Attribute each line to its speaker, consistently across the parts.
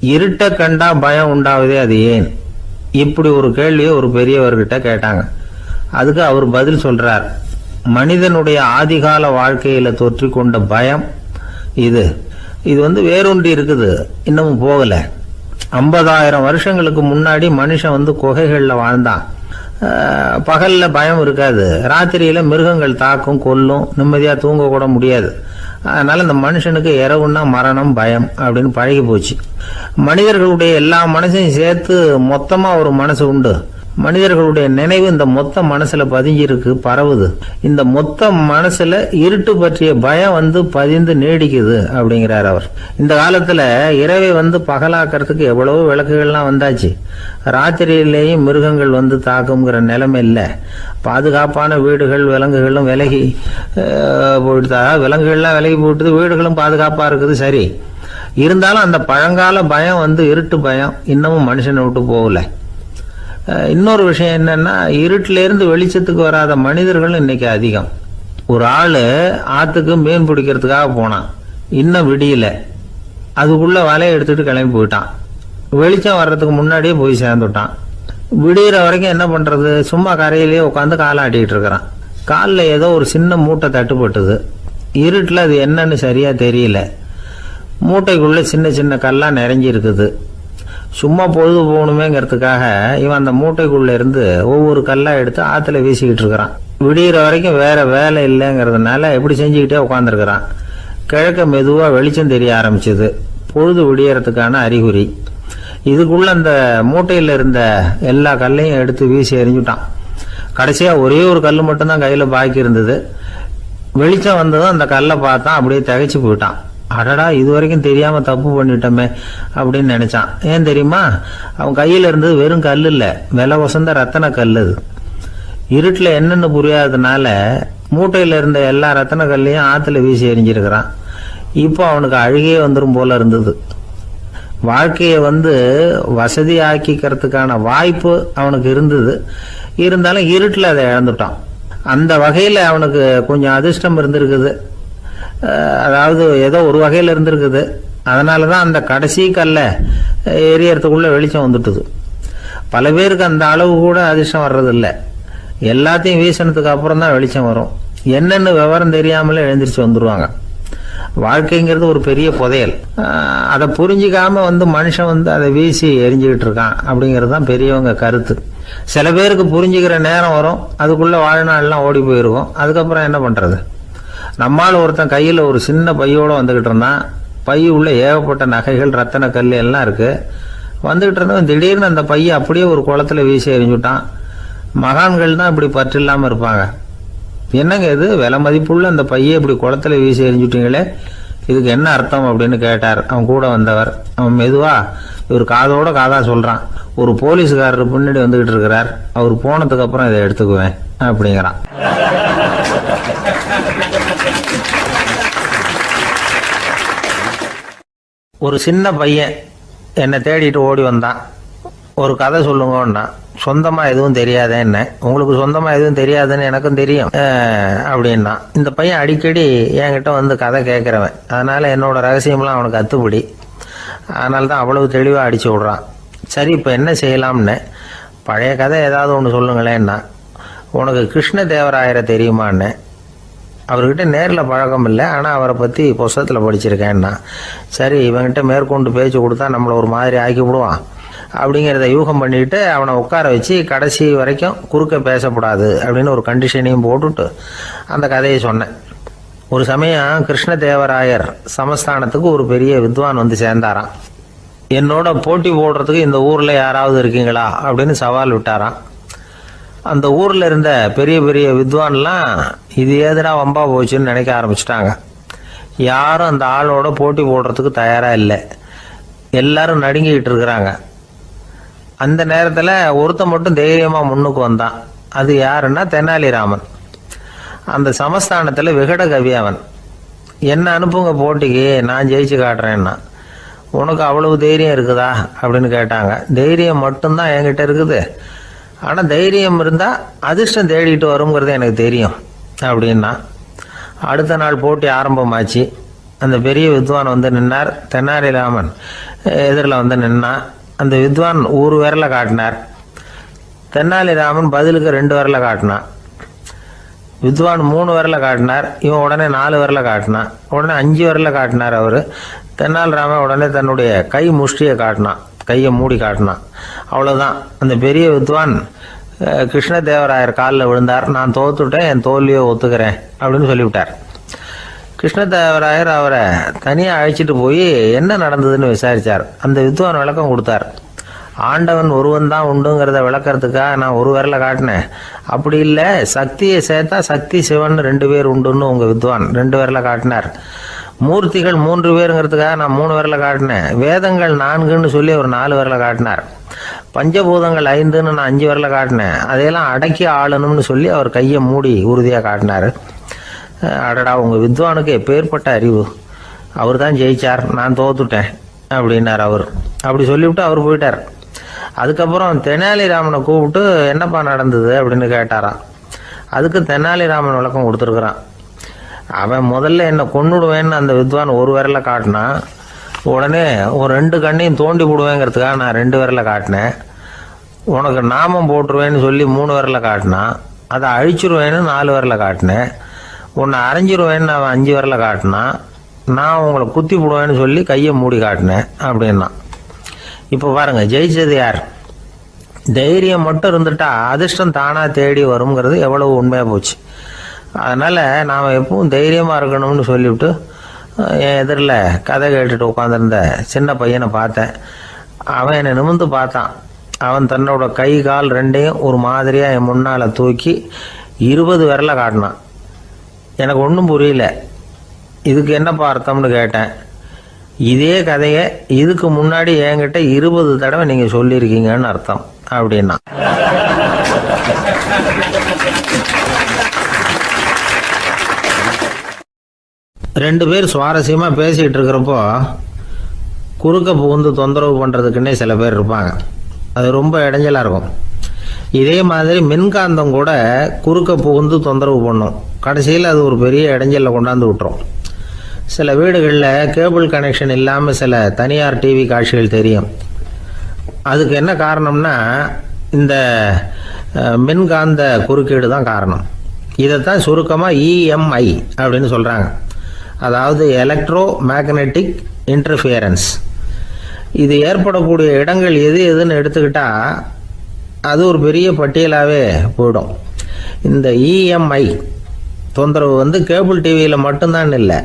Speaker 1: இருட்ட கண்டா பயம் உண்டாவதே அது ஏன்? இப்படி ஒரு கேள்வியை ஒரு பெரியவர்கிட்ட கேட்டாங்க. அதுக்கு அவர் பதில் சொல்றார், மனிதனுடைய ஆதிகால வாழ்க்கையில தொற்றிக்கொண்ட பயம் இது இது வேரூன்றி இருக்குது, இன்னமும் போகல. 50,000 வருஷங்களுக்கு முன்னாடி மனுஷன் குகைகள்ல வாழ்ந்தான். பகல்ல பயம் இருக்காது, ராத்திரியில மிருகங்கள் தாக்கும், கொல்லும், நிம்மதியா தூங்க கூட முடியாது. அதனால இந்த மனுஷனுக்கு இரவுன்னா மரணம், பயம் அப்படின்னு பழகி போச்சு. மனிதர்களுடைய எல்லா மனசையும் சேர்த்து மொத்தமா ஒரு மனசு உண்டு. மனிதர்களுடைய நினைவு இந்த மொத்த மனசுல பதிஞ்சிருக்கு, பரவுது. இந்த மொத்த மனசுல இருட்டு பற்றிய பயம் பதிந்து நீடிக்குது அப்படிங்கிறார் அவர். இந்த காலத்துல இரவை பகலாக்கிறதுக்கு எவ்வளவோ விளக்குகள்லாம் வந்தாச்சு. ராத்திரியிலேயும் மிருகங்கள் தாக்குங்கிற நிலைமை இல்லை. பாதுகாப்பான வீடுகள், விலங்குகளும் விலகி போயிட்டு, விலங்குகள்லாம் விலகி போயிட்டு, வீடுகளும் பாதுகாப்பா இருக்குது. சரி, இருந்தாலும் அந்த பழங்கால பயம் இருட்டு பயம் இன்னமும் மனுஷனை விட்டு போகல. இன்னொரு விஷயம் என்னன்னா, இருட்டுல இருந்து வெளிச்சத்துக்கு வராத மனிதர்கள் இன்னைக்கு அதிகம். ஒரு ஆளு ஆத்துக்கு மீன் பிடிக்கிறதுக்காக போனான், இன்னும் விடியல. அதுக்குள்ள வலையை எடுத்துட்டு கிளம்பி போயிட்டான். வெளிச்சம் வர்றதுக்கு முன்னாடியே போய் சேர்ந்துட்டான். விடிகிற வரைக்கும் என்ன பண்றது, சும்மா கரையிலேயே உட்காந்து காலாட்டிட்டு இருக்கிறான். காலில் ஏதோ ஒரு சின்ன மூட்டை தட்டுப்பட்டுது. இருட்டில் அது என்னன்னு சரியா தெரியல. மூட்டைக்குள்ள சின்ன சின்ன கல்லா நிறைஞ்சி இருக்குது. சும்மா பொழுது போகணுமேங்கிறதுக்காக இவன் அந்த மூட்டைக்குள்ள இருந்து ஒவ்வொரு கல்லா எடுத்து ஆத்துல வீசிக்கிட்டு இருக்கிறான். விடிகிற வரைக்கும் வேற வேலை இல்லைங்கிறதுனால எப்படி செஞ்சுக்கிட்டே உட்காந்துருக்கிறான். கிழக்க மெதுவா வெளிச்சம் தெரிய ஆரம்பிச்சது. பொழுது விடியறதுக்கான அறிகுறி. இதுக்குள்ள அந்த மூட்டையில இருந்த எல்லா கல்லையும் எடுத்து வீசி எறிஞ்சுட்டான். கடைசியா ஒரே ஒரு கல் மட்டும்தான் கையில பாக்கி இருந்தது. வெளிச்சம் வந்ததும் அந்த கல்லை பார்த்தான், அப்படியே திகைச்சு போயிட்டான். அடடா, இது வரைக்கும் தெரியாம தப்பு பண்ணிட்டோமே அப்படின்னு நினைச்சான். ஏன் தெரியுமா, அவன் கையில இருந்தது வெறும் கல் இல்ல, விலை வசந்த ரத்தன கல். அது இருட்டுல என்னன்னு புரியாததுனால மூட்டையில இருந்த எல்லா ரத்தன கல்லையும் ஆத்துல வீசி எறிஞ்சிருக்கிறான். இப்போ அவனுக்கு அழுகையே வந்துடும் போல இருந்தது. வாழ்க்கையை வசதி ஆக்கிக்கிறதுக்கான வாய்ப்பு அவனுக்கு இருந்தது. இருந்தாலும் இருட்டுல அதை இழந்துட்டான். அந்த வகையில அவனுக்கு கொஞ்சம் அதிர்ஷ்டம் இருந்திருக்குது. அதாவது ஏதோ ஒரு வகையில் இருந்திருக்குது. அதனாலதான் அந்த கடைசி கல்ல எரியறதுக்குள்ள வெளிச்சம் வந்துட்டுது. பல பேருக்கு அந்த அளவு கூட அதிர்ஷ்டம் வர்றதில்லை. எல்லாத்தையும் வீசினதுக்கு அப்புறம் தான் வெளிச்சம் வரும். என்னன்னு விவரம் தெரியாமலே எழுந்திரிச்சு வந்துருவாங்க. வாழ்க்கைங்கிறது ஒரு பெரிய புதையல். அதை புரிஞ்சிக்காம மனுஷன் அதை வீசி எரிஞ்சுக்கிட்டு இருக்கான் அப்படிங்கிறது தான் பெரியவங்க கருத்து. சில பேருக்கு புரிஞ்சுக்கிற நேரம் வரும், அதுக்குள்ள வாழ்நாள்லாம் ஓடி போயிருக்கும். அதுக்கப்புறம் என்ன பண்றது? நம்மால் ஒருத்தன் கையில் ஒரு சின்ன பையோட வந்துகிட்டு இருந்தான். பை உள்ள ஏகப்பட்ட நகைகள், ரத்தன கல் எல்லாம் இருக்கு. வந்துகிட்டு இருந்தவன் திடீர்னு அந்த பையை அப்படியே ஒரு குளத்துல வீசி எறிஞ்சுட்டான். மகான்கள் தான் இப்படி பற்று இல்லாம இருப்பாங்க. என்னங்க இது, விலை மதிப்புள்ள அந்த பையை இப்படி குளத்துல வீசி எறிஞ்சுட்டீங்களே, இதுக்கு என்ன அர்த்தம் அப்படின்னு கேட்டார் அவன் கூட வந்தவர். அவன் மெதுவா இவர் காதோட காதா சொல்றான், ஒரு போலீஸ்காரர் பின்னாடி வந்துகிட்டு இருக்கிறார், அவர் போனதுக்கு அப்புறம் இதை எடுத்துக்குவேன் அப்படிங்கிறான். ஒரு சின்ன பையன் என்னை தேடிட்டு ஓடி வந்தான். ஒரு கதை சொல்லுங்கன்னா, சொந்தமா எதுவும் தெரியாத என்ன, உங்களுக்கு சொந்தமா எதுவும் தெரியாதுன்னு எனக்கும் தெரியும் அப்படின்னா. இந்த பையன் அடிக்கடி என்கிட்ட கதை கேட்கிறவன். அதனால என்னோட ரகசியம்லாம் அவனுக்கு அத்துப்படி. அதனால தான் அவ்வளவு தெளிவா அடிச்சு விடுறான். சரி, இப்ப என்ன செய்யலாம்னு, பழைய கதை ஏதாவது ஒன்று சொல்லுங்களேன்னா. உனக்கு கிருஷ்ணதேவராயரை தெரியுமான்னு. அவர்கிட்ட நேரில் பழக்கம் இல்லை, ஆனால் அவரை பற்றி புஸ்தகத்தில் படிச்சிருக்கேன்னா. சரி, இவங்கிட்ட மேற்கொண்டு பேச்சு கொடுத்தா நம்மளை ஒரு மாதிரி ஆக்கி விடுவான் அப்படிங்கிறத யூகம் பண்ணிட்டு அவனை உட்கார வச்சு கடைசி வரைக்கும் குறுக்க பேசக்கூடாது அப்படின்னு ஒரு கண்டிஷனையும் போட்டுட்டு அந்த கதையை சொன்னேன். ஒரு சமயம் கிருஷ்ணதேவராயர் சமஸ்தானத்துக்கு ஒரு பெரிய வித்வான் சேர்ந்தாராம். என்னோட போட்டி போடுறதுக்கு இந்த ஊரில் யாராவது இருக்கீங்களா அப்படின்னு சவால் விட்டாராம். அந்த ஊரில் இருந்த பெரிய பெரிய வித்வான்லாம் இது ஏதுடா வம்பா போச்சுன்னு நினைக்க ஆரம்பிச்சிட்டாங்க. யாரும் அந்த ஆளோட போட்டி போடுறதுக்கு தயாராக இல்லை. எல்லாரும் நடுங்கிக்கிட்டு இருக்கிறாங்க. அந்த நேரத்தில் ஒருத்தன் மட்டும் தைரியமாக முன்னுக்கு வந்தான். அது யாருன்னா தெனாலிராமன். அந்த சமஸ்தானத்தில் விகட கவி அவன். என்ன அனுப்புங்க போட்டிக்கு, நான் ஜெயிச்சு காட்டுறேன்னா. உனக்கு அவ்வளவு தைரியம் இருக்குதா அப்படின்னு கேட்டாங்க. தைரியம் மட்டும்தான் என்கிட்ட இருக்குது, ஆனால் தைரியம் இருந்தால் அதிர்ஷ்டம் தேடிட்டு வருங்கிறது எனக்கு தெரியும் அப்படின்னா. அடுத்த நாள் போட்டி ஆரம்பமாச்சு. அந்த பெரிய வித்வான் நின்னார். தெனாலிராமன், எதிரில் வந்து நின்னான். அந்த வித்வான் ஒரு விரலை காட்டினார். தெனாலிராமன் பதிலுக்கு 2 விரலை காட்டினான். வித்வான் 3 விரலை காட்டினார். இவன் உடனே 4 விரலை காட்டினான். உடனே 5 விரலை காட்டினார் அவர். தெனாலிராமன் உடனே தன்னுடைய கை முஷ்டியை காட்டினான், கையை மூடி காட்டினான். அவ்வளோதான். அந்த பெரிய வித்வான் கிருஷ்ணதேவராயர் காலில் விழுந்தார். நான் தோத்துட்டேன், என் தோல்வியை ஒத்துக்கிறேன் அப்படின்னு சொல்லிவிட்டார். கிருஷ்ணதேவராயர் அவரை தனியாக அழைச்சிட்டு போய் என்ன நடந்ததுன்னு விசாரித்தார். அந்த வித்வான் விளக்கம் கொடுத்தார். ஆண்டவன் ஒருவன் தான் உண்டுங்கிறத விளக்கறதுக்காக நான் ஒரு விரலை காட்டினேன். அப்படி இல்லை, சக்தியை சேர்த்தா சக்தி சிவன் 2 பேர் உண்டுன்னு உங்கள் வித்வான் 2 விரலை காட்டினார். மூர்த்திகள் 3 பேருங்கிறதுக்காக நான் 3 விரலை காட்டினேன். வேதங்கள் 4ன்னு சொல்லி ஒரு 4 விரலை காட்டினார். பஞ்சபூதங்கள் 5ன்னு நான் 5 விரலை காட்டினேன். அதையெல்லாம் அடக்கி ஆளணும்னு சொல்லி அவர் கையை மூடி உறுதியாக காட்டினார். அடடா, உங்கள் வித்வானுக்கு எப்பேற்பட்ட அறிவு! அவர் தான் ஜெயிச்சார், நான் தோத்துட்டேன் அப்படின்னார் அவர். அப்படி சொல்லிவிட்டு அவர் போயிட்டார். அதுக்கப்புறம் தெனாலிராமனை கூப்பிட்டு என்னப்பா நடந்தது அப்படின்னு கேட்டாராம். அதுக்கு தெனாலிராமன் விளக்கம் கொடுத்துருக்குறான். அவன் முதல்ல என்னை கொன்னுடுவேன்னு அந்த வித்வான் ஒரு விரலை காட்டினான். உடனே ஒரு 2 கண்ணையும் தோண்டி போடுவேங்கிறதுக்காக நான் 2 விரலை காட்டினேன். உனக்கு நாமம் போட்டுருவேன்னு சொல்லி 3 விரலை காட்டினான். அதை அழிச்சிருவேன்னு 4 விரலை காட்டினேன். உன்னை அரைஞ்சிருவேன்னு அவன் 5 விரலை காட்டினான். நான் உங்களை குத்தி போடுவேன்னு சொல்லி கையை மூடி காட்டினேன் அப்படின்னா. இப்போ பாருங்க, ஜெயிச்சது யார்? தைரியம் மட்டும் இருந்துட்டா அதிர்ஷ்டம் தானா தேடி வருங்கிறது எவ்வளவு உண்மையாக போச்சு. அதனால் நாம் எப்பவும் தைரியமாக இருக்கணும்னு சொல்லிவிட்டு என் எதிரில் கதை கேட்டுட்டு உட்காந்துருந்த சின்ன பையனை பார்த்தேன். அவன் என்னை நிமிர்ந்து பார்த்தான். அவன் தன்னோட கை கால் 2ஐயும் ஒரு மாதிரியாக என் முன்னால் தூக்கி 20 விரலை காட்டினான். எனக்கு ஒன்றும் புரியல. இதுக்கு என்னப்பா அர்த்தம்னு கேட்டேன். இதே கதையை இதுக்கு முன்னாடி என்கிட்ட 20 தடவை நீங்கள் சொல்லியிருக்கீங்கன்னு அர்த்தம் அப்படின்னா. ரெண்டு பேர் சுவாரஸ்யமாக பேசிகிட்டு இருக்கிறப்போ குறுக்க புகுந்து தொந்தரவு பண்ணுறதுக்குன்னே சில பேர் இருப்பாங்க. அது ரொம்ப இடைஞ்சலாக இருக்கும். இதே மாதிரி மின்காந்தம் கூட குறுக்க புகுந்து தொந்தரவு பண்ணும். கடைசியில் அது ஒரு பெரிய இடைஞ்சலில் கொண்டாந்து விட்டுரும். சில வீடுகளில் கேபிள் கனெக்ஷன் இல்லாமல் சில தனியார் டிவி காட்சிகள் தெரியும். அதுக்கு என்ன காரணம்னா இந்த மின்காந்த குறுக்கீடு தான் காரணம். இதைத்தான் சுருக்கமாக இஎம்ஐ அப்படின்னு சொல்கிறாங்க. அதாவது எலக்ட்ரோ மேக்னெட்டிக் இன்டர்ஃபியரன்ஸ். இது ஏற்படக்கூடிய இடங்கள் எது எதுன்னு எடுத்துக்கிட்டால் அது ஒரு பெரிய பட்டியலாகவே போயிடும். இந்த இஎம்ஐ தொந்தரவு கேபிள் டிவியில் மட்டும்தான் இல்லை,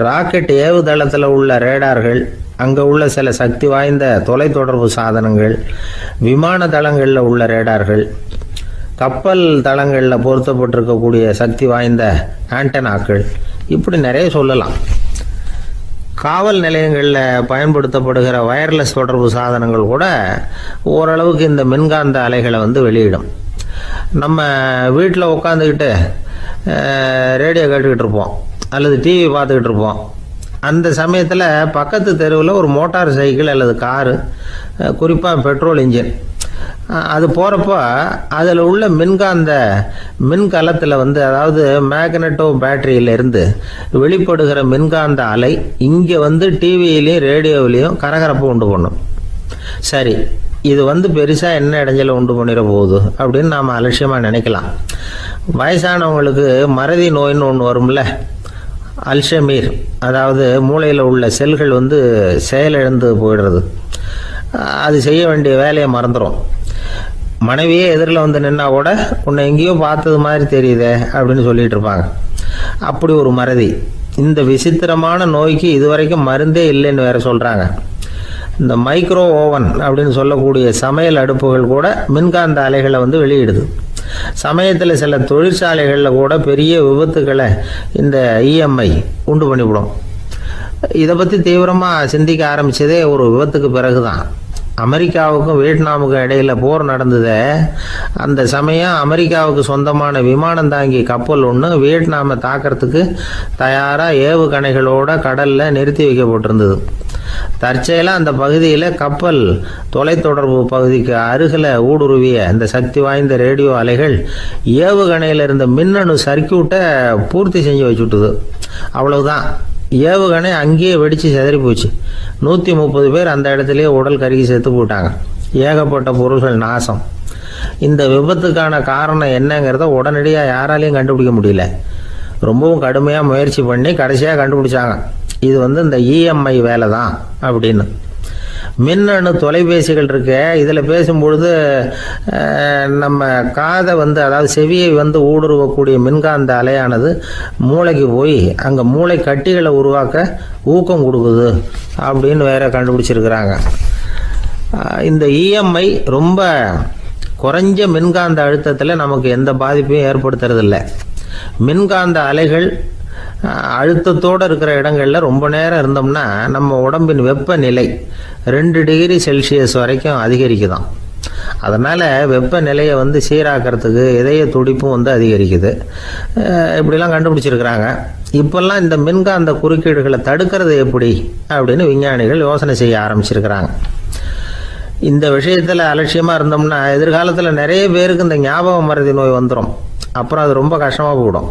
Speaker 1: ராக்கெட் ஏவுதளத்தில் உள்ள ரேடார்கள், அங்கே உள்ள சில சக்தி வாய்ந்த தொலைத்தொடர்பு சாதனங்கள், விமான தளங்களில் உள்ள ரேடார்கள், கப்பல் தளங்களில் பொருத்தப்பட்டிருக்கக்கூடிய சக்தி வாய்ந்த ஆண்டனாக்கள், இப்படி நிறைய சொல்லலாம். காவல் நிலையங்களில் பயன்படுத்தப்படுகிற வயர்லெஸ் தொடர்பு சாதனங்கள் கூட ஓரளவுக்கு இந்த மின்காந்த அலைகளை வெளியிடும். நம்ம வீட்டில் உட்காந்துக்கிட்டு ரேடியோ கேட்டுக்கிட்டு இருப்போம் அல்லது டிவி பார்த்துக்கிட்டு இருப்போம். அந்த சமயத்தில் பக்கத்து தெருவில் ஒரு மோட்டார் சைக்கிள் அல்லது காரு, குறிப்பாக பெட்ரோல் இன்ஜின், அது போகிறப்போ அதில் உள்ள மின்காந்த மின்கலத்தில் அதாவது மேக்னட்டோ பேட்டரியிலிருந்து வெளிப்படுகிற மின்காந்த அலை இங்கே டிவியிலையும் ரேடியோவிலையும் கரகரப்பு உண்டு பண்ணும். சரி, இது பெருசாக என்ன இடைஞ்சலை உண்டு பண்ணிட போகுது அப்படின்னு நாம் அலட்சியமாக நினைக்கலாம். வயசானவங்களுக்கு மறதி நோயின்னு ஒன்று வரும்ல, அல்ஷமீர், அதாவது மூளையில் உள்ள செல்கள் செயலிழந்து போயிடுறது. அது செய்ய வேண்டிய வேலையை மறந்துடும். மனைவியே எதிரில் நின்னா கூட உன்னை எங்கேயோ பார்த்தது மாதிரி தெரியுதே அப்படின்னு சொல்லிட்டு இருப்பாங்க. அப்படி ஒரு மறதி. இந்த விசித்திரமான நோய்க்கு இதுவரைக்கும் மருந்தே இல்லைன்னு வேற சொல்கிறாங்க. இந்த மைக்ரோ ஓவன் அப்படின்னு சொல்லக்கூடிய சமையல் அடுப்புகள் கூட மின்காந்த அலைகளை வெளியிடுது. சமயத்தில் சில தொழிற்சாலைகளில் கூட பெரிய விபத்துக்களை இந்த இஎம்ஐ உண்டு பண்ணிவிடும். இதை பற்றி தீவிரமாக சிந்திக்க ஆரம்பித்ததே ஒரு விபத்துக்கு பிறகு தான். அமெரிக்காவுக்கும் வியட்நாமுக்கும் இடையில் போர் நடந்ததே, அந்த சமயம் அமெரிக்காவுக்கு சொந்தமான விமானம் தாங்கி கப்பல் ஒன்று வியட்நாமை தாக்கிறதுக்கு தயாராக ஏவுகணைகளோட கடலில் நிறுத்தி வைக்கப்பட்டிருந்தது. தற்செயலாக அந்த பகுதியில் கப்பல் தொலைத்தொடர்பு பகுதிக்கு அருகில் ஊடுருவிய இந்த சக்தி வாய்ந்த ரேடியோ அலைகள் ஏவுகணையில் இருந்த மின்னணு சர்க்கியூட்டை பூர்த்தி செஞ்சு வச்சுட்டுது. அவ்வளவுதான், ஏவுகணை அங்கேயே வெடித்து சிதறி போச்சு. 130 பேர் அந்த இடத்துலயே உடல் கருகி செத்து போட்டாங்க. ஏகப்பட்ட பொருள்கள் நாசம். இந்த விபத்துக்கான காரணம் என்னங்கிறத உடனடியாக யாராலையும் கண்டுபிடிக்க முடியல. ரொம்பவும் கடுமையாக முயற்சி பண்ணி கடைசியாக கண்டுபிடிச்சாங்க. இது இந்த இஎம்ஐ வேலை தான் அப்படின்னு. மின்னணு தொலைபேசிகள் இருக்க, இதில் பேசும்பொழுது நம்ம காதை அதாவது செவியை ஊடுருவக்கூடிய மின்காந்த அலையானது மூளைக்கு போய் அங்கே மூளை கட்டிகளை உருவாக்க ஊக்கம் கொடுக்குது அப்படின்னு வேற கண்டுபிடிச்சிருக்கிறாங்க. இந்த இஎம்ஐ ரொம்ப குறைஞ்ச மின்காந்த அழுத்தத்தில் நமக்கு எந்த பாதிப்பையும் ஏற்படுத்துறதில்ல. மின்காந்த அலைகள் அழுத்தத்தோடு இருக்கிற இடங்களில் ரொம்ப நேரம் இருந்தோம்னா நம்ம உடம்பின் வெப்பநிலை 2 டிகிரி செல்சியஸ் வரைக்கும் அதிகரிக்குதாம். அதனால் வெப்பநிலையை சீராக்கிறதுக்கு இதய துடிப்பும் அதிகரிக்குது. இப்படிலாம் கண்டுபிடிச்சிருக்கிறாங்க. இப்போல்லாம் இந்த மின்காந்த குறுக்கீடுகளை தடுக்கிறது எப்படி அப்படின்னு விஞ்ஞானிகள் யோசனை செய்ய ஆரம்பிச்சிருக்கிறாங்க. இந்த விஷயத்தில் அலட்சியமாக இருந்தோம்னா எதிர்காலத்தில் நிறைய பேருக்கு இந்த ஞாபக மறதி நோய் வந்துடும். அப்புறம் அது ரொம்ப கஷ்டமாக போயிடும்.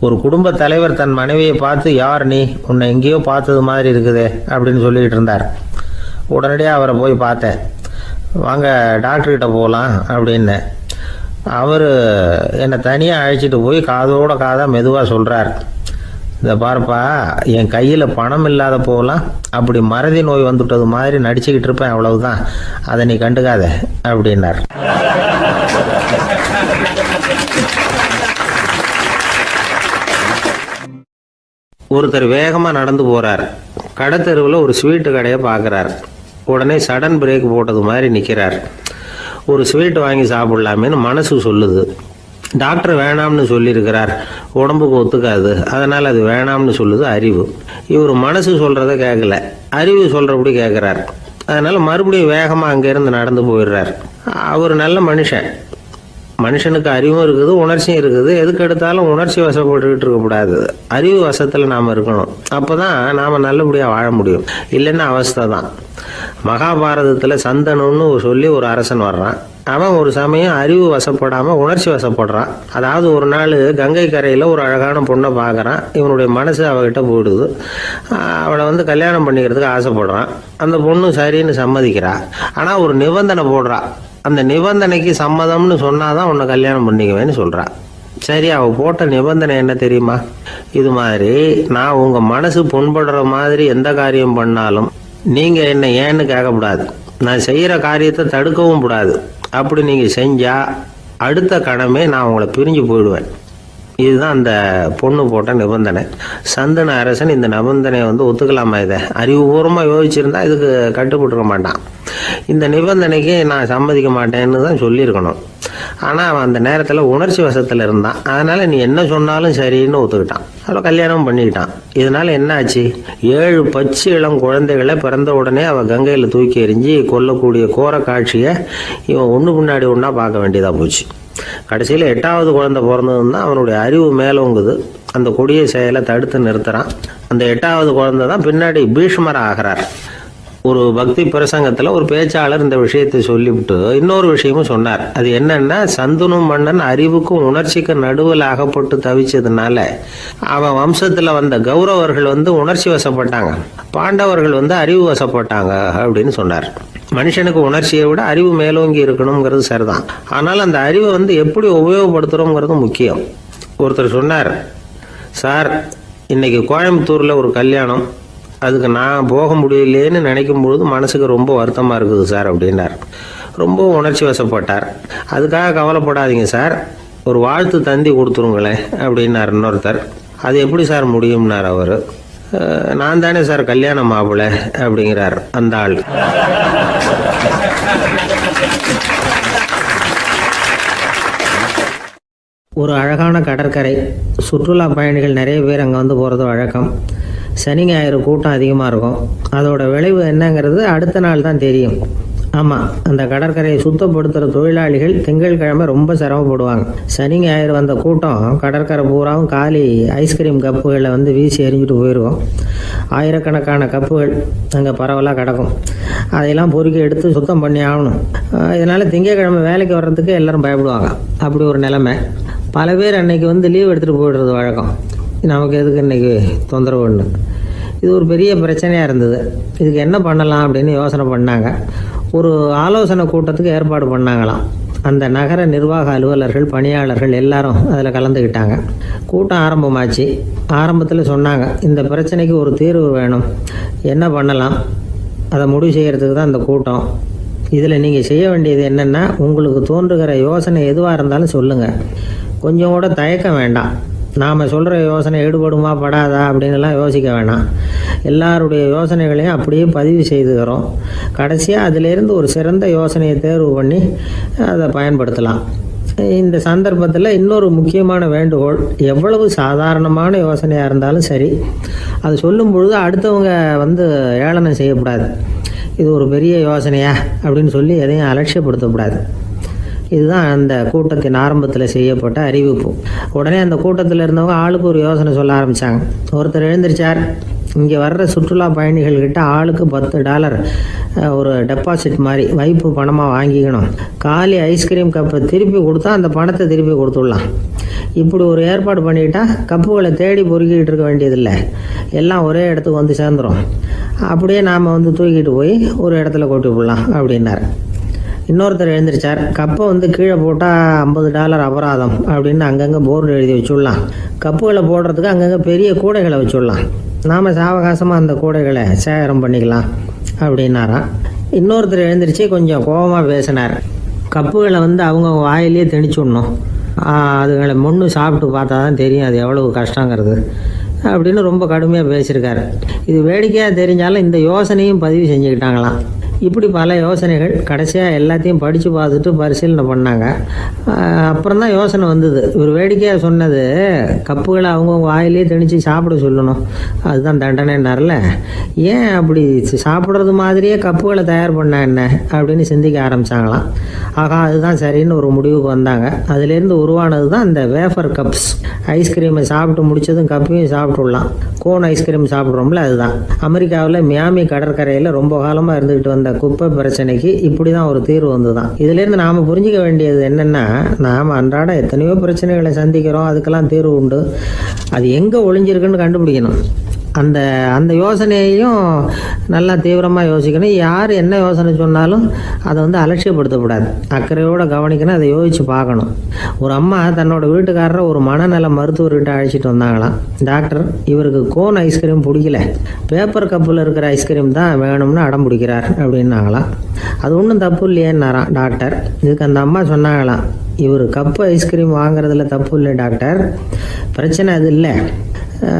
Speaker 1: ஒரு குடும்ப தலைவர் தன் மனைவியை பார்த்து, யார் நீ, உன்னை எங்கேயோ பார்த்தது மாதிரி இருக்குதே அப்படின்னு சொல்லிக்கிட்டு இருந்தார். உடனடியாக அவரை போய் பார்த்தேன். வாங்க டாக்டர்கிட்ட போகலாம் அப்படின்னு. அவர் என்னை தனியாக அழைச்சிட்டு போய் காதோட காதாக மெதுவாக சொல்கிறார், இதை பாருப்பா, என் கையில் பணம் இல்லாத போகலாம், அப்படி மறதி நோய் வந்துட்டது மாதிரி நடிச்சுக்கிட்டு இருப்பேன், அவ்வளவுதான், அதை நீ கண்டுக்காத அப்படின்னார். ஒருத்தர் வேகமாக நடந்து போகிறார். கடத்தெருவில் ஒரு ஸ்வீட்டு கடையை பார்க்குறார். உடனே சடன் பிரேக் போட்டது மாதிரி நிற்கிறார். ஒரு ஸ்வீட் வாங்கி சாப்பிடலாமேன்னு மனசு சொல்லுது. டாக்டர் வேணாம்னு சொல்லியிருக்கிறார், உடம்புக்கு ஒத்துக்காது, அதனால் அது வேணாம்னு சொல்லுது அறிவு. இவர் மனசு சொல்கிறத கேட்கல, அறிவு சொல்கிறபடி கேட்குறார். அதனால் மறுபடியும் வேகமாக அங்கேருந்து நடந்து போயிடுறார். அவர் நல்ல மனுஷனுக்கு அறிவும் இருக்குது, உணர்ச்சியும் இருக்குது. எதுக்கு எடுத்தாலும் உணர்ச்சி வசப்பட்டுக்கிட்டு இருக்கக்கூடாது, அறிவு வசத்தில் நாம் இருக்கணும். அப்போ தான் நாம் நல்லபடியாக வாழ முடியும். இல்லைன்னா அவஸ்தை தான். மகாபாரதத்தில் சந்தனுன்னு சொல்லி ஒரு அரசன் வர்றான். அவன் ஒரு சமயம் அறிவு வசப்படாமல் உணர்ச்சி வசப்படுறான். அதாவது ஒரு நாள் கங்கை கரையில் ஒரு அழகான பொண்ணை பார்க்குறான். இவனுடைய மனசு அவகிட்ட போயிடுது. அவளை கல்யாணம் பண்ணிக்கிறதுக்கு ஆசைப்படுறான். அந்த பொண்ணு சரின்னு சம்மதிக்கிறா. ஆனால் ஒரு நிபந்தனை போடுறா. அந்த நிபந்தனைக்கு சம்மதம்னு சொன்னாதான் உன்னை கல்யாணம் பண்ணிக்குவேன்னு சொல்றா. சரி, அவ போட்ட நிபந்தனை என்ன தெரியுமா? இது மாதிரி, நான் உங்க மனசு புண்படுற மாதிரி எந்த காரியம் பண்ணாலும் நீங்க என்ன ஏன்னு கேட்கக்கூடாது, நான் செய்யற காரியத்தை தடுக்கவும் கூடாது. அப்படி நீங்க செஞ்சா அடுத்த கணமே நான் உங்களை பிரிஞ்சு போயிடுவேன். இதுதான் அந்த பொண்ணு போட்ட நிபந்தனை. சந்தன அரசன் இந்த நிபந்தனையை ஒத்துக்கலாமா? இதை அறிவுபூர்வமாக யோசிச்சிருந்தா இதுக்கு கட்டுப்பட்டுருக்க மாட்டான். இந்த நிபந்தனைக்கு நான் சம்மதிக்க மாட்டேன்னு தான் சொல்லியிருக்கணும். ஆனால் அவன் அந்த நேரத்தில் உணர்ச்சி வசத்தில் இருந்தான். அதனால் நீ என்ன சொன்னாலும் சரின்னு ஒத்துக்கிட்டான். அவளை கல்யாணம் பண்ணிக்கிட்டான். இதனால் என்ன ஆச்சு? 7 பச்சை இளம் குழந்தைகளை பிறந்த உடனே அவள் கங்கையில் தூக்கி எறிஞ்சி கொல்லக்கூடிய கோர காட்சியை இவன் ஒன்று பின்னாடி ஒன்றா பார்க்க வேண்டியதாக போச்சு. கடைசியில் 8வது குழந்தை பிறந்ததுன்னா அவனுடைய அறிவு மேலோங்குது. அந்த கொடிய செயலை தடுத்து நிறுத்துறான். அந்த 8வது குழந்தை தான் பின்னாடி பீஷ்மர் ஆகிறார். ஒரு பக்தி பிரசங்கத்தில் ஒரு பேச்சாளர் இந்த விஷயத்தை சொல்லிவிட்டு இன்னொரு விஷயமும் சொன்னார். அது என்னன்னா, சந்தனு மன்னன் அறிவுக்கும் உணர்ச்சிக்கும் நடுவில் அகப்பட்டு தவிச்சதுனால அவன் வம்சத்தில் வந்த கௌரவர்கள் உணர்ச்சி வசப்பட்டாங்க, பாண்டவர்கள் அறிவு வசப்பட்டாங்க அப்படின்னு சொன்னார். மனுஷனுக்கு உணர்ச்சியை விட அறிவு மேலோங்கி இருக்கணுங்கிறது சரிதான். ஆனால் அந்த அறிவை எப்படி உபயோகப்படுத்துகிறோங்கிறது முக்கியம். ஒருத்தர் சொன்னார், சார், இன்னைக்கு கோயம்புத்தூரில் ஒரு கல்யாணம், அதுக்கு நான் போக முடியலேன்னு நினைக்கும் பொழுது மனசுக்கு ரொம்ப வருத்தமாக இருக்குது சார் அப்படின்னார். ரொம்ப உணர்ச்சி வசப்பட்டார். அதுக்காக கவலைப்படாதீங்க சார், ஒரு வாழ்த்து தந்தி கொடுத்துருங்களேன் அப்படின்னார் இன்னொருத்தர். அது எப்படி சார் முடியும்னார் அவர். நான் தானே சார் கல்யாண மாப்பிள்ளை அப்படிங்கிறார் அந்த ஆள். ஒரு அழகான கடற்கரை. சுற்றுலா பயணிகள் நிறைய பேர் அங்கே போகிறது வழக்கம். சனி ஞாயிறு கூட்டம் அதிகமாக இருக்கும். அதோட விளைவு என்னங்கிறது அடுத்த நாள் தான் தெரியும். ஆமாம், அந்த கடற்கரையை சுத்தப்படுத்துகிற தொழிலாளிகள் திங்கட்கிழமை ரொம்ப சிரமப்படுவாங்க. சனி ஞாயிறு வந்த கூட்டம் கடற்கரை பூராவும் காலி ஐஸ்கிரீம் கப்புகளை வீசி எறிஞ்சிட்டு போயிடுவோம். ஆயிரக்கணக்கான கப்புகள் அங்கே பரவலாக கிடக்கும். அதையெல்லாம் பொறுக்கி எடுத்து சுத்தம் பண்ணி ஆகணும். இதனால் திங்கட்கிழமை வேலைக்கு வர்றதுக்கு எல்லோரும் பயப்படுவாங்க. அப்படி ஒரு நிலைமை. பல பேர் அன்னைக்கு லீவ் எடுத்துகிட்டு போயிடுறது வழக்கம். நமக்கு எதுக்கு இன்றைக்கி தொந்தரவுன்னு. இது ஒரு பெரிய பிரச்சனையாக இருந்தது. இதுக்கு என்ன பண்ணலாம் அப்படின்னு யோசனை பண்ணாங்க. ஒரு ஆலோசனை கூட்டத்துக்கு ஏற்பாடு பண்ணாங்களாம். அந்த நகர நிர்வாக அலுவலர்கள், பணியாளர்கள் எல்லாரும் அதில் கலந்துக்கிட்டாங்க. கூட்டம் ஆரம்பமாச்சு. ஆரம்பத்தில் சொன்னாங்க, இந்த பிரச்சனைக்கு ஒரு தீர்வு வேணும், என்ன பண்ணலாம், அதை முடிவு செய்கிறதுக்கு தான் இந்த கூட்டம். இதில் நீங்கள் செய்ய வேண்டியது என்னென்னா, உங்களுக்கு தோன்றுகிற யோசனை எதுவாக இருந்தாலும் சொல்லுங்கள். கொஞ்சம் கூட தயக்கம் வேண்டாம். நாம் சொல்கிற யோசனை ஈடுபடுமா படாதா அப்படின்லாம் யோசிக்க வேணாம். எல்லாருடைய யோசனைகளையும் அப்படியே பதிவு செய்துக்கிறோம். கடைசியாக அதிலேருந்து ஒரு சிறந்த யோசனையை தேர்வு பண்ணி அதை பயன்படுத்தலாம். இந்த சந்தர்ப்பத்தில் இன்னொரு முக்கியமான வேண்டுகோள், எவ்வளவு சாதாரணமான யோசனையாக இருந்தாலும் சரி, அது சொல்லும் பொழுது அடுத்தவங்க ஏளனம் செய்யக்கூடாது. இது ஒரு பெரிய யோசனையா அப்படின்னு சொல்லி எதையும் அலட்சியப்படுத்தக்கூடாது. இதுதான் அந்த கூட்டத்தின் ஆரம்பத்தில் செய்யப்பட்ட அறிவிப்பு. உடனே அந்த கூட்டத்தில் இருந்தவங்க ஆளுக்கு ஒரு யோசனை சொல்ல ஆரம்பித்தாங்க. ஒருத்தர் எழுந்திரிச்சார், இங்கே வர்ற சுற்றுலா பயணிகள்கிட்ட ஆளுக்கு $10 ஒரு டெபாசிட் மாதிரி வைப்பு பணமாக வாங்கிக்கணும். காலி ஐஸ்கிரீம் கப்பை திருப்பி கொடுத்தா அந்த பணத்தை திருப்பி கொடுத்துடலாம். இப்படி ஒரு ஏற்பாடு பண்ணிக்கிட்டா கப்புகளை தேடி பொறுக்கிட்டு இருக்க வேண்டியதில்லை, எல்லாம் ஒரே இடத்துக்கு வந்து சேர்ந்துடும். அப்படியே நாம் தூக்கிட்டு போய் ஒரு இடத்துல கொட்டி விடலாம் அப்படின்னார். இன்னொருத்தர் எழுந்திரிச்சார், கப்பை கீழே போட்டால் $50 அபராதம் அப்படின்னு அங்கங்கே போர்டு எழுதி வச்சுடலாம். கப்புகளை போடுறதுக்கு அங்கங்கே பெரிய கூடைகளை வச்சுடலாம். நாம் சாவகாசமாக அந்த கூடைகளை சேகரம் பண்ணிக்கலாம் அப்படின்னாராம். இன்னொருத்தர் எழுந்திரிச்சு கொஞ்சம் கோபமாக பேசினார். கப்புகளை அவங்க வாயிலே திணிச்சுடணும், அதுங்களை முன்னு சாப்பிட்டு பார்த்தா தான் தெரியும் அது எவ்வளவு கஷ்டங்கிறது அப்படின்னு ரொம்ப கடுமையாக பேசியிருக்காரு. இது வேடிக்கையாக தெரிஞ்சாலும் இந்த யோசனையும் பதிவு செஞ்சுக்கிட்டாங்களாம். இப்படி பல யோசனைகள். கடைசியாக எல்லாத்தையும் படித்து பார்த்துட்டு பரிசீலனை பண்ணாங்க. அப்புறம் தான் யோசனை வந்தது. இவர் வேடிக்கையாக சொன்னது, கப்புகளை அவங்கவுங்க வாயிலே திணிச்சு சாப்பிட சொல்லணும், அதுதான் தண்டனைன்னார்ல, ஏன் அப்படி சாப்பிட்றது மாதிரியே கப்புகளை தயார் பண்ண என்ன அப்படின்னு சிந்திக்க ஆரம்பித்தாங்களாம். ஆகா, அதுதான் சரின்னு ஒரு முடிவுக்கு வந்தாங்க. அதுலேருந்து உருவானது தான் இந்த வேஃபர் கப்ஸ். ஐஸ்கிரீமை சாப்பிட்டு முடித்ததும் கப்பையும் சாப்பிட்டுடலாம். கோன் ஐஸ்கிரீம் சாப்பிட்றோம்ல, அதுதான். அமெரிக்காவில் மியாமி கடற்கரையில் ரொம்ப காலமாக இருந்துக்கிட்டு வந்த குப்பை பிரச்சனைக்கு இப்படி தான் ஒரு தீர்வு வந்துதான். இதுலேருந்து நாம் புரிஞ்சிக்க வேண்டியது என்னென்னா, நாம் அன்றாட எத்தனையோ பிரச்சனைகளை சந்திக்கிறோம், அதுக்கெல்லாம் தீர்வு உண்டு. அது எங்கே ஒளிஞ்சிருக்குன்னு கண்டுபிடிக்கணும். அந்த யோசனையையும் நல்லா தீவிரமாக யோசிக்கணும். யார் என்ன யோசனை சொன்னாலும் அதை அலட்சியப்படுத்தக்கூடாது, அக்கறையோடு கவனிக்கணும், அதை யோசித்து பார்க்கணும். ஒரு அம்மா தன்னோட வீட்டுக்காரரை ஒரு மனநல மருத்துவர்கிட்ட அழைச்சிட்டு வந்தாங்களாம். டாக்டர், இவருக்கு கோன் ஐஸ்கிரீம் பிடிக்கல, பேப்பர் கப்பில் இருக்கிற ஐஸ்கிரீம் தான் வேணும்னு அடம் பிடிக்கிறார் அப்படின்னாங்களாம். அது ஒன்றும் தப்பு இல்லையேன்னாராம் டாக்டர். இதுக்கு அந்த அம்மா சொன்னாங்களாம், இவர் கப்பு ஐஸ்கிரீம் வாங்குறதுல தப்பு இல்லை டாக்டர், பிரச்சனை அது இல்லை.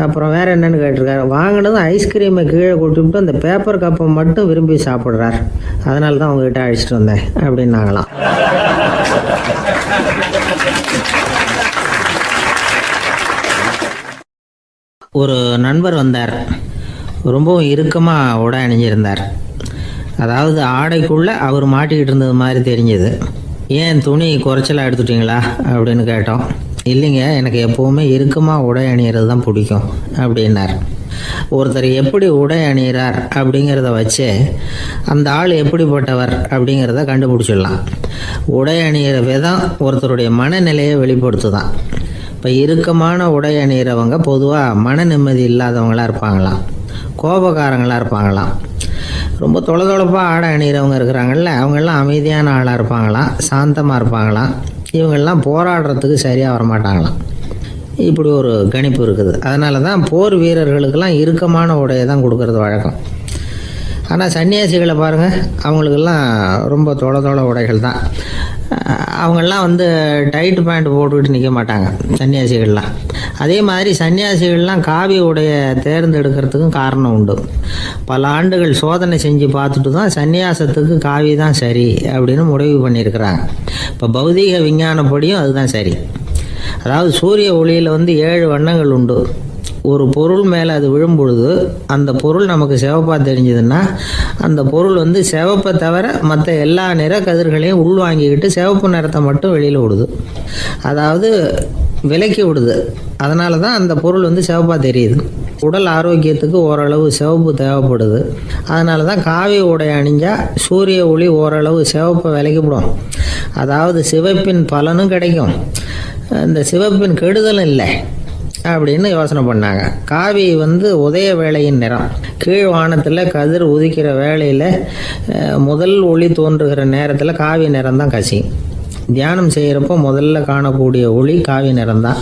Speaker 1: அப்புறம் வேறு என்னன்னு கேட்டிருக்காரு. வாங்கினதும் ஐஸ்கிரீமை கீழே கொட்டிவிட்டு அந்த பேப்பர் கப்பை மட்டும் விரும்பி சாப்பிட்றார், அதனால தான் உங்ககிட்ட அழைச்சிட்டு வந்தேன் அப்படின்னாங்களாம். ஒரு நண்பர் வந்தார். ரொம்பவும் இறுக்கமாக உடை அணிஞ்சிருந்தார். அதாவது ஆடைக்குள்ளே அவர் மாட்டிக்கிட்டு இருந்தது மாதிரி தெரிஞ்சது. ஏன் துணி குறைச்சலாக எடுத்துட்டிங்களா அப்படின்னு கேட்டோம். இல்லைங்க, எனக்கு எப்போவுமே இறுக்கமாக உடை அணிகிறது தான் பிடிக்கும் அப்படின்னார். ஒருத்தர் எப்படி உடை அணிகிறார் அப்படிங்கிறத வச்சு அந்த ஆள் எப்படிப்பட்டவர் அப்படிங்கிறத கண்டுபிடிச்சிடலாம். உடை அணிகிற விதம் ஒருத்தருடைய மனநிலையை வெளிப்படுத்துதான். இப்போ இறுக்கமான உடை அணிகிறவங்க பொதுவாக மன நிம்மதி இல்லாதவங்களாக இருப்பாங்களாம், கோபக்காரங்களாக இருப்பாங்களாம். ரொம்ப தொலைதொலைப்பாக ஆடை அணிகிறவங்க இருக்கிறாங்கல்ல, அவங்கெல்லாம் அமைதியான ஆளாக இருப்பாங்களாம், சாந்தமாக இருப்பாங்களாம். இவங்கெல்லாம் போராடுறதுக்கு சரியாக வரமாட்டாங்களாம். இப்படி ஒரு கணிப்பு இருக்குது. அதனால தான் போர் வீரர்களுக்கெல்லாம் இறுக்கமான உடையை தான் கொடுக்கறது வழக்கம். ஆனால் சன்னியாசிகளை பாருங்கள், அவங்களுக்கெல்லாம் ரொம்ப தொலை உடைகள் தான். அவங்கெல்லாம் டைட் பேண்ட் போட்டுக்கிட்டு நிற்க மாட்டாங்க சன்னியாசிகள்லாம். அதே மாதிரி சன்னியாசிகள்லாம் காவி உடைய தேர்ந்தெடுக்கிறதுக்கும் காரணம் உண்டு. பல ஆண்டுகள் சோதனை செஞ்சு பார்த்துட்டு தான் சன்னியாசத்துக்கு காவி தான் சரி அப்படின்னு முடிவு பண்ணியிருக்கிறாங்க. இப்போ பௌதீக விஞ்ஞானப்படியும் அதுதான் சரி. அதாவது சூரிய ஒளியில் 7 வண்ணங்கள் உண்டு. ஒரு பொருள் மேலே அது விழும் பொழுது அந்த பொருள் நமக்கு சிவப்பாக தெரிஞ்சதுன்னா அந்த பொருள் சிவப்பை தவிர மற்ற எல்லா நிற கதிர்களையும் உள்வாங்கிக்கிட்டு சிவப்பு நிறத்தை மட்டும் வெளியில் விடுது, அதாவது விலக்கி விடுது. அதனால தான் அந்த பொருள் சிவப்பாக தெரியுது. உடல் ஆரோக்கியத்துக்கு ஓரளவு சிவப்பு தேவைப்படுது. அதனால தான் காவி உடை அணிஞ்சால் சூரிய ஒளி ஓரளவு சிவப்பை விலக்கிவிடும். அதாவது சிவப்பின் பலனும் கிடைக்கும், இந்த சிவப்பின் கெடுதலும் இல்லை. அப்படின்னு யோசனை பண்ணாங்க. காவி உதய வேளையின் நிறம். கீழ் வானத்தில் கதிர் உதிக்கிற வேளையில் முதல் ஒளி தோன்றுகிற நேரத்தில் காவி நிறம் தான் கசியும். தியானம் செய்கிறப்போ முதல்ல காணக்கூடிய ஒளி காவி நிறம்தான்.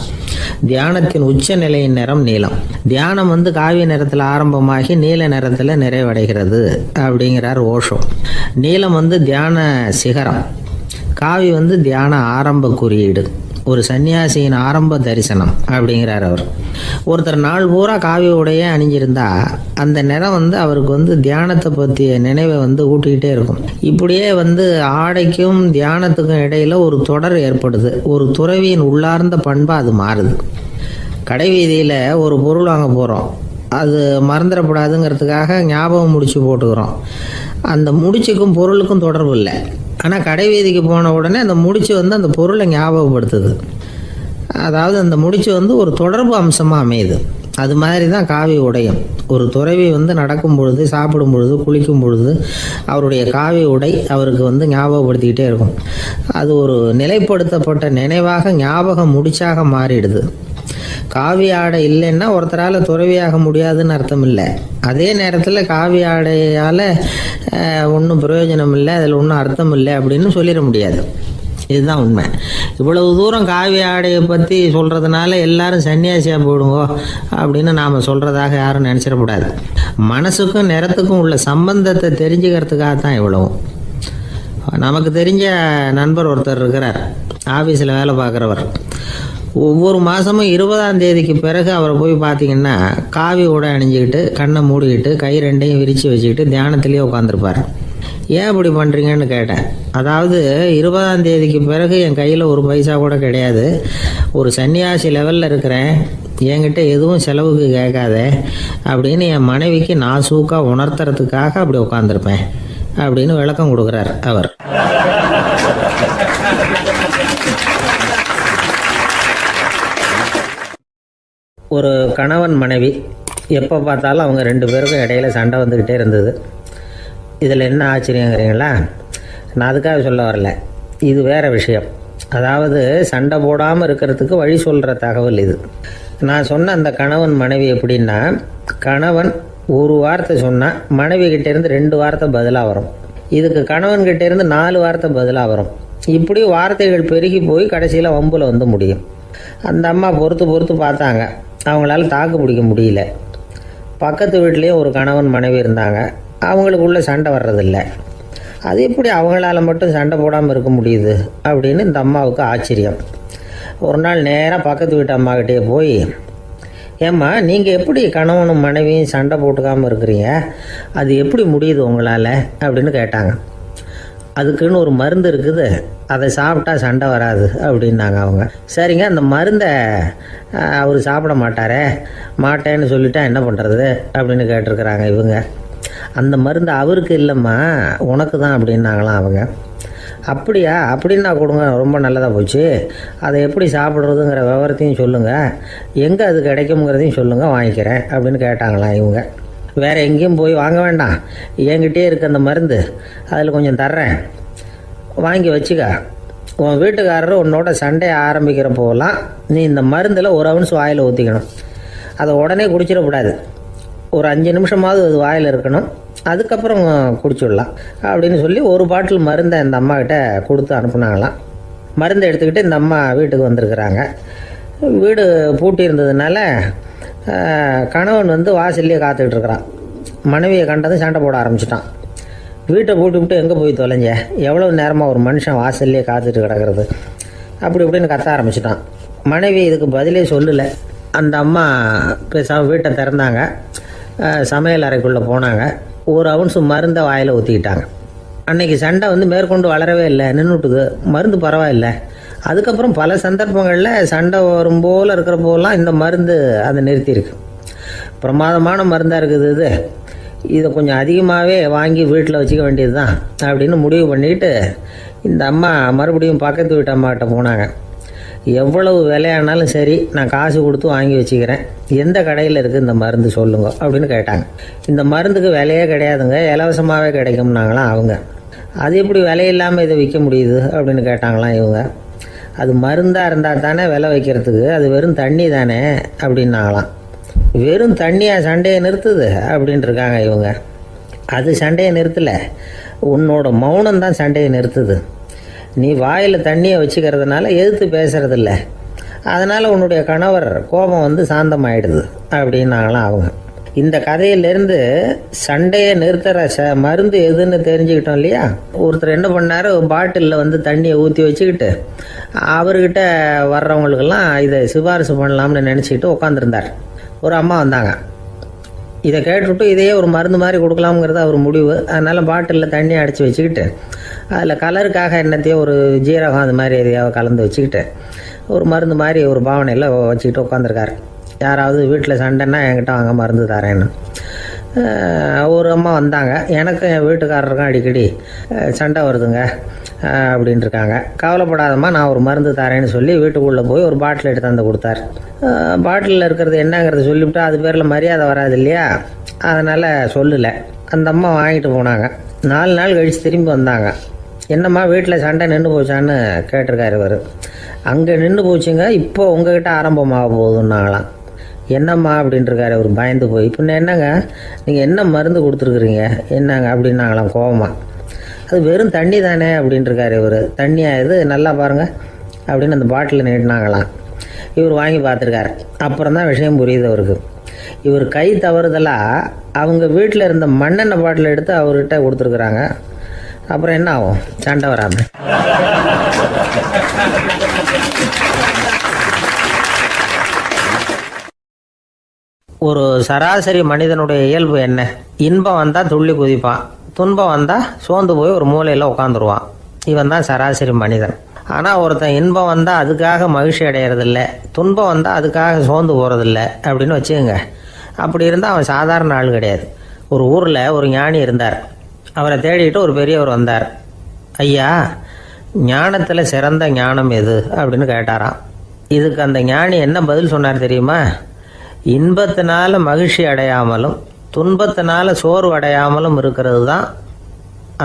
Speaker 1: தியானத்தின் உச்ச நிலையின் நிறம் நீலம். தியானம் காவி நிறத்தில் ஆரம்பமாகி நீல நிறத்தில் நிறைவடைகிறது அப்படிங்கிறார் ஓஷோ. நீலம் தியான சிகரம். காவி தியான ஆரம்ப குறியீடு, ஒரு சன்னியாசியின் ஆரம்ப தரிசனம் அப்படிங்கிறார் அவர். ஒருத்தர் நாள் பூரா காவி உடைய அணிஞ்சிருந்தா அந்த நிறம் அவருக்கு தியானத்தை பற்றிய நினைவை ஊட்டிக்கிட்டே இருக்கும். இப்படியே ஆடைக்கும் தியானத்துக்கும் இடையில ஒரு தொடர் ஏற்படுது. ஒரு துறவியின் உள்ளார்ந்த பண்பாக அது மாறுது. கடை வீதியில் ஒரு பொருள் வாங்க போகிறோம், அது மறந்துடக்கூடாதுங்கிறதுக்காக ஞாபகம் முடிச்சு போட்டுக்கிறோம். அந்த முடிச்சுக்கும் பொருளுக்கும் தொடர்பு இல்லை. ஆனால் கடை வீதிக்கு போன உடனே அந்த முடிச்சு அந்த பொருளை ஞாபகப்படுத்துது. அதாவது அந்த முடிச்சு ஒரு தொடர்பு அம்சமாக அமையுது. அது மாதிரி தான் காவி உடையும். ஒரு துறவி நடக்கும் பொழுது, சாப்பிடும் பொழுது, குளிக்கும் பொழுது அவருடைய காவி உடை அவருக்கு ஞாபகப்படுத்திக்கிட்டே இருக்கும். அது ஒரு நிலைப்படுத்தப்பட்ட நினைவாக, ஞாபக முடிச்சாக மாறிடுது. காவி ஆடை இல்லைன்னா ஒருத்தரால் துறவியாக முடியாதுன்னு அர்த்தம் இல்லை. அதே நேரத்தில் காவி ஆடையால் ஒன்றும் பிரயோஜனம் இல்லை, அதில் ஒன்றும் அர்த்தம் இல்லை அப்படின்னு சொல்லிட முடியாது. இதுதான் உண்மை. இவ்வளவு தூரம் காவி ஆடையை பற்றி சொல்கிறதுனால எல்லாரும் சன்னியாசியாக போயிடுங்கோ அப்படின்னு நாம் சொல்கிறதாக யாரும் நினச்சிடக்கூடாது. மனசுக்கும் நிறத்துக்கும் உள்ள சம்பந்தத்தை தெரிஞ்சுக்கிறதுக்காக தான் இவ்வளவும். நமக்கு தெரிஞ்ச நண்பர் ஒருத்தர் இருக்கிறார், ஆஃபீஸில் வேலை பார்க்குறவர். ஒவ்வொரு மாதமும் 20ஆம் தேதிக்கு பிறகு அவரை போய் பார்த்தீங்கன்னா காவி உடை அணிஞ்சிக்கிட்டு, கண்ணை மூடிக்கிட்டு, கை ரெண்டையும் விரித்து வச்சுக்கிட்டு தியானத்திலேயே உட்காந்துருப்பார். ஏன் இப்படி பண்ணுறீங்கன்னு கேட்டேன். அதாவது 20ஆம் தேதிக்கு பிறகு என் கையில் ஒரு பைசா கூட கிடையாது, ஒரு சன்னியாசி லெவலில் இருக்கிறேன், என்கிட்ட எதுவும் செலவுக்கு கேட்காத அப்படின்னு என் மனைவிக்கு நான் சூக்காக உணர்த்துறதுக்காக அப்படி உட்காந்துருப்பேன் அப்படின்னு விளக்கம் கொடுக்குறார் அவர். ஒரு கணவன் மனைவி எப்போ பார்த்தாலும் அவங்க 2 பேருக்கும் இடையில சண்டை வந்துக்கிட்டே இருந்தது. இதில் என்ன ஆச்சரியங்கிறீங்களா? நான் அதுக்காக சொல்ல வரல, இது வேறு விஷயம். அதாவது சண்டை போடாமல் இருக்கிறதுக்கு வழி சொல்கிற தகவல் இது. நான் சொன்ன அந்த கணவன் மனைவி எப்படின்னா, கணவன் ஒரு வார்த்தை சொன்னால் மனைவி கிட்டேருந்து 2 வார்த்தை பதிலாக வரும். இதுக்கு கணவன்கிட்டேருந்து 4 வார்த்தை பதிலாக வரும். இப்படி வார்த்தைகள் பெருகி போய் கடைசியில் வம்பில் முடியும். அந்த அம்மா பொறுத்து பார்த்தாங்க, அவங்களால தாக்கு பிடிக்க முடியல. பக்கத்து வீட்லேயும் ஒரு கணவன் மனைவி இருந்தாங்க, அவங்களுக்குள்ள சண்டை வர்றதில்லை. அது எப்படி அவங்களால மட்டும் சண்டை போடாமல் இருக்க முடியுது அப்படின்னு இந்த அம்மாவுக்கு ஆச்சரியம். ஒரு நாள் நேராக பக்கத்து வீட்டு அம்மாக்கிட்டே போய், ஏம்மா நீங்கள் எப்படி கணவனும் மனைவியும் சண்டை போட்டுக்காமல் இருக்கிறீங்க, அது எப்படி முடியுது உங்களால் அப்படின்னு கேட்டாங்க. அதுக்குன்னு ஒரு மருந்து இருக்குது, அதை சாப்பிட்டா சண்டை வராது அப்படின்னாங்க அவங்க. சரிங்க, அந்த மருந்தை அவர் சாப்பிட மாட்டேன்னு சொல்லிட்டா என்ன பண்ணுறது அப்படின்னு கேட்டிருக்கிறாங்க இவங்க. அந்த மருந்து அவருக்கு இல்லைம்மா, உனக்கு தான் அப்படின்னாங்களாம் அவங்க. அப்படியா, அப்படின்னா கொடுங்க, ரொம்ப நல்லதாக போச்சு. அதை எப்படி சாப்பிட்றதுங்கிற விவரத்தையும் சொல்லுங்கள், எங்கே அது கிடைக்குங்கிறதையும் சொல்லுங்கள், வாங்கிக்கிறேன் அப்படின்னு கேட்டாங்களாம் இவங்க. வேறு எங்கேயும் போய் வாங்க வேண்டாம், என்கிட்டே இருக்க அந்த மருந்து, அதில் கொஞ்சம் தர்றேன், வாங்கி வச்சுக்க. உன் வீட்டுக்காரர் உன்னோட சண்டையை ஆரம்பிக்கிறப்போலாம் நீ இந்த மருந்தில் 1 அவுன்ஸ் வாயில் ஊற்றிக்கணும். அதை உடனே குடிச்சிடக்கூடாது, ஒரு 5 நிமிஷமாவது அது வாயில் இருக்கணும், அதுக்கப்புறம் குடிச்சிடலாம் அப்படின்னு சொல்லி ஒரு பாட்டில் மருந்தை இந்த அம்மாக்கிட்ட கொடுத்து அனுப்புனாங்களாம். மருந்தை எடுத்துக்கிட்டு இந்த அம்மா வீட்டுக்கு வந்திருக்கிறாங்க. வீடு பூட்டி இருந்ததுனால கணவன் வாசல்லையே காத்துக்கிட்டு இருக்கிறான். மனைவியை கண்டதும் சண்டை போட ஆரம்பிச்சிட்டான். வீட்டை பூட்டி விட்டு எங்கே போய் தொலைஞ்ச, எவ்வளோ நேரமாக ஒரு மனுஷன் வாசல்லையே காத்துட்டு கிடக்கிறது அப்படி இப்படின்னு கத்த ஆரம்பிச்சிட்டான். மனைவி இதுக்கு பதிலே சொல்லலை. அந்த அம்மா பேசாமல் வீட்டை திறந்தாங்க, சமையல் அறைக்குள்ளே போனாங்க, 1 அவுன்ஸ் மருந்தை வாயில் ஊற்றிக்கிட்டாங்க. அன்னைக்கு சண்டை மேற்கொண்டு வளரவே இல்லை, நின்றுட்டுது. மருந்து பரவாயில்லை. அதுக்கப்புறம் பல சந்தர்ப்பங்களில் சண்டை வரும் போல் இருக்கிற போலாம் இந்த மருந்து அதை நிறுத்தியிருக்கு. பிரமாதமான மருந்தாக இருக்குது இதை கொஞ்சம் அதிகமாகவே வாங்கி வீட்டில் வச்சுக்க வேண்டியது தான் அப்படின்னு முடிவு பண்ணிட்டு இந்த அம்மா மறுபடியும் பக்கத்து வீட்டு அம்மாக்கிட்ட போனாங்க. எவ்வளவு விலையானாலும் சரி, நான் காசு கொடுத்து வாங்கி வச்சுக்கிறேன், எந்த கடையில் இருக்குது இந்த மருந்து சொல்லுங்க அப்படின்னு கேட்டாங்க. இந்த மருந்துக்கு விலையே கிடையாதுங்க, இலவசமாகவே கிடைக்கும்னாங்களாம் அவங்க. அது எப்படி விலையில்லாமல் இதை விற்க முடியுது அப்படின்னு கேட்டாங்களாம் இவங்க. அது மருந்தாக இருந்தால் தானே விலை வைக்கிறதுக்கு, அது வெறும் தண்ணி தானே அப்படின்னாங்களாம். வெறும் தண்ணியாக சண்டையை நிறுத்துது அப்படின்ட்டு இருக்காங்க இவங்க. அது சண்டையை நிறுத்தலை, உன்னோட மௌனம் தான் சண்டையை நிறுத்துது. நீ வாயில் தண்ணியை வச்சுக்கிறதுனால எதிர்த்து பேசுறதில்ல, அதனால் உன்னுடைய கணவர் கோபம் வந்து சாந்தமாயிடுது அப்படின்னாங்களாம் அவங்க. இந்த கதையிலேருந்து சண்டையை நிறுத்துகிற மருந்து எதுன்னு தெரிஞ்சுக்கிட்டோம் இல்லையா. ஒருத்தர் என்ன பண்ணார், பாட்டிலில் வந்து தண்ணியை ஊற்றி வச்சுக்கிட்டு அவர்கிட்ட வர்றவங்களுக்கெல்லாம் இதை சிபாரிசு பண்ணலாம்னு நினச்சிக்கிட்டு உட்காந்துருந்தார். ஒரு அம்மா வந்தாங்க. இதை கேட்டுவிட்டு இதையே ஒரு மருந்து மாதிரி கொடுக்கலாம்ங்கிறது அவர் முடிவு. அதனால் பாட்டிலில் தண்ணி அடித்து வச்சுக்கிட்டு அதில் கலருக்காக என்னத்தையோ ஒரு ஜீரகம் அது மாதிரி எதையாவது கலந்து வச்சுக்கிட்டு ஒரு மருந்து மாதிரி ஒரு பாவனையில் வச்சுக்கிட்டு உட்காந்துருக்காரு. யாராவது வீட்டில் சண்டைன்னா என்கிட்ட வாங்க மருந்து தரேன்னு. ஒரு அம்மா வந்தாங்க. எனக்கும் என் வீட்டுக்காரருக்கும் அடிக்கடி சண்டை வருதுங்க அப்படின்ட்டு இருக்காங்க. கவலைப்படாதம்மா, நான் ஒரு மருந்து தரேன்னு சொல்லி வீட்டுக்குள்ளே போய் ஒரு பாட்டில் எடுத்து வந்து கொடுத்தாரு. பாட்டிலில் இருக்கிறது என்னங்கிறத சொல்லிவிட்டா அது பேரில் மரியாதை வராது இல்லையா, அதனால் சொல்லலை. அந்த அம்மா வாங்கிட்டு போனாங்க. 4 நாள் கழித்து திரும்பி வந்தாங்க. என்னம்மா வீட்டில் சண்டை நின்று போச்சான்னு கேட்டிருக்காரு இவர். அங்கே நின்று போச்சுங்க, இப்போ உங்ககிட்ட ஆரம்பமாக போகுதுன்னாங்களாம். என்னம்மா அப்படின்ட்டுருக்காரு அவர் பயந்து போய். பின்ன என்னங்க நீங்கள் என்ன மருந்து கொடுத்துருக்குறீங்க என்னங்க அப்படின்னாங்களாம் கோபமாக. அது வெறும் தண்ணி தானே அப்படின்ட்டுருக்காரு இவர். தண்ணியாக இது நல்லா பாருங்கள் அப்படின்னு அந்த பாட்டிலில் நீட்டினாங்களாம். இவர் வாங்கி பார்த்துருக்காரு. அப்புறம் தான் விஷயம் புரியுது அவருக்கு. இவர் கை தவறுதலாக அவங்க வீட்டில் இருந்த மண்ணெண்ணெய் பாட்டில் எடுத்து அவர்கிட்ட கொடுத்துருக்குறாங்க. அப்புறம் என்ன ஆகும், சண்டை வராமல். ஒரு சராசரி மனிதனுடைய இயல்பு என்ன? இன்பம் வந்தால் துள்ளி குதிப்பான், துன்பம் வந்தால் சோர்ந்து போய் ஒரு மூலையில் உட்காந்துருவான். இவன் தான் சராசரி மனிதன். ஆனால் ஒருத்தன் இன்பம் வந்தால் அதுக்காக மகிழ்ச்சி அடையிறதில்ல, துன்பம் வந்தால் அதுக்காக சோர்ந்து போகிறதில்ல அப்படின்னு வச்சுக்கோங்க. அப்படி இருந்தால் அவன் சாதாரண ஆள் கிடையாது. ஒரு ஊரில் ஒரு ஞானி இருந்தார். அவரை தேடிட்டு ஒரு பெரியவர் வந்தார். ஐயா, ஞானத்தில் சிறந்த ஞானம் எது அப்படின்னு கேட்டாராம். இதுக்கு அந்த ஞானி என்ன பதில் சொன்னார் தெரியுமா? இன்பத்தினால மகிழ்ச்சி அடையாமலும் துன்பத்தினால சோர்வு அடையாமலும் இருக்கிறது தான்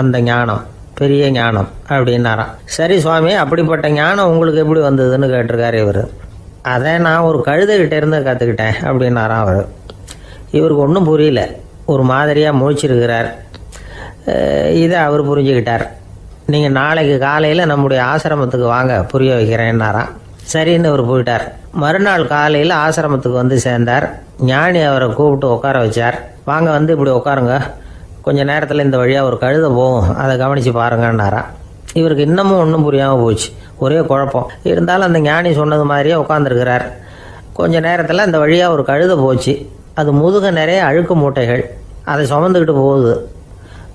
Speaker 1: அந்த ஞானம், பெரிய ஞானம் அப்படின்னாராம். சரி சுவாமி, அப்படிப்பட்ட ஞானம் உங்களுக்கு எப்படி வந்ததுன்னு கேட்டிருக்காரு இவர். அதை நான் ஒரு கழுதைகிட்ட இருந்து கற்றுக்கிட்டேன் அப்படின்னாராம் அவர். இவருக்கு ஒன்றும் புரியல, ஒரு மாதிரியாக முழிச்சிருக்கிறார். இதை அவர் புரிஞ்சுக்கிட்டார். நீங்கள் நாளைக்கு காலையில் நம்முடைய ஆசிரமத்துக்கு வாங்க, புரிய வைக்கிறேன்னாராம். சரின்னு அவர் போயிட்டார். மறுநாள் காலையில் ஆசிரமத்துக்கு வந்து சேர்ந்தார். ஞானி அவரை கூப்பிட்டு உட்கார வச்சார். வாங்க வந்து இப்படி உட்காருங்க, கொஞ்சம் நேரத்தில் இந்த வழியாக ஒரு கழுதை போகும், அதை கவனித்து பாருங்கன்னாராம். இவருக்கு இன்னமும் ஒன்றும் புரியாமல் போச்சு, ஒரே குழப்பம். இருந்தாலும் அந்த ஞானி சொன்னது மாதிரியே உட்காந்துருக்கிறார். கொஞ்சம் நேரத்தில் அந்த வழியாக ஒரு கழுதை போச்சு. அது முதுக நிறைய அழுக்கு மூட்டைகள், அதை சுமந்துக்கிட்டு போகுது.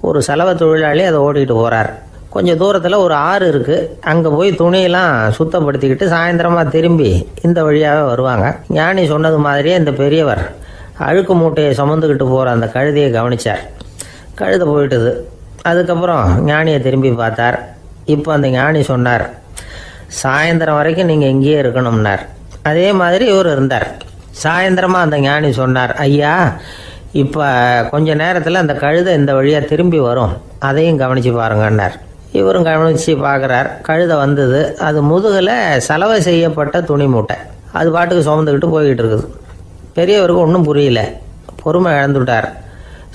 Speaker 1: ஒரு சலவை தொழிலாளி அதை ஓட்டிகிட்டு போகிறார். கொஞ்சம் தூரத்தில் ஒரு ஆறு இருக்குது. அங்கே போய் துணியெல்லாம் சுத்தப்படுத்திக்கிட்டு சாயந்தரமாக திரும்பி இந்த வழியாகவே வருவாங்க. ஞானி சொன்னது மாதிரியே இந்த பெரியவர் அழுக்கு மூட்டையை சுமந்துக்கிட்டு போகிற அந்த கழுதையை கவனித்தார். கழுதை போயிட்டுது. அதுக்கப்புறம் ஞானியை திரும்பி பார்த்தார். இப்போ அந்த ஞானி சொன்னார், சாயந்தரம் வரைக்கும் நீங்கள் இங்கேயே இருக்கணும்னார். அதே மாதிரி இவர் இருந்தார். சாயந்தரமாக அந்த ஞானி சொன்னார், ஐயா, இப்போ கொஞ்ச நேரத்தில் அந்த கழுதை இந்த வழியாக திரும்பி வரும், அதையும் கவனித்து பாருங்கன்னார். இவரும் கவனித்து பார்க்குறார். கழுதை வந்தது. அது முதுகில் சலவை செய்யப்பட்ட துணி மூட்டை, அது பாட்டுக்கு சுமந்துக்கிட்டு போய்கிட்டு இருக்குது. பெரியவருக்கு ஒன்றும் புரியல, பொறுமை இழந்துவிட்டார்.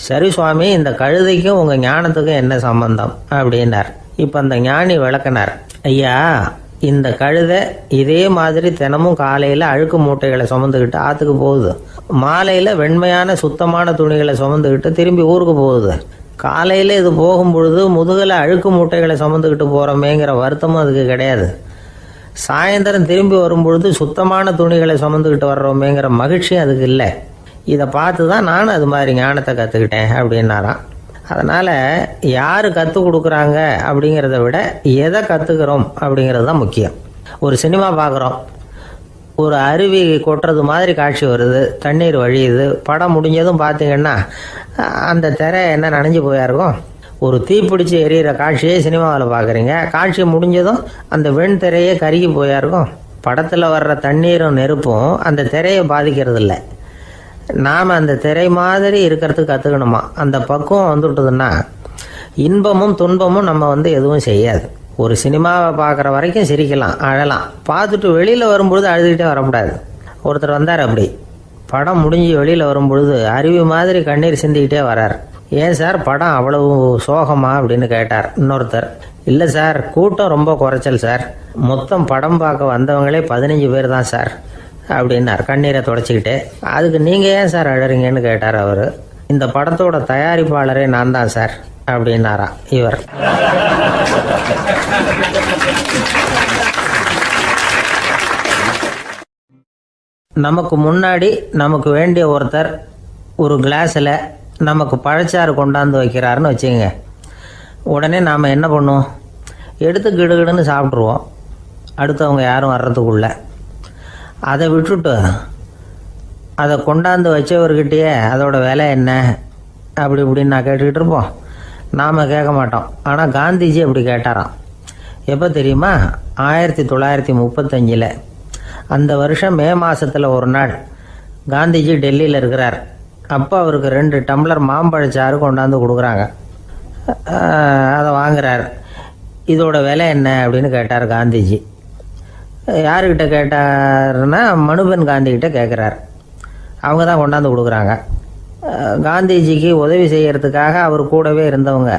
Speaker 1: சரி சுவாமி, இந்த கழுதைக்கும் உங்கள் ஞானத்துக்கும் என்ன சம்பந்தம் அப்படின்னார். இப்போ அந்த ஞானி விளக்கினார். ஐயா, இந்த கழுதை இதே மாதிரி தினமும் காலையில் அழுக்கு மூட்டைகளை சுமந்துக்கிட்டு ஆற்றுக்கு போகுது, மாலையில் வெண்மையான சுத்தமான துணிகளை சுமந்துக்கிட்டு திரும்பி ஊருக்கு போகுது. காலையில் இது போகும் பொழுது முதுகில் அழுக்கு மூட்டைகளை சுமந்துக்கிட்டு போகிறோமேங்கிற வருத்தமும் அதுக்கு கிடையாது. சாயந்தரம் திரும்பி வரும்பொழுது சுத்தமான துணிகளை சுமந்துக்கிட்டு வர்றோமேங்கிற மகிழ்ச்சியும் அதுக்கு இல்லை. இதை பார்த்து தான் நானும் அது மாதிரி ஞானத்தை கற்றுக்கிட்டேன் அப்படின்னாராம். அதனால் யார் கற்றுக் கொடுக்குறாங்க அப்படிங்கிறத விட எதை கற்றுக்கிறோம் அப்படிங்கிறது தான் முக்கியம். ஒரு சினிமா பார்க்குறோம், ஒரு அருவி கொட்டுறது மாதிரி காட்சி வருது, தண்ணீர் வழியுது. படம் முடிஞ்சதும் பார்த்தீங்கன்னா அந்த திரை என்ன நனைஞ்சு போயா இருக்கும். ஒரு தீப்பிடிச்சு எரியிற காட்சியே சினிமாவில் பார்க்குறீங்க, காட்சி முடிஞ்சதும் அந்த வெண் திரையே கருகி போயா இருக்கும். படத்தில் வர்ற தண்ணீரும் நெருப்பும் அந்த திரையை பாதிக்கிறது இல்லை. நாம் அந்த திரை மாதிரி இருக்கிறதுக்கு கற்றுக்கணுமா. அந்த பக்குவம் வந்துவிட்டதுன்னா இன்பமும் துன்பமும் நம்ம எதுவும் செய்யாது.
Speaker 2: ஒரு சினிமாவை பார்க்குற வரைக்கும் சிரிக்கலாம், அழலாம். பார்த்துட்டு வெளியில் வரும்பொழுது அழுதுகிட்டே வரக்கூடாது. ஒருத்தர் வந்தார், அப்படி படம் முடிஞ்சு வெளியில் வரும்பொழுது அருவி மாதிரி கண்ணீர் சிந்திக்கிட்டே வரார். ஏன் சார் படம் அவ்வளவு சோகமா அப்படின்னு கேட்டார். இன்னொருத்தர், இல்லை சார் கூட்டம் ரொம்ப குறைச்சல் சார், மொத்தம் படம் பார்க்க வந்தவங்களே 15 பேர் தான் சார் அப்படின்னார் கண்ணீரை தொடச்சிக்கிட்டே. அதுக்கு நீங்கள் ஏன் சார் அழறீங்கன்னு கேட்டார் அவர். இந்த படத்தோட தயாரிப்பாளரே நான் தான் சார் அப்படின்னாரா இவர். நமக்கு முன்னாடி நமக்கு வேண்டிய ஒருத்தர் ஒரு கிளாஸில் நமக்கு பழச்சாறு கொண்டாந்து வைக்கிறாருன்னு வச்சுக்கோங்க. உடனே நாம் என்ன பண்ணுவோம்? எடுத்து கிடுகிடுன்னு சாப்பிட்ருவோம், அடுத்தவங்க யாரும் வர்றதுக்குள்ள. அதை விட்டுட்டு அதை கொண்டாந்து வச்சவர்கிட்டயே அதோட விலை என்ன அப்படி இப்படின்னு நான் கேட்டுக்கிட்டு இருப்போம். நாம் கேட்க மாட்டோம். ஆனால் காந்திஜி அப்படி கேட்டாராம். எப்போ தெரியுமா? 1935. அந்த வருஷம் மே மாதத்தில் ஒரு நாள் காந்திஜி டெல்லியில் இருக்கிறார். அப்போ அவருக்கு 2 டம்ளர் மாம்பழச்சாறு கொண்டாந்து கொடுக்குறாங்க. அதை வாங்குறார். இதோட விலை என்ன அப்படின்னு கேட்டார் காந்திஜி. யாருக்கிட்ட கேட்டாருன்னா மனுபென் காந்திகிட்ட கேட்குறார். அவங்க தான் கொண்டாந்து கொடுக்குறாங்க. காந்திஜிக்கு உதவி செய்கிறதுக்காக அவர் கூடவே இருந்தவங்க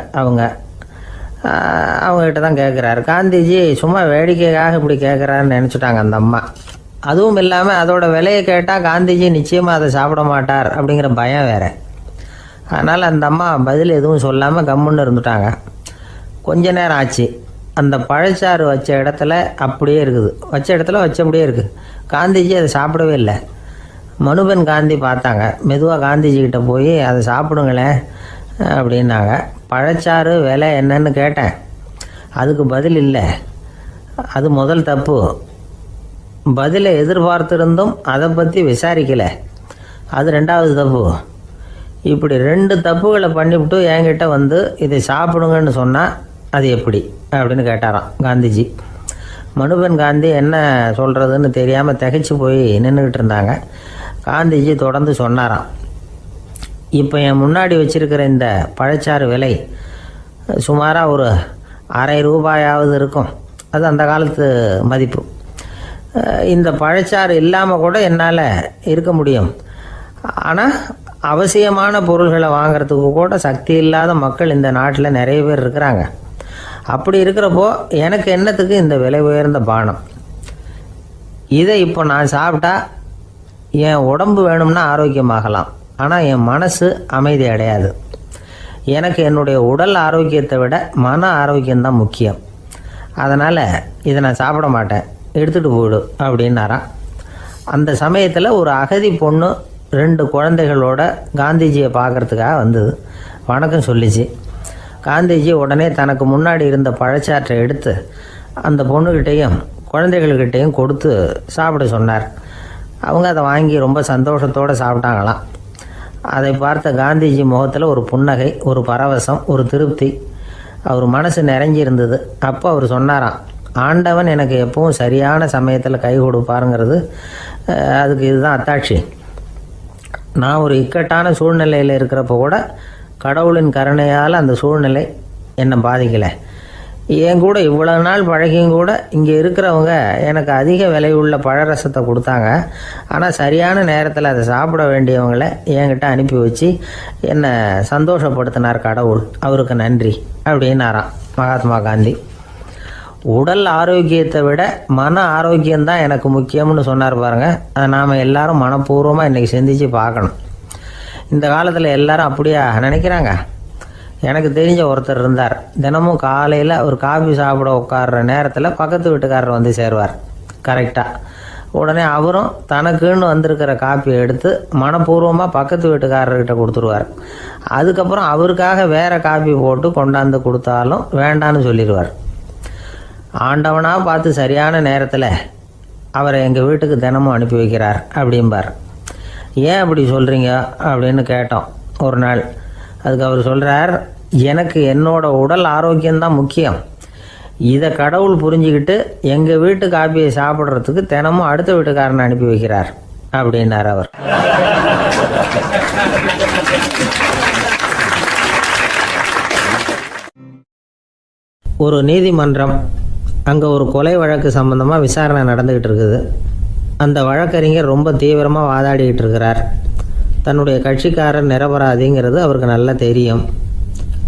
Speaker 2: அவங்ககிட்ட தான் கேட்குறாரு. காந்திஜி சும்மா வேடிக்கைக்காக இப்படி கேட்குறாருன்னு நினச்சிட்டாங்க அந்த அம்மா. அதுவும் இல்லாமல் அதோட விலையை கேட்டால் காந்திஜி நிச்சயமாக அதை சாப்பிட மாட்டார் அப்படிங்கிற பயம் வேறு. அதனால் அந்த அம்மா பதில் எதுவும் சொல்லாமல் கம்முன்னு இருந்துட்டாங்க. கொஞ்ச நேரம் ஆச்சு. அந்த பழச்சாறு வச்ச இடத்துல அப்படியே இருக்குது, வச்ச இடத்துல வச்சபடியே இருக்குது. காந்திஜி அதை சாப்பிடவே இல்லை. மனுபென் காந்தி பார்த்தாங்க. மெதுவாக காந்திஜிக்கிட்ட போய் அதை சாப்பிடுங்களேன் அப்படின்னாங்க. பழச்சாறு விலை என்னன்னு கேட்டேன், அதுக்கு பதில் இல்லை. அது முதல் தப்பு. பதிலை எதிர்பார்த்திருந்தும் அதை பற்றி விசாரிக்கலை, அது 2வது தப்பு. இப்படி 2 தப்புகளை பண்ணிவிட்டு என்கிட்ட வந்து இதை சாப்பிடுங்கன்னு சொன்னால் அது எப்படி அப்படின்னு கேட்டாராம் காந்திஜி. மனுபென் காந்தி என்ன சொல்கிறதுன்னு தெரியாமல் திகைச்சு போய் நின்றுக்கிட்டு இருந்தாங்க. காந்திஜி தொடர்ந்து சொன்னாராம், இப்போ என் முன்னாடி வச்சிருக்கிற இந்த பழச்சாறு விலை சுமாராக ஒரு அரை ரூபாயாவது இருக்கும். அது அந்த காலத்து மதிப்பு. இந்த பழச்சாறு இல்லாமல் கூட என்னால் இருக்க முடியும். ஆனால் அவசியமான பொருள்களை வாங்கிறதுக்கு கூட சக்தி இல்லாத மக்கள் இந்த நாட்டில் நிறைய பேர் இருக்கிறாங்க. அப்படி இருக்கிறப்போ எனக்கு என்னத்துக்கு இந்த விலை உயர்ந்த பானம்? இதை இப்போ நான் சாப்பிட்டா என் உடம்பு வேணும்னா ஆரோக்கியமாகலாம், ஆனால் என் மனசு அமைதி அடையாது. எனக்கு என்னுடைய உடல் ஆரோக்கியத்தை விட மன ஆரோக்கியம்தான் முக்கியம். அதனால் இதை நான் சாப்பிட மாட்டேன், எடுத்துகிட்டு போயிடு அப்படின்னாராம். அந்த சமயத்தில் ஒரு அகதி பொண்ணு 2 குழந்தைகளோட காந்திஜியை பார்க்குறதுக்காக வந்தது. வணக்கம் சொல்லிச்சு. காந்திஜி உடனே தனக்கு முன்னாடி இருந்த பழச்சாற்றை எடுத்து அந்த பொண்ணுக்கிட்டேயும் குழந்தைகள்கிட்டையும் கொடுத்து சாப்பிட சொன்னார். அவங்க அதை வாங்கி ரொம்ப சந்தோஷத்தோடு சாப்பிட்டாங்களாம். அதை பார்த்த காந்திஜி முகத்தில் ஒரு புன்னகை, ஒரு பரவசம், ஒரு திருப்தி. அவர் மனசு நிறைஞ்சி இருந்தது. அப்போ அவர் சொன்னாராம், ஆண்டவன் எனக்கு எப்பவும் சரியான சமயத்தில் கை கொடுப்பாருங்கிறது அதுக்கு இதுதான் அத்தாட்சி. நான் ஒரு இக்கட்டான சூழ்நிலையில் இருக்கிறப்போ கூட கடவுளின் கருணையால் அந்த சூழ்நிலை என்னை பாதிக்கலை. என் கூட இவ்வளவு நாள் பழகியும் கூட இங்கே இருக்கிறவங்க எனக்கு அதிக விலை உள்ள பழரசத்தை கொடுத்தாங்க. ஆனால் சரியான நேரத்தில் அதை சாப்பிட வேண்டியவங்களை என்கிட்ட அனுப்பி வச்சு என்னை சந்தோஷப்படுத்தினார் கடவுள், அவருக்கு நன்றி அப்படின்னாராம் மகாத்மா காந்தி. உடல் ஆரோக்கியத்தை விட மன ஆரோக்கியம்தான் எனக்கு முக்கியம்னு சொன்னார் பாருங்கள். அதை நாம் எல்லாரும் மனப்பூர்வமாக இன்றைக்கி சிந்திச்சு பார்க்கணும். இந்த காலத்தில் எல்லாரும் அப்படியா நினைக்கிறாங்க? எனக்கு தெரிஞ்ச ஒருத்தர் இருந்தார். தினமும் காலையில் ஒரு காஃபி சாப்பிட உட்கார்ற நேரத்தில் பக்கத்து வீட்டுக்காரர் வந்து சேருவார் கரெக்டாக. உடனே அவரும் தனக்குன்னு வந்திருக்கிற காப்பியை எடுத்து மனப்பூர்வமாக பக்கத்து வீட்டுக்காரர்கிட்ட கொடுத்துருவார். அதுக்கப்புறம் அவருக்காக வேறு காப்பி போட்டு கொண்டாந்து கொடுத்தாலும் வேண்டான்னு சொல்லிடுவார். ஆண்டவனாக பார்த்து சரியான நேரத்தில் அவரை எங்கள் வீட்டுக்கு தினமும் அனுப்பி வைக்கிறார் அப்படிம்பார். ஏன் அப்படி சொல்கிறீங்க அப்படின்னு கேட்டோம் ஒரு நாள். அதுக்கு அவர் சொல்கிறார், எனக்கு என்னோட உடல் ஆரோக்கியம்தான் முக்கியம். இதை கடவுள் புரிஞ்சுக்கிட்டு எங்கள் வீட்டு காப்பியை சாப்பிட்றதுக்கு தினமும் அடுத்த வீட்டுக்காரனை அனுப்பி வைக்கிறார் அப்படின்னார் அவர். ஒரு நீதிமன்றம், அங்கே ஒரு கொலை வழக்கு சம்பந்தமாக விசாரணை நடந்துக்கிட்டு இருக்குது. அந்த வழக்கறிஞர் ரொம்ப தீவிரமாக வாதாடிக்கிட்டு இருக்கிறார். தன்னுடைய கட்சிக்காரர் நிரபராதிங்கிறது அவருக்கு நல்லா தெரியும்.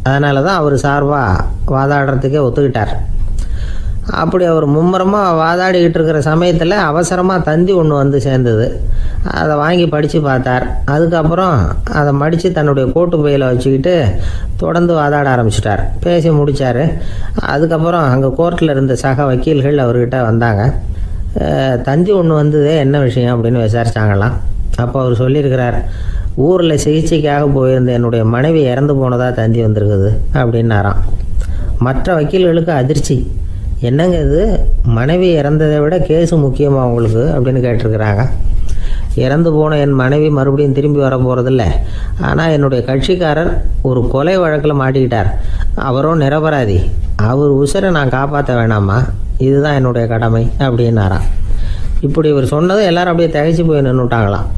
Speaker 2: அதனால தான் அவர் சார்பாக வாதாடுறதுக்கே ஒத்துக்கிட்டார். அப்படி அவர் மும்முரமாக வாதாடிக்கிட்டு இருக்கிற சமயத்தில் அவசரமாக தந்தி ஒன்று வந்து சேர்ந்தது. அதை வாங்கி படித்து பார்த்தார். அதுக்கப்புறம் அதை மடித்து தன்னுடைய கோட்டு பையில் வச்சுக்கிட்டு தொடர்ந்து வாதாட ஆரம்பிச்சிட்டார். பேசி முடித்தார். அதுக்கப்புறம் அங்கே கோர்ட்டில் இருந்த சக வக்கீல்கள் அவர்கிட்ட வந்தாங்க. தந்தி ஒன்று வந்ததே, என்ன விஷயம் அப்படின்னு விசாரிச்சாங்களாம். அப்போ அவர் சொல்லியிருக்கிறார், ஊரில் சிகிச்சைக்காக போயிருந்த என்னுடைய மனைவி இறந்து போனதாக தந்தி வந்திருக்குது அப்படின்னாராம். மற்ற வக்கீல்களுக்கு அதிர்ச்சி. என்னங்க இது, மனைவி இறந்ததை விட கேஸு முக்கியமாக உங்களுக்கு அப்படின்னு கேட்டிருக்கிறாங்க. இறந்து போன என் மனைவி மறுபடியும் திரும்பி வர போகிறதில்ல. ஆனால் என்னுடைய கட்சிக்காரர் ஒரு கொலை வழக்கில் மாட்டிக்கிட்டார். அவரும் நிரபராதி. அவர் உசுரை நான் காப்பாற்ற வேணாமா? இதுதான் என்னுடைய கடமை அப்படின்னாராம். இப்படி இவர் சொன்னதும் எல்லாரும் அப்படியே திகைச்சு போய் நின்றுட்டாங்களாம்.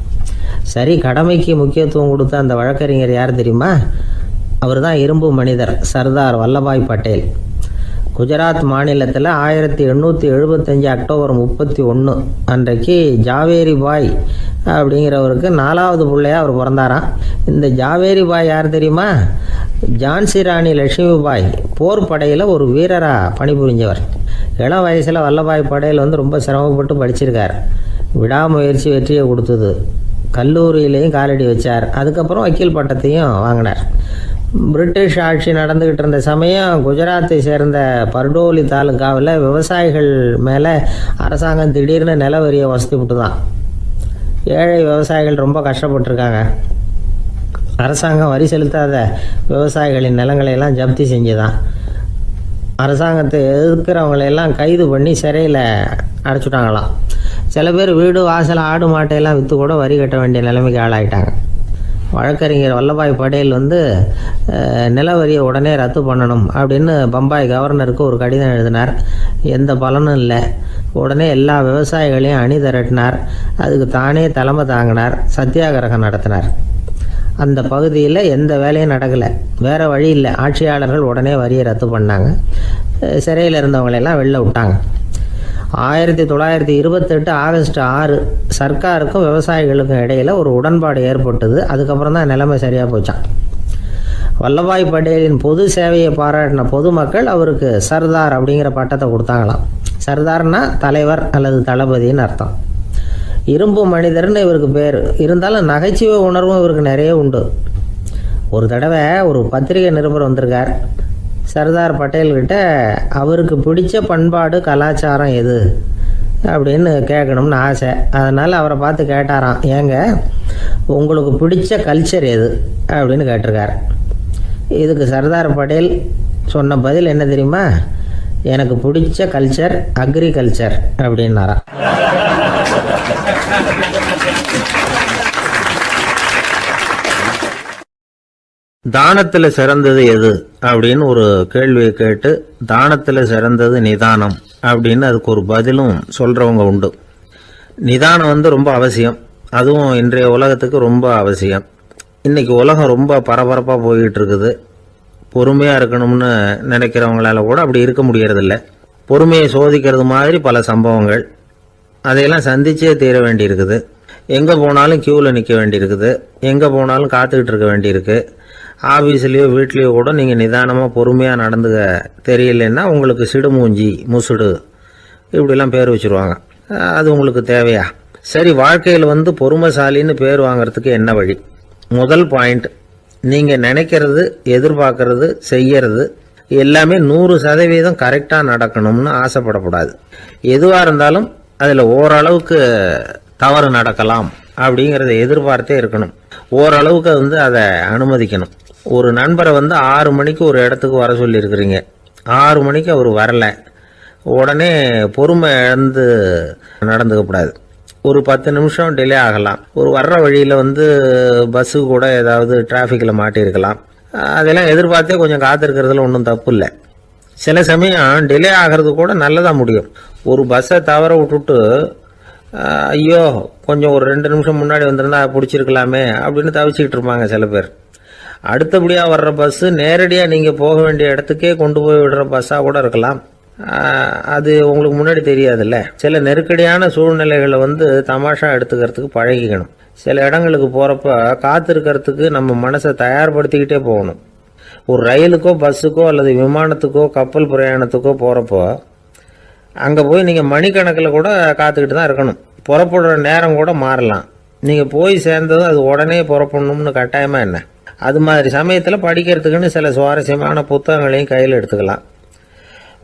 Speaker 2: சரி, கடமைக்கு முக்கியத்துவம் கொடுத்த அந்த வழக்கறிஞர் யார் தெரியுமா? அவர் தான் இரும்பு மனிதர் சர்தார் வல்லபாய் பட்டேல். குஜராத் மாநிலத்தில் 1875 அக்டோபர் 31 அன்றைக்கு ஜாவேரி பாய் அப்படிங்கிறவருக்கு 4வது பிள்ளையாக அவர் பிறந்தாராம். இந்த ஜாவேரி பாய் யார் தெரியுமா? ஜான்சி ராணி லட்சுமி பாய் போர் படையில் ஒரு வீரராக பணிபுரிஞ்சவர். இளம் வயசில் வல்லபாய் பட்டேல் ரொம்ப சிரமப்பட்டு படிச்சிருக்கார். விடாமுயற்சி வெற்றியை கொடுத்தது. கல்லூரியிலையும் காலடி வச்சார். அதுக்கப்புறம் வக்கீல் பட்டத்தையும் வாங்கினார். பிரிட்டிஷ் ஆட்சி நடந்துக்கிட்டு இருந்த சமயம் குஜராத்தை சேர்ந்த பர்டோலி தாலுக்காவில் விவசாயிகள் மேலே அரசாங்கம் திடீர்னு நில வரியை வசதி விட்டு தான். ஏழை விவசாயிகள் ரொம்ப கஷ்டப்பட்டுருக்காங்க. அரசாங்கம் வரி செலுத்தாத விவசாயிகளின் நிலங்களையெல்லாம் ஜப்தி செஞ்சுதான். அரசாங்கத்தை எதிர்க்கிறவங்களையெல்லாம் கைது பண்ணி சிறையில் அடைச்சிட்டாங்களாம். சில பேர் வீடு வாசல் ஆடு மாட்டையெல்லாம் விற்று கூட வரி கட்ட வேண்டிய நிலைமைக்கு ஆளாயிட்டாங்க. வழக்கறிஞர் வல்லபாய் பட்டேல் நில வரியை உடனே ரத்து பண்ணணும் அப்படின்னு பம்பாய் கவர்னருக்கு ஒரு கடிதம் எழுதினார். எந்த பலனும் இல்லை. உடனே எல்லா விவசாயிகளையும் அணி திரட்டினார். அதுக்கு தானே தலைமை தாங்கினார். சத்தியாகிரகம் நடத்தினார். அந்த பகுதியில் எந்த வேலையும் நடக்கலை. வேறு வழி இல்லை. ஆட்சியாளர்கள் உடனே வரியை ரத்து பண்ணாங்க. சிறையில் இருந்தவங்களெல்லாம் வெளில விட்டாங்க. 1928 ஆகஸ்ட் 6 சர்க்காருக்கும் விவசாயிகளுக்கும் இடையில் ஒரு உடன்பாடு ஏற்பட்டது. அதுக்கப்புறம் தான் நிலைமை சரியாக போச்சான். வல்லபாய் பட்டேலின் பொது சேவையை பாராட்டின பொதுமக்கள் அவருக்கு சர்தார் அப்படிங்கிற பட்டத்தை கொடுத்தாங்களாம். சர்தார்னா தலைவர் அல்லது தளபதின்னு அர்த்தம். இரும்பு மனிதர்னு இவருக்கு பேர். இருந்தாலும் நகைச்சுவை உணர்வும் இவருக்கு நிறைய உண்டு. ஒரு தடவை ஒரு பத்திரிகை நிருபர் வந்திருக்கார். சர்தார் பட்டேல்கிட்ட அவருக்கு பிடிச்ச பண்பாடு கலாச்சாரம் எது அப்படின்னு கேட்கணும்னு ஆசை. அதனால் அவரை பார்த்து கேட்டாராம், ஏங்க உங்களுக்கு பிடிச்ச கல்ச்சர் எது அப்படின்னு கேட்டிருக்கார். இதுக்கு சர்தார் பட்டேல் சொன்ன பதில் என்ன தெரியுமா? எனக்கு பிடிச்ச கல்ச்சர் அக்ரிகல்ச்சர் அப்படின்னாராம்.
Speaker 1: தானத்துல சிறந்தது எது அப்படின்னு ஒரு கேள்வியை கேட்டு, தானத்துல சிறந்தது நிதானம் அப்படின்னு அதுக்கு ஒரு பதிலும் சொல்றவங்க உண்டு. நிதானம் ரொம்ப அவசியம். அதுவும் இன்றைய உலகத்துக்கு ரொம்ப அவசியம். இன்னைக்கு உலகம் ரொம்ப பரபரப்பா போய்கிட்டு இருக்குது. பொறுமையா இருக்கணும்னு நினைக்கிறவங்களால கூட அப்படி இருக்க முடியறதில்ல. பொறுமையை சோதிக்கிறது மாதிரி பல சம்பவங்கள். அதையெல்லாம் சந்திச்சே தீர வேண்டியிருக்குது. எங்க போனாலும் கியூவில் நிற்க வேண்டியிருக்குது. எங்க போனாலும் காத்துக்கிட்டு இருக்க வேண்டியிருக்கு. ஆஃபீஸ்லேயோ வீட்லேயோ கூட நீங்கள் நிதானமாக பொறுமையாக நடந்துக்க தெரியலன்னா உங்களுக்கு சிடுமூஞ்சி, முசுடு இப்படிலாம் பேர் வச்சுருவாங்க. அது உங்களுக்கு தேவையா? சரி, வாழ்க்கையில் பொறுமைசாலின்னு பேர் வாங்கிறதுக்கு என்ன வழி? முதல் பாயிண்ட், நீங்கள் நினைக்கிறது, எதிர்பார்க்கறது, செய்யறது எல்லாமே 100% கரெக்டாக நடக்கணும்னு ஆசைப்படக்கூடாது. எதுவாக இருந்தாலும் அதில் ஓரளவுக்கு தவறு நடக்கலாம் அப்படிங்கிறத எதிர்பார்த்தே இருக்கணும். ஓரளவுக்கு அதை அனுமதிக்கணும். ஒரு நண்பரை 6 மணிக்கு ஒரு இடத்துக்கு வர சொல்லியிருக்கிறீங்க. 6 மணிக்கு அவர் வரல. உடனே பொறுமை இழந்து நடந்துக்கக்கூடாது. ஒரு 10 நிமிஷம் டிலே ஆகலாம். ஒரு வர்ற வழியில் பஸ்ஸு கூட ஏதாவது டிராஃபிக்கில் மாட்டியிருக்கலாம். அதெல்லாம் எதிர்பார்த்தே கொஞ்சம் காத்திருக்கிறதுல ஒன்றும் தப்பு இல்லை. சில சமயம் டிலே ஆகிறது கூட நல்லதாக முடியும். ஒரு பஸ்ஸை தவற விட்டுட்டு ஐயோ கொஞ்சம் ஒரு 2 நிமிஷம் முன்னாடி வந்திருந்தா பிடிச்சிருக்கலாமே அப்படின்னு தவிச்சிக்கிட்டு இருப்பாங்க சில பேர். அடுத்தபடியாக வர்ற பஸ்ஸு நேரடியாக நீங்கள் போக வேண்டிய இடத்துக்கே கொண்டு போய் விடுற பஸ்ஸாக கூட இருக்கலாம். அது உங்களுக்கு முன்னாடி தெரியாதுல்ல. சில நெருக்கடியான சூழ்நிலைகளை தமாஷா எடுத்துக்கிறதுக்கு பழகிக்கணும். சில இடங்களுக்கு போகிறப்ப காத்திருக்கிறதுக்கு நம்ம மனசை தயார்படுத்திக்கிட்டே போகணும். ஒரு ரயிலுக்கோ பஸ்ஸுக்கோ அல்லது விமானத்துக்கோ கப்பல் பிரயாணத்துக்கோ போகிறப்போ அங்கே போய் நீங்கள் மணிக்கணக்கில் கூட காத்துக்கிட்டு தான் இருக்கணும். புறப்படுற நேரம் கூட மாறலாம். நீங்கள் போய் சேர்ந்ததும் அது உடனே புறப்படணும்னு கட்டாயமாக என்ன? அது மாதிரி சமயத்தில் படிக்கிறதுக்குன்னு சில சுவாரஸ்யமான புத்தகங்களையும் கையில் எடுத்துக்கலாம்.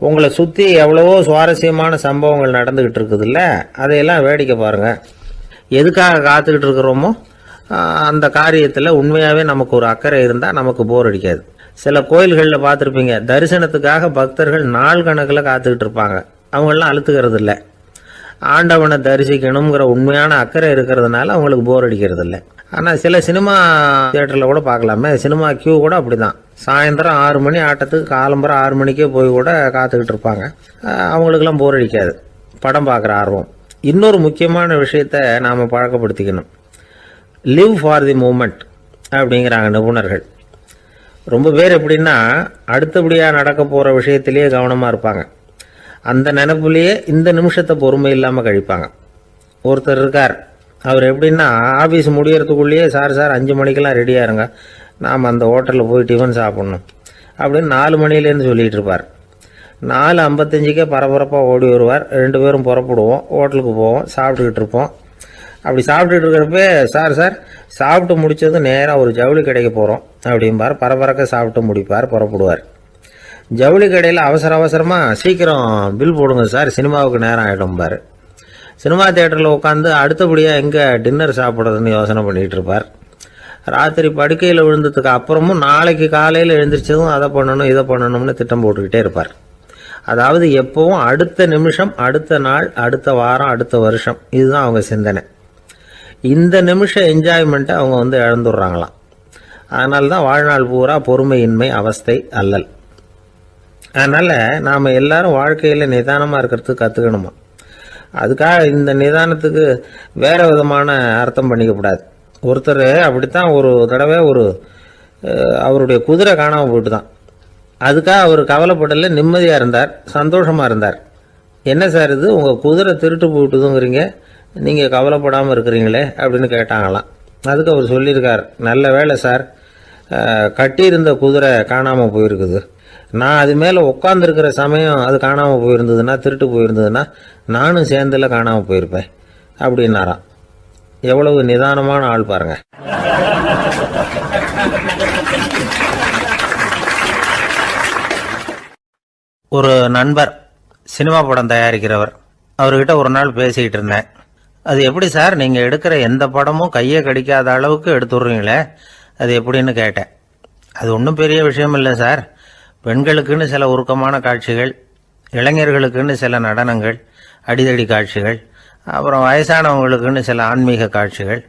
Speaker 1: உங்களை சுற்றி எவ்வளவோ சுவாரஸ்யமான சம்பவங்கள் நடந்துக்கிட்டு இருக்குதுல்ல, அதையெல்லாம் வேடிக்கை பாருங்கள். எதுக்காக காத்துக்கிட்டு இருக்கிறோமோ அந்த காரியத்தில் உண்மையாகவே நமக்கு ஒரு அக்கறை இருந்தால் நமக்கு போர் அடிக்காது. சில கோயில்களில் பார்த்துருப்பீங்க, தரிசனத்துக்காக பக்தர்கள் நாள் கணக்கில் காத்துக்கிட்டு இருப்பாங்க. அவங்களெலாம் அழுத்துக்கிறது இல்லை. ஆண்டவனை தரிசிக்கணுங்கிற உண்மையான அக்கறை இருக்கிறதுனால அவங்களுக்கு போர் அடிக்கிறது இல்லை. ஆனால் சில சினிமா தியேட்டரில் கூட பார்க்கலாமே, சினிமா கியூ கூட அப்படி தான். சாயந்தரம் 6 மணி ஆட்டத்துக்கு காலம்பரம் 6 மணிக்கே போய் கூட காத்துக்கிட்டு இருப்பாங்க. அவங்களுக்கெல்லாம் போர் அடிக்காது, படம் பார்க்குற ஆர்வம். இன்னொரு முக்கியமான விஷயத்தை நாம் பழக்கப்படுத்திக்கணும். லிவ் ஃபார் தி மூமெண்ட் அப்படிங்கிறாங்க நிபுணர்கள். ரொம்ப பேர் எப்படின்னா அடுத்தபடியாக நடக்க போகிற விஷயத்திலேயே கவனமாக இருப்பாங்க. அந்த நினைப்புலேயே இந்த நிமிஷத்தை பொறுமை இல்லாமல் கழிப்பாங்க. ஒருத்தர் இருக்கார், அவர் எப்படின்னா ஆஃபீஸ் முடியறதுக்குள்ளேயே சார் 5 மணிக்கெல்லாம் ரெடியாக இருங்க, நாம் அந்த ஹோட்டலில் போய் டிஃபன் சாப்பிட்ணும் அப்படின்னு 4 மணிலேருந்து சொல்லிகிட்டு இருப்பார். 4:55 பரபரப்பாக ஓடி வருவார். 2 பேரும் புறப்படுவோம், ஹோட்டலுக்கு போவோம், சாப்பிட்டுக்கிட்டு இருப்போம். அப்படி சாப்பிட்டுட்டு இருக்கிறப்ப சார் சாப்பிட்டு முடித்ததும் நேராக ஒரு ஜவுளி கடைக்கு போகிறோம் அப்படிம்பார். பரபரக்க சாப்பிட்டு முடிப்பார், புறப்படுவார். ஜவுளி கடையில் அவசரமாக சீக்கிரம் பில் போடுங்க சார், சினிமாவுக்கு நேரம் ஆகிடும்பார். சினிமா தியேட்டரில் உட்காந்து அடுத்தபடியாக எங்கே டின்னர் சாப்பிட்றதுன்னு யோசனை பண்ணிகிட்டு இருப்பார். ராத்திரி படுக்கையில் விழுந்ததுக்கு அப்புறமும் நாளைக்கு காலையில் எழுந்திரிச்சதும் அதை பண்ணணும் இதை பண்ணணும்னு திட்டம் போட்டுக்கிட்டே இருப்பார். அதாவது எப்பவும் அடுத்த நிமிஷம், அடுத்த நாள், அடுத்த வாரம், அடுத்த வருஷம், இதுதான் அவங்க சிந்தனை. இந்த நிமிஷம் என்ஜாய்மெண்ட்டை அவங்க இழந்துடுறாங்களாம். அதனால தான் வாழ்நாள் பூரா பொறுமையின்மை, அவஸ்தை, அல்லல். அதனால் நாம் எல்லாரும் வாழ்க்கையில் நிதானமாக இருக்கிறதுக்கு கற்றுக்கணுமா. அதுக்காக இந்த நிதானத்துக்கு வேறு விதமான அர்த்தம் பண்ணிக்கக்கூடாது. ஒருத்தர் அப்படித்தான் ஒரு தடவை அவருடைய குதிரை காணாமல் போயிட்டு தான். அதுக்காக அவர் கவலைப்படலை, நிம்மதியாக இருந்தார், சந்தோஷமாக இருந்தார். என்ன சார் இது, உங்கள் குதிரை திருட்டு போயிட்டுதுங்கிறீங்க, நீங்கள் கவலைப்படாமல் இருக்கிறீங்களே அப்படின்னு கேட்டாங்களாம். அதுக்கு அவர் சொல்லியிருக்கார், நல்ல வேலை சார், கட்டியிருந்த குதிரை காணாமல் போயிருக்குது. நான் அது மேலே உட்காந்துருக்கிற சமயம் அது காணாமல் போயிருந்ததுன்னா, திருட்டு போயிருந்ததுன்னா நானும் சேர்ந்தில் காணாமல் போயிருப்பேன் அப்படின்னாராம். எவ்வளவு நிதானமான ஆள் பாருங்க. ஒரு நண்பர் சினிமா படம் தயாரிக்கிறவர், அவர்கிட்ட ஒரு நாள் பேசிக்கிட்டு இருந்தேன். அது எப்படி சார், நீங்கள் எடுக்கிற எந்த படமும் கையை கடிக்காத அளவுக்கு எடுத்துடுறீங்களே, அது எப்படின்னு கேட்டேன். அது ஒன்றும் பெரிய விஷயம் இல்லை சார். பெண்களுக்குன்னு சில உருக்கமான காட்சிகள், இளைஞர்களுக்குன்னு சில நடனங்கள், அடிதடி காட்சிகள், அப்புறம் வயசானவங்களுக்குன்னு சில ஆன்மீக காட்சிகள்,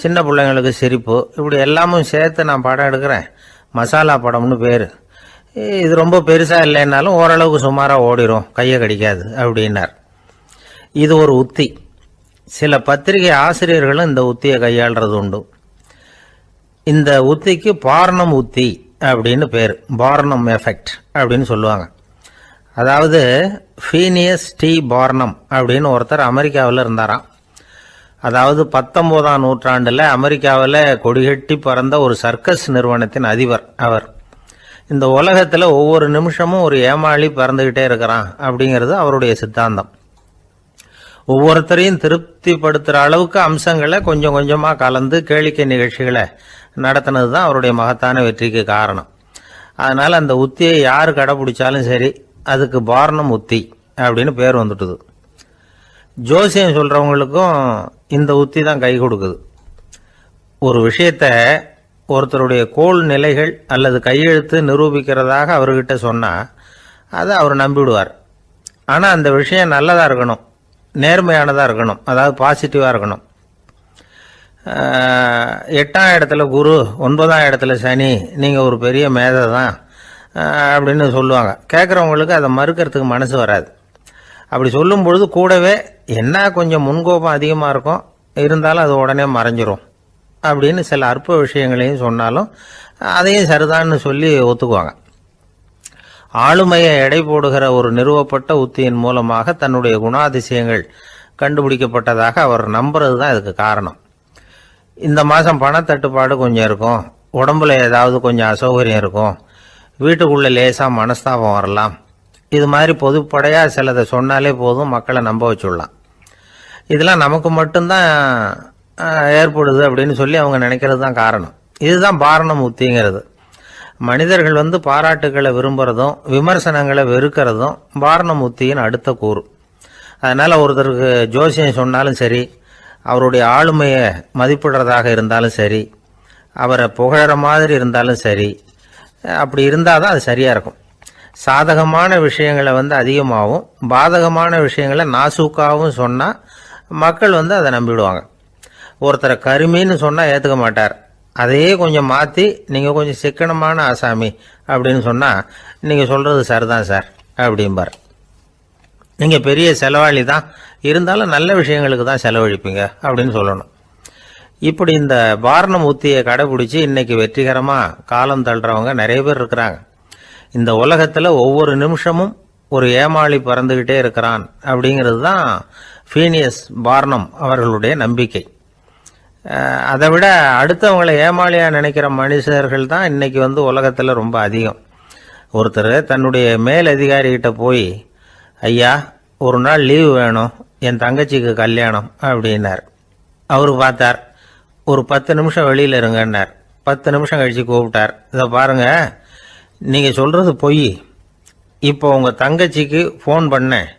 Speaker 1: சின்ன பிள்ளைங்களுக்கு சிரிப்பு, இப்படி எல்லாமும் சேர்த்து நான் படம் எடுக்கிறேன். மசாலா படம்னு பேர். இது ரொம்ப பெருசாக இல்லைன்னாலும் ஓரளவுக்கு சுமாராக ஓடிடும், கையை கடிக்காது அப்படின்னார். இது ஒரு உத்தி. சில பத்திரிகை ஆசிரியர்களும் இந்த உத்தியை கையாளுறது உண்டு. இந்த உத்திக்கு பார்னம் உத்தி அப்படின்னு பேர். பார்னம் எஃபெக்ட் அப்படின்னு சொல்லுவாங்க. அதாவது ஃபீனியஸ் டி பார்னம் அப்படின்னு ஒருத்தர் அமெரிக்காவில் இருந்தாராம். அதாவது 19ஆம் நூற்றாண்டில் அமெரிக்காவில் கொடிகட்டி பறந்த ஒரு சர்க்கஸ் நிறுவனத்தின் அதிபர் அவர். இந்த உலகத்தில் ஒவ்வொரு நிமிஷமும் ஒரு ஏமாளி பறந்துக்கிட்டே இருக்கிறான் அப்படிங்கிறது அவருடைய சித்தாந்தம். ஒவ்வொருத்தரையும் திருப்திப்படுத்துகிற அளவுக்கு அம்சங்களை கொஞ்சம் கொஞ்சமாக கலந்து கேளிக்கை நிகழ்ச்சிகளை நடத்தினது தான் அவருடைய மகத்தான வெற்றிக்கு காரணம். அதனால் அந்த உத்தியை யார் கடைப்பிடிச்சாலும் சரி, அதுக்கு பார்னம் உத்தி அப்படின்னு பேர் வந்துட்டுது. ஜோசியம் சொல்கிறவங்களுக்கும் இந்த உத்தி தான் கை கொடுக்குது. ஒரு விஷயத்தை ஒருத்தருடைய கோள் நிலைகள் அல்லது கையெழுத்து நிரூபிக்கிறதாக அவர்கிட்ட சொன்னால் அதை அவர் நம்பிவிடுவார். ஆனால் அந்த விஷயம் நல்லதாக இருக்கணும், நேர்மையானதாக இருக்கணும், அதாவது பாசிட்டிவாக இருக்கணும். 8ஆம் இடத்துல குரு, 9ஆம் இடத்துல சனி, நீங்கள் ஒரு பெரிய மேதை தான் அப்படின்னு சொல்லுவாங்க. கேட்குறவங்களுக்கு அதை மறுக்கிறதுக்கு மனசு வராது. அப்படி சொல்லும் பொழுது கூடவே என்ன கொஞ்சம் முன்கோபம் அதிகமாக இருக்கும், இருந்தாலும் அது உடனே மறைஞ்சிரும். அப்படின்னு சில அற்ப விஷயங்களையும் சொன்னாலும் அதையும் சரிதான்னு சொல்லி ஒத்துக்குவாங்க. ஆளுமையை எடை போடுகிற ஒரு நிறுவப்பட்ட உத்தியின் மூலமாக தன்னுடைய குணாதிசயங்கள் கண்டுபிடிக்கப்பட்டதாக அவர் நம்புறது தான் இதுக்கு காரணம். இந்த மாதம் பணத்தட்டுப்பாடு கொஞ்சம் இருக்கும், உடம்புல ஏதாவது கொஞ்சம் அசௌகரியம் இருக்கும், வீட்டுக்குள்ளே லேசாக மனஸ்தாபம் வரலாம், இது மாதிரி பொதுப்படையாக சிலதை சொன்னாலே போதும், மக்களை நம்ப வச்சுடலாம். இதெல்லாம் நமக்கு மட்டும்தான் ஏற்படுது அப்படின்னு சொல்லி அவங்க நினைக்கிறது தான் காரணம். இதுதான் பாரணம் உத்திங்கிறது. மனிதர்கள் பாராட்டுக்களை விரும்புகிறதும் விமர்சனங்களை வெறுக்கிறதும் பாரணம் உத்தியின் அடுத்த கூறு. அதனால் ஒருத்தருக்கு ஜோசியம் சொன்னாலும் சரி, அவருடைய ஆளுமையை மதிப்பிடுறதாக இருந்தாலும் சரி, அவரை புகழற மாதிரி இருந்தாலும் சரி, அப்படி இருந்தால் தான் அது சரியாக இருக்கும். சாதகமான விஷயங்களை அதிகமாகவும் பாதகமான விஷயங்களை நாசூக்காகவும் சொன்னால் மக்கள் அதை நம்பிடுவாங்க. ஒருத்தரை கருமின்னு சொன்னால் ஏற்றுக்க மாட்டார். அதையே கொஞ்சம் மாற்றி நீங்கள் கொஞ்சம் சிக்கனமான ஆசாமி அப்படின்னு சொன்னால் நீங்கள் சொல்கிறது சரிதான் சார் அப்படிம்பார். நீங்கள் பெரிய செலவாளி தான், இருந்தாலும் நல்ல விஷயங்களுக்கு தான் செலவழிப்பீங்க அப்படின்னு சொல்லணும். இப்படி இந்த பாரணம் உத்தியை கடைபிடிச்சி இன்னைக்கு வெற்றிகரமாக காலம் தள்ளுறவங்க நிறைய பேர் இருக்கிறாங்க. இந்த உலகத்தில் ஒவ்வொரு நிமிஷமும் ஒரு ஏமாளி பறந்துக்கிட்டே இருக்கிறான் அப்படிங்கிறது தான் ஃபீனியஸ் பார்னம் அவர்களுடைய நம்பிக்கை. அதை விட அடுத்தவங்களை ஏமாளியாக நினைக்கிற மனுஷர்கள் தான் இன்னைக்கு உலகத்தில் ரொம்ப அதிகம். ஒருத்தர் தன்னுடைய மேல் அதிகாரிகிட்ட போய், ஐயா ஒரு நாள் லீவு வேணும், என் தங்கச்சிக்கு கல்யாணம் அப்படின்னார். அவர் பார்த்தார், ஒரு 10 நிமிஷம் வெளியில் இருங்கன்னார். 10 நிமிஷம் கழித்து கூப்பிட்டார், இதை பாருங்க, நீங்கள் சொல்கிறது பொய், இப்போ உங்கள் தங்கச்சிக்கு ஃபோன் பண்ணேன்,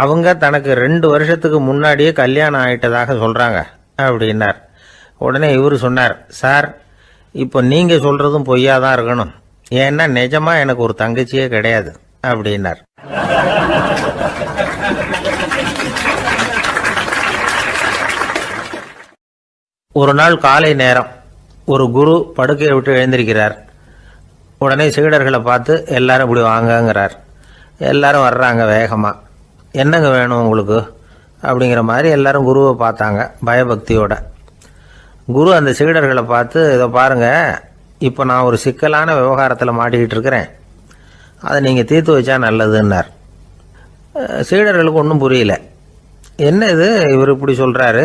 Speaker 1: அவங்க தனக்கு 2 வருஷத்துக்கு முன்னாடியே கல்யாணம் ஆகிட்டதாக சொல்கிறாங்க அப்படின்னார். உடனே இவர் சொன்னார், சார் இப்போ நீங்கள் சொல்கிறதும் பொய்யாக தான் இருக்கணும், ஏன்னா நிஜமாக எனக்கு ஒரு தங்கச்சியே கிடையாது அப்படின்னார். ஒரு நாள் காலை நேரம் ஒரு குரு படுக்கையை விட்டு எழுந்திருக்கிறார். உடனே சீடர்களை பார்த்து எல்லாரும் இப்படி வாங்கங்கிறார். எல்லாரும் வர்றாங்க வேகமாக. என்னங்க வேணும் உங்களுக்கு அப்படிங்கிற மாதிரி எல்லாரும் குருவை பார்த்தாங்க பயபக்தியோட. குரு அந்த சீடர்களை பார்த்து, இதை பாருங்கள், இப்போ நான் ஒரு சிக்கலான விவகாரத்தில் மாட்டிக்கிட்டு இருக்கிறேன், அதை நீங்கள் தீர்த்து வச்சா நல்லதுன்னார். சீடர்களுக்கு ஒன்றும் புரியல. என்ன இது இவர் இப்படி சொல்கிறாரு,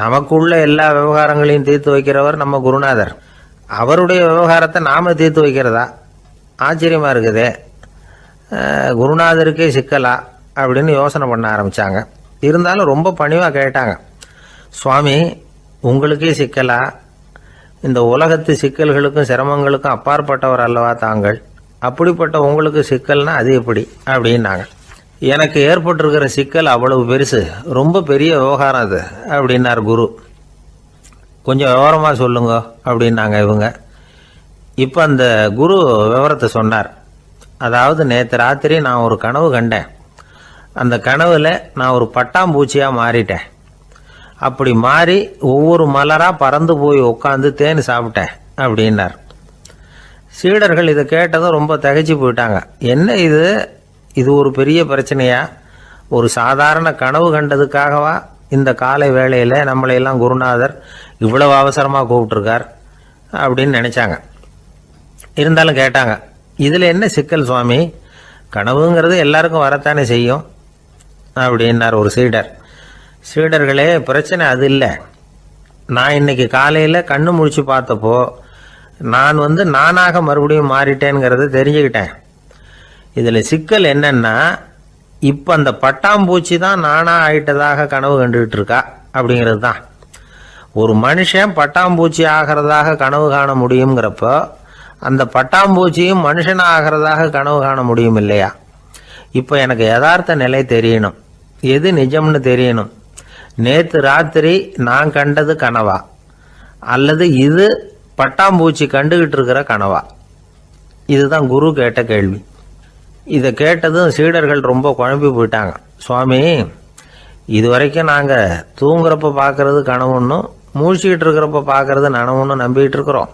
Speaker 1: நமக்குள்ள எல்லா விவகாரங்களையும் தீர்த்து வைக்கிறவர் நம்ம குருநாதர், அவருடைய விவகாரத்தை நாம் தீர்த்து வைக்கிறதா, ஆச்சரியமாக இருக்குதே, குருநாதருக்கே சிக்கலா அப்படின்னு யோசனை பண்ண ஆரம்பித்தாங்க. இருந்தாலும் ரொம்ப பணிவாக கேட்டாங்க, சுவாமி உங்களுக்கே சிக்கலா, இந்த உலகத்து சிக்கல்களுக்கும் சிரமங்களுக்கும் அப்பாற்பட்டவர் அல்லவா தாங்கள், அப்படிப்பட்ட உங்களுக்கு சிக்கல்னா அது எப்படி அப்படின்னாங்க. எனக்கு ஏற்பட்டிருக்கிற சிக்கல் அவ்வளவு பெருசு, ரொம்ப பெரிய விவகாரம் அது அப்படின்னார் குரு. கொஞ்சம் விவரமாக சொல்லுங்க அப்படின்னாங்க இவங்க. இப்போ அந்த குரு விவரத்தை சொன்னார். அதாவது நேற்று ராத்திரி நான் ஒரு கனவு கண்டேன், அந்த கனவுல நான் ஒரு பட்டாம்பூச்சியாக மாறிட்டேன். அப்படி மாறி ஒவ்வொரு மலராக பறந்து போய் உட்காந்து தேன் சாப்பிட்டேன் அப்படின்னார். சீடர்கள் இதை கேட்டதும் ரொம்ப திகைச்சு போயிட்டாங்க. என்ன இது ஒரு பெரிய பிரச்சனையா, ஒரு சாதாரண கனவு கண்டதுக்காகவா இந்த காலை வேளையில் நம்மளையெல்லாம் குருநாதர் இவ்வளவு அவசரமாக கூப்பிட்டுருக்கார் அப்படின்னு நினச்சாங்க. இருந்தாலும் கேட்டாங்க, இதில் என்ன சிக்கல் சுவாமி, கனவுங்கிறது எல்லாருக்கும் வரத்தானே செய்யும் அப்படின்னார் ஒரு சீடர். சீடர்களே, பிரச்சனை அது இல்லை, நான் இன்னைக்கு காலையில் கண்ணு முழிச்சு பார்த்தப்போ நான் நானாக மறுபடியும் மாறிட்டேங்கிறத தெரிஞ்சுக்கிட்டேன். இதில் சிக்கல் என்னன்னா, இப்போ அந்த பட்டாம்பூச்சி தான் நானாக ஆயிட்டதாக கனவு கண்டுகிட்டு இருக்கா அப்படிங்கிறது தான். ஒரு மனுஷன் பட்டாம்பூச்சி ஆகிறதாக கனவு காண முடியுங்கிறப்போ அந்த பட்டாம்பூச்சியும் மனுஷனாக ஆகிறதாக கனவு காண முடியும் இல்லையா? இப்போ எனக்கு யதார்த்த நிலை தெரியணும், எது நிஜம்னு தெரியணும். நேற்று ராத்திரி நான் கண்டது கனவா, அல்லது இது பட்டாம்பூச்சி கண்டுகிட்டு இருக்கிற கனவா? இதுதான் குரு கேட்ட கேள்வி. இதை கேட்டதும் சீடர்கள் ரொம்ப குழம்பி போயிட்டாங்க. சுவாமி, இது வரைக்கும் நாங்கள் தூங்குறப்ப பார்க்கறது கனவுன்னும் மூழ்கிட்டு இருக்கிறப்ப பார்க்கறது நனவுன்னு நம்பிக்கிட்டு இருக்கிறோம்.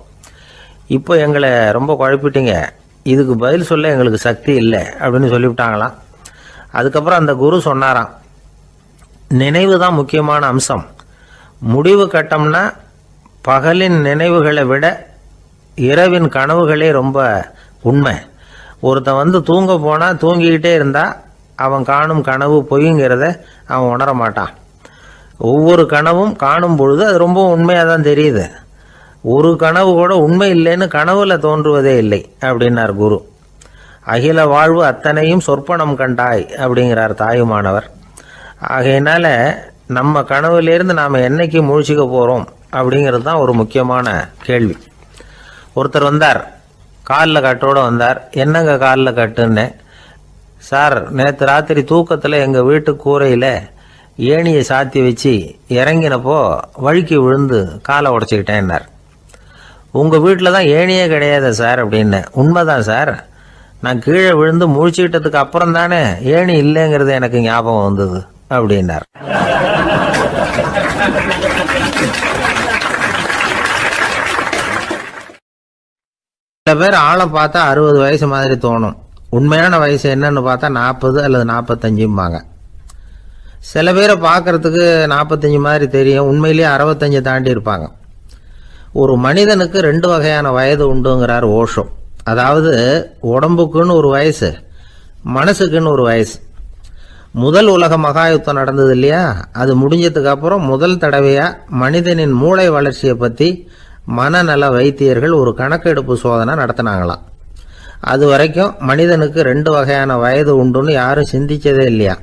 Speaker 1: இப்போ எங்களை ரொம்ப குழப்பிட்டீங்க, இதுக்கு பதில் சொல்ல எங்களுக்கு சக்தி இல்லை அப்படின்னு சொல்லிவிட்டாங்களாம். அதுக்கப்புறம் அந்த குரு சொன்னாராம், நினைவு தான் முக்கியமான அம்சம், முடிவு கட்டம்னா பகலின் நினைவுகளை விட இரவின் கனவுகளே ரொம்ப உண்மை. ஒருத்தன் வந்து தூங்க போனால் தூங்கிக்கிட்டே இருந்தால் அவன் காணும் கனவு பொய்ங்கிறத அவன் உணர மாட்டான். ஒவ்வொரு கனவும் காணும் பொழுது அது ரொம்ப உண்மையாக தான் தெரியுது. ஒரு கனவு கூட உண்மை இல்லைன்னு கனவுல தோன்றுவதே இல்லை அப்படின்னார் குரு. அகில வாழ்வு அத்தனையும் சொற்பனம் கண்டாய் அப்படிங்கிறார் தாயுமானவர். ஆகையினால நம்ம கனவுலேருந்து நாம் என்னைக்கு முழிச்சிக்க போகிறோம் அப்படிங்கிறது தான் ஒரு முக்கியமான கேள்வி. ஒருத்தர் வந்தார், காலில் கட்டோடு வந்தார். என்னங்க காலில் கட்டுன்னு? சார், நேற்று ராத்திரி தூக்கத்தில் எங்கள் வீட்டு கூரையில் ஏணியை சாத்தி வச்சு இறங்கினப்போ வழுக்கி விழுந்து காலை உடச்சிக்கிட்டேன்னார். உங்கள் வீட்டில் தான் ஏணியே கிடையாது சார் அப்படின்னு. உண்மைதான் சார், நான் கீழே விழுந்து முழிச்சுக்கிட்டதுக்கு அப்புறம் தானே ஏணி இல்லைங்கிறது எனக்கு ஞாபகம் வந்தது அப்படின்னார். சில பேர் ஆளை பார்த்தா 60 வயசு மாதிரி தோணும். உண்மையான வயசு என்னன்னு பார்த்தா 40 அல்லது 45 சில பேரை பார்க்கறதுக்கு 45 மாதிரி தெரியும், உண்மையிலேயே 65 தாண்டி இருப்பாங்க. ஒரு மனிதனுக்கு 2 வகையான வயது உண்டுங்கிறார் ஓஷோ. அதாவது உடம்புக்குன்னு ஒரு வயசு, மனசுக்குன்னு ஒரு வயசு. முதல் உலக மகாயுத்தம் நடந்தது இல்லையா, அது முடிஞ்சதுக்கு அப்புறம் முதல் தடவையா மனிதனின் மூளை வளர்ச்சியை பற்றி மனநல வைத்தியர்கள் ஒரு கணக்கெடுப்பு சோதனை நடத்தினாங்களாம். அது வரைக்கும் மனிதனுக்கு 2 வகையான வயது உண்டுன்னு யாரும் சிந்திச்சதே இல்லையா.